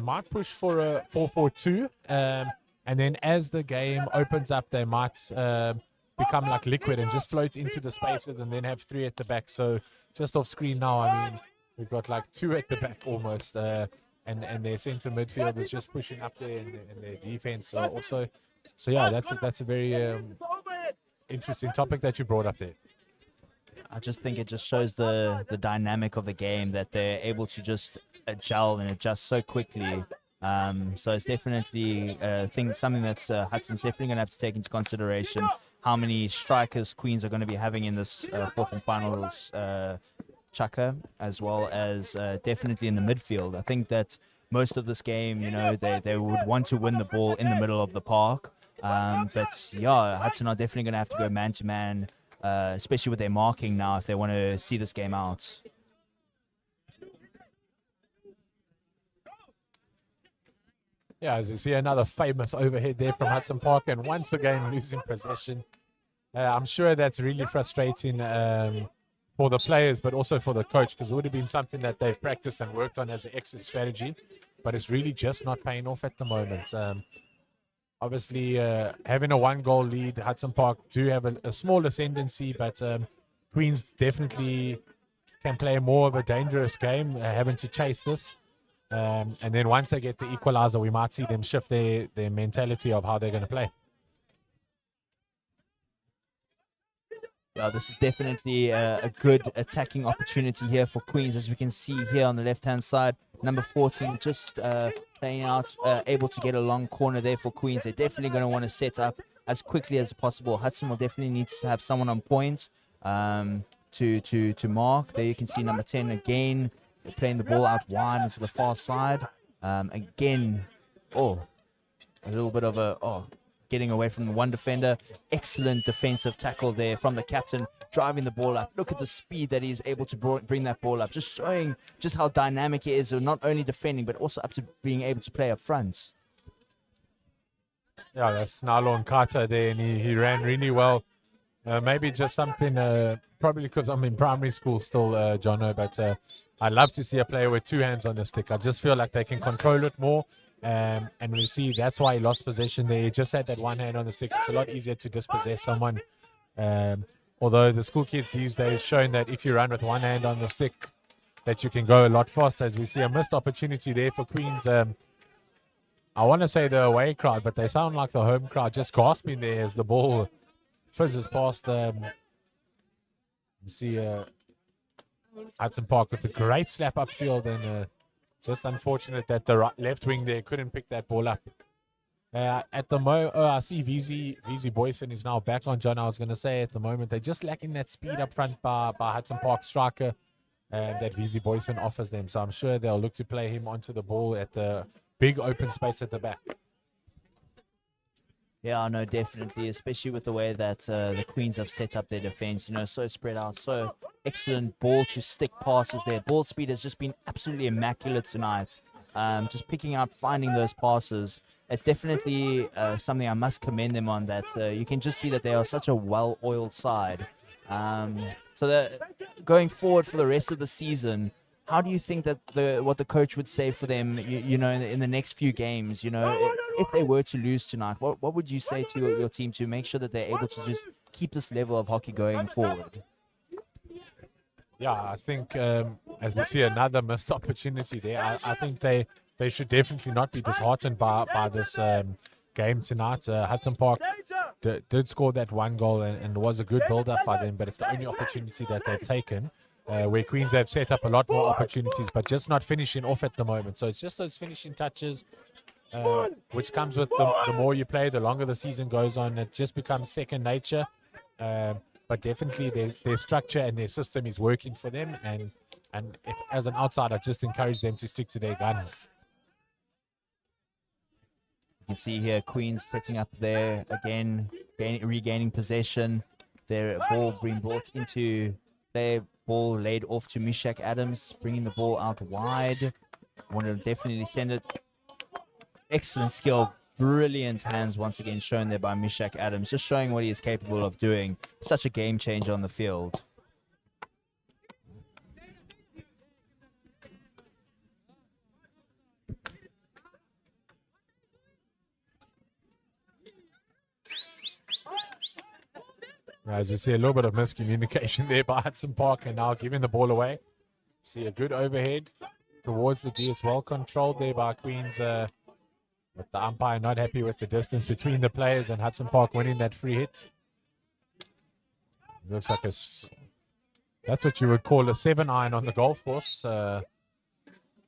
might push for a 4-4-2, and then as the game opens up, they might become like liquid and just float into the spaces and then have 3 at the back. So just off screen now, I mean, we've got like 2 at the back almost. And their centre midfield is just pushing up there in their defense also. So yeah, that's a very interesting topic that you brought up there. I just think it just shows the dynamic of the game, that they're able to just gel and adjust so quickly. So it's definitely something that Hudson's definitely going to have to take into consideration, how many strikers Queens are going to be having in this fourth and finals chukka, as well as definitely in the midfield. I think that most of this game, you know, they would want to win the ball in the middle of the park. But yeah, Hudson are definitely going to have to go man to man, especially with their marking now, if they want to see this game out. Yeah, as we see another famous overhead there from Hudson Park, and once again losing possession. I'm sure that's really frustrating for the players, but also for the coach, because it would have been something that they've practiced and worked on as an exit strategy, but it's really just not paying off at the moment. Obviously, having a 1-goal lead, Hudson Park do have a small ascendancy, but Queens definitely can play more of a dangerous game, having to chase this. And then once they get the equalizer, we might see them shift their mentality of how they're going to play. Yeah, this is definitely a good attacking opportunity here for Queens, as we can see here on the left-hand side. Number 14 just playing out, able to get a long corner there for Queens. They're definitely going to want to set up as quickly as possible. Hudson will definitely need to have someone on point to mark. There you can see number 10 again playing the ball out wide into the far side. Again, a little bit of getting away from the one defender. Excellent defensive tackle there from the captain, driving the ball up. Look at the speed that he's able to bring that ball up, just showing just how dynamic he is, not only defending, but also up to being able to play up front. Yeah, that's Nalo Nkata there, and he ran really well. Maybe just something, probably because I'm in primary school still, Jono, but I love to see a player with 2 hands on the stick. I just feel like they can control it more. And we see that's why he lost possession there. He just had that 1 hand on the stick. It's a lot easier to dispossess someone. Although the school kids these days showing that if you run with 1 hand on the stick, that you can go a lot faster. As we see a missed opportunity there for Queens. I want to say the away crowd, but they sound like the home crowd just gasping there as the ball fizzes past. You see Hudson Park with a great slap upfield, and just unfortunate that the left wing there couldn't pick that ball up. At the I see VZ Boyson is now back on. John, I was going to say at the moment they're just lacking that speed up front by Hudson Park striker that VZ Boyson offers them. So I'm sure they'll look to play him onto the ball at the big open space at the back. Yeah, no, definitely, especially with the way that the Queens have set up their defense, so spread out, so excellent ball-to-stick passes there. Ball speed has just been absolutely immaculate tonight. Just picking out, finding those passes. It's definitely something I must commend them on, that you can just see that they are such a well-oiled side. So going forward for the rest of the season, how do you think that what the coach would say for them, in the next few games, if they were to lose tonight, what would you say to your team to make sure that they're able to just keep this level of hockey going forward? Yeah, I think as we see another missed opportunity there, I think they should definitely not be disheartened by this game tonight. Hudson Park did score that 1 goal and was a good build-up by them, but it's the only opportunity that they've taken. Where Queens have set up a lot more opportunities, but just not finishing off at the moment. So it's just those finishing touches, which comes with the more you play, the longer the season goes on. It just becomes second nature. But definitely their structure and their system is working for them. And if, as an outsider, I just encourage them to stick to their guns. You can see here Queens setting up there again, regaining possession. Their ball being brought into play. Ball laid off to Mishak Adams, bringing the ball out wide. Want to definitely send it. Excellent skill, brilliant hands once again shown there by Mishak Adams, just showing what he is capable of doing. Such a game changer on the field. As we see a little bit of miscommunication there by Hudson Park, and now giving the ball away. See a good overhead towards the D as well, controlled there by Queens. But the umpire not happy with the distance between the players, and Hudson Park winning that free hit. Looks like that's what you would call a 7-iron on the golf course. The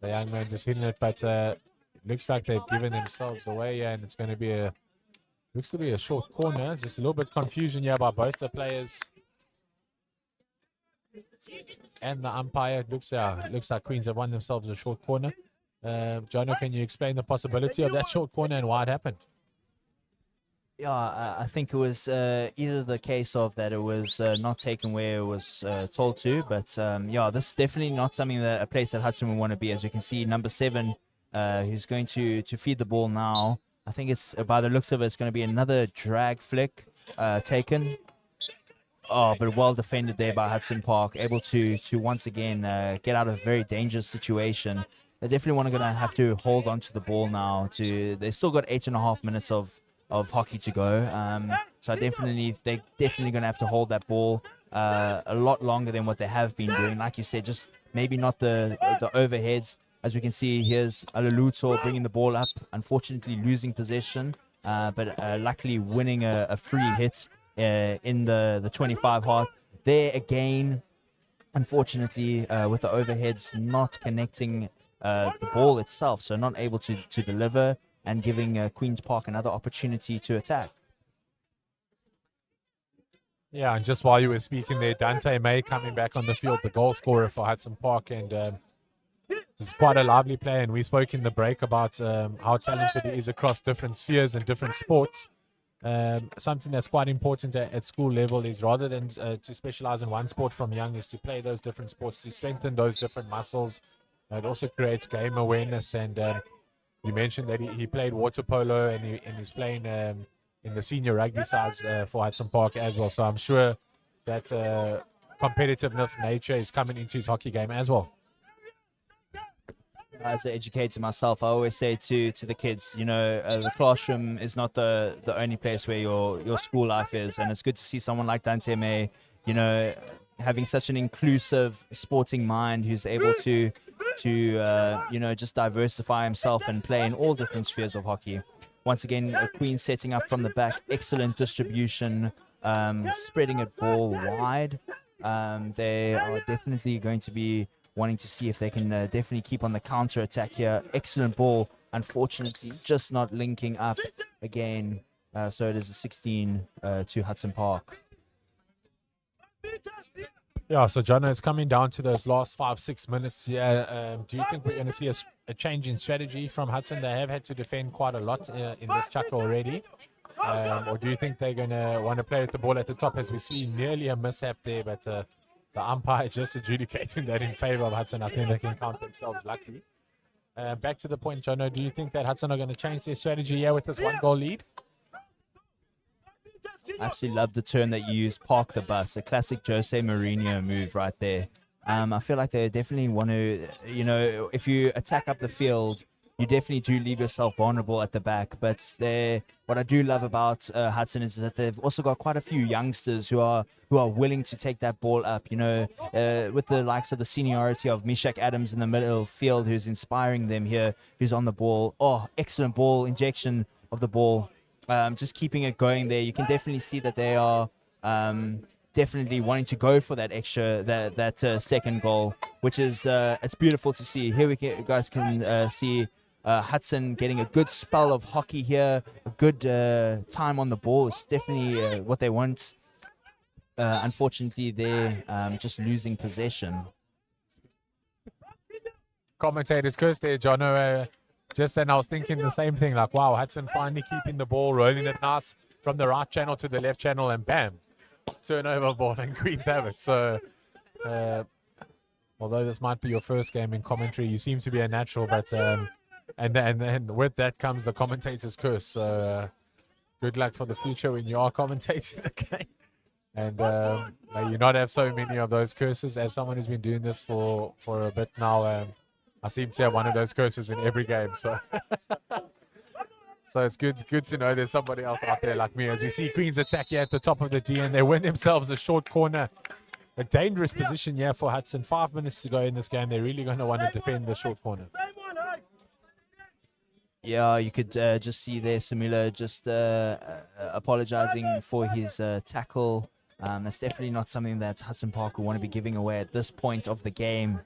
young man just hitting it, but it looks like they've given themselves away, and it's going to be looks to be a short corner. Just a little bit confusion here by both the players and the umpire. It looks like Queens have won themselves a short corner. Jono, can you explain the possibility of that short corner and why it happened? Yeah, I think it was either the case of that it was not taken where it was told to, but this is definitely not something that a place that Hudson would want to be. As you can see, number 7, who's going to feed the ball now. I think it's, by the looks of it, it's going to be another drag flick taken. Oh, but well defended there by Hudson Park, able to once again get out of a very dangerous situation. They definitely going to have to hold on to the ball now. They still got 8.5 minutes of of hockey to go. So they're definitely going to have to hold that ball a lot longer than what they have been doing. Like you said, just maybe not the overheads. As we can see, here's Alaluto bringing the ball up, unfortunately losing possession, but luckily winning a free hit in the 25 heart. There again, unfortunately, with the overheads not connecting the ball itself, so not able to deliver and giving Queen's Park another opportunity to attack. Yeah, and just while you were speaking there, Dante May coming back on the field, the goal scorer for Hudson Park, and he's quite a lively player. And we spoke in the break about how talented he is across different spheres and different sports. Something that's quite important at school level is rather than to specialize in one sport from young, is to play those different sports, to strengthen those different muscles. It also creates game awareness. And you mentioned that he played water polo, and he's playing in the senior rugby sides for Hudson Park as well. So I'm sure that competitive nature is coming into his hockey game as well. As an educator myself, I always say to the kids, the classroom is not the only place where your school life is. And it's good to see someone like Dante May, having such an inclusive sporting mind, who's able to just diversify himself and play in all different spheres of hockey. Once again, Queen setting up from the back, excellent distribution, spreading it ball wide. They are definitely going to be wanting to see if they can definitely keep on the counter attack here. Excellent ball, unfortunately just not linking up again. So it is a 16 to Hudson Park. Yeah, so Jono, it's coming down to those last 5-6 minutes here. Do you think we're going to see a change in strategy from Hudson? They have had to defend quite a lot in this chukka already. Or do you think they're going to want to play with the ball at the top, as we see nearly a mishap there, but the umpire just adjudicating that in favor of Hudson? I think they can count themselves lucky. Back to the point, Jono, do you think that Hudson are going to change their strategy here with this 1-goal lead? I absolutely love the term that you use, park the bus, a classic Jose Mourinho move right there. I feel like they definitely want to, if you attack up the field, you definitely do leave yourself vulnerable at the back. But what I do love about Hudson is that they've also got quite a few youngsters who are willing to take that ball up, with the likes of the seniority of Mishak Adams in the middle field, who's inspiring them here, who's on the ball. Oh, excellent ball, injection of the ball. Just keeping it going there. You can definitely see that they are definitely wanting to go for that extra, that second goal, which is it's beautiful to see. Here you guys can see Hudson getting a good spell of hockey here, a good time on the ball. It's definitely what they want. Unfortunately, they're just losing possession. Commentators curse there, Jono. Just then I was thinking the same thing, like, wow, Hudson finally keeping the ball, rolling it nice from the right channel to the left channel, and bam, turnover ball, and Queens have it. So although this might be your first game in commentary, you seem to be a natural, but and then with that comes the commentator's curse. So good luck for the future when you are commentating again. And may you not have so many of those curses. As someone who's been doing this for a bit now, I seem to have one of those curses in every game. So so it's good to know there's somebody else out there like me. As we see Queens attack here at the top of the D, and they win themselves a short corner. A dangerous position here for Hudson. 5 minutes to go in this game. They're really going to want to defend the short corner. Yeah, you could just see there Samila just apologizing for his tackle. That's definitely not something that Hudson Park will want to be giving away at this point of the game.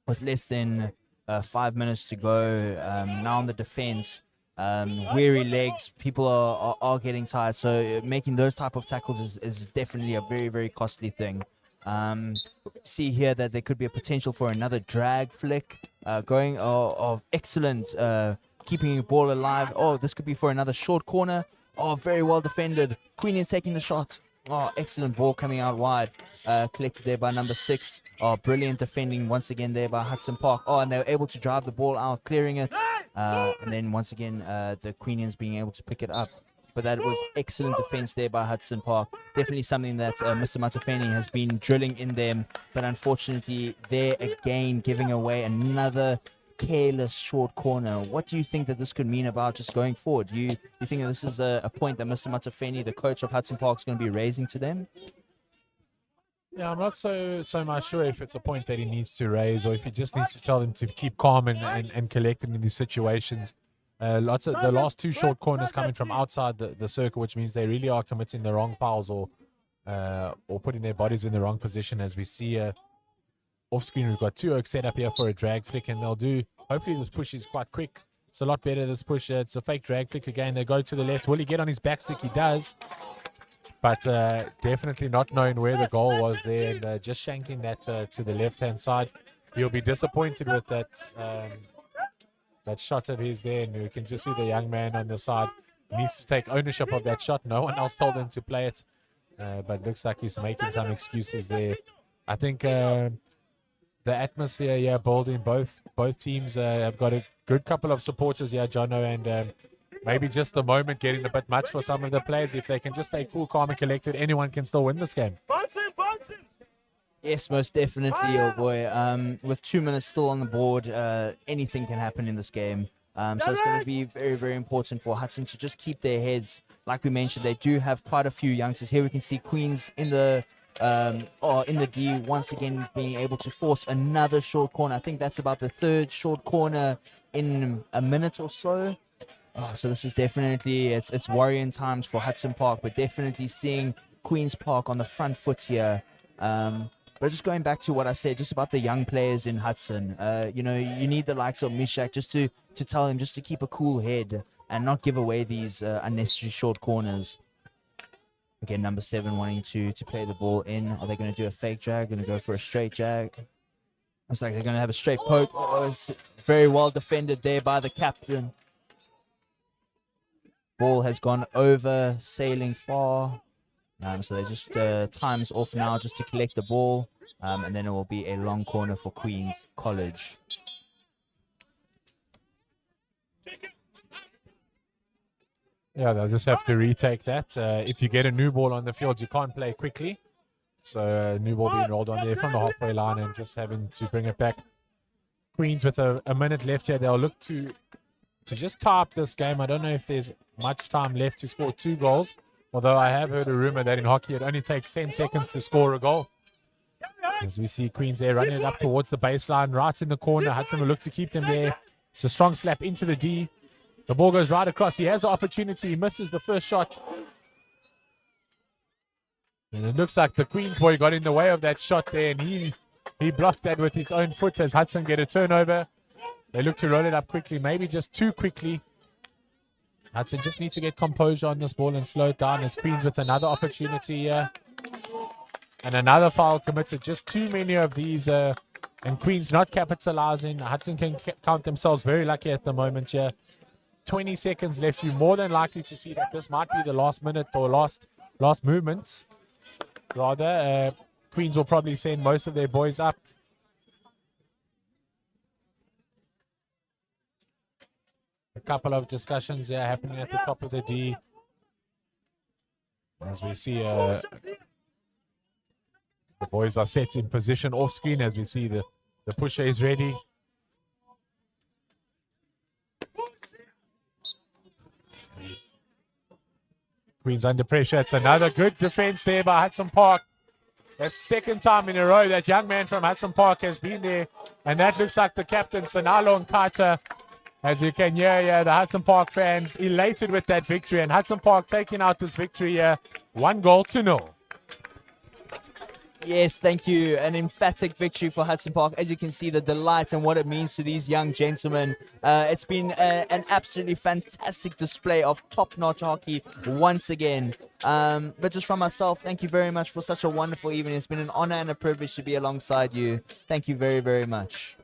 With less than 5 minutes to go, now on the defense, weary legs, people are getting tired. So making those type of tackles is definitely a very, very costly thing. See here that there could be a potential for another drag flick going of excellent keeping the ball alive. Oh, this could be for another short corner. Oh, very well defended. Queen is taking the shot. Oh, excellent ball coming out wide. Collected there by number 6. Oh, brilliant defending once again there by Hudson Park. Oh, and they were able to drive the ball out, clearing it. And then once again, the Queenians being able to pick it up. But that was excellent defense there by Hudson Park. Definitely something that Mr. Matafeni has been drilling in them. But unfortunately, there again, giving away another careless short corner. What do you think that this could mean about just going forward? You think that this is a point that Mr. Matafeni, the coach of Hudson Park, is going to be raising to them? Yeah, I'm not so much sure if it's a point that he needs to raise or if he just needs to tell them to keep calm and collected in these situations. Lots of the last 2 short corners coming from outside the circle, which means they really are committing the wrong fouls or putting their bodies in the wrong position. As we see off screen, we've got 2 Oaks set up here for a drag flick, and they'll do. Hopefully, this push is quite quick. It's a lot better, this push. It's a fake drag flick again. They go to the left. Will he get on his back stick? He does. But definitely not knowing where the goal was there, and just shanking that to the left-hand side. He'll be disappointed with that that shot of his there, and you can just see the young man on the side needs to take ownership of that shot. No one else told him to play it, but looks like he's making some excuses there. I think the atmosphere here building, both teams have got a good couple of supporters here, Jono, and maybe just the moment getting a bit much for some of the players. If they can just stay cool, calm, and collected, anyone can still win this game. Yes, most definitely, old boy. With 2 minutes still on the board, anything can happen in this game. So it's going to be very, very important for Hudson to just keep their heads. Like we mentioned, they do have quite a few youngsters. Here we can see Queens in the D once again being able to force another short corner. I think that's about the 3rd short corner in a minute or so. Oh, so this is definitely, it's worrying times for Hudson Park. We're definitely seeing Queen's Park on the front foot here. But just going back to what I said, just about the young players in Hudson, you need the likes of Mishak just to tell him just to keep a cool head and not give away these unnecessary short corners. Again, number 7 wanting to play the ball in. Are they going to do a fake drag? Going to go for a straight drag? Looks like they're going to have a straight poke. Oh, it's very well defended there by the captain. Ball has gone over, sailing far. So they just time's off now just to collect the ball. And then it will be a long corner for Queens College. Yeah, they'll just have to retake that. If you get a new ball on the field, you can't play quickly. So new ball being rolled on there from the halfway line and just having to bring it back. Queens with a minute left here. They'll look to just tie up this game. I don't know if there's much time left to score 2 goals. Although I have heard a rumor that in hockey it only takes 10 seconds to score a goal. As we see Queens there running it up towards the baseline, right in the corner. Hudson will look to keep them there. It's a strong slap into the D. The ball goes right across. He has the opportunity. He misses the first shot. And it looks like the Queens boy got in the way of that shot there, and he blocked that with his own foot as Hudson get a turnover. They look to roll it up quickly, maybe just too quickly. Hudson just needs to get composure on this ball and slow it down as Queens with another opportunity here. And another foul committed. Just too many of these. And Queens not capitalizing. Hudson can count themselves very lucky at the moment here. 20 seconds left. You're more than likely to see that this might be the last minute or last movements. Rather, Queens will probably send most of their boys up. A couple of discussions here happening at the top of the D. As we see the boys are set in position off screen as we see the pusher is ready. Queens under pressure. It's another good defense there by Hudson Park. The 2nd time in a row that young man from Hudson Park has been there. And that looks like the captain, Sanalo Nkata. As you can hear, the Hudson Park fans elated with that victory. And Hudson Park taking out this victory here, 1-0. Yes, thank you. An emphatic victory for Hudson Park. As you can see, the delight and what it means to these young gentlemen. It's been an absolutely fantastic display of top-notch hockey once again. But just from myself, thank you very much for such a wonderful evening. It's been an honor and a privilege to be alongside you. Thank you very, very much.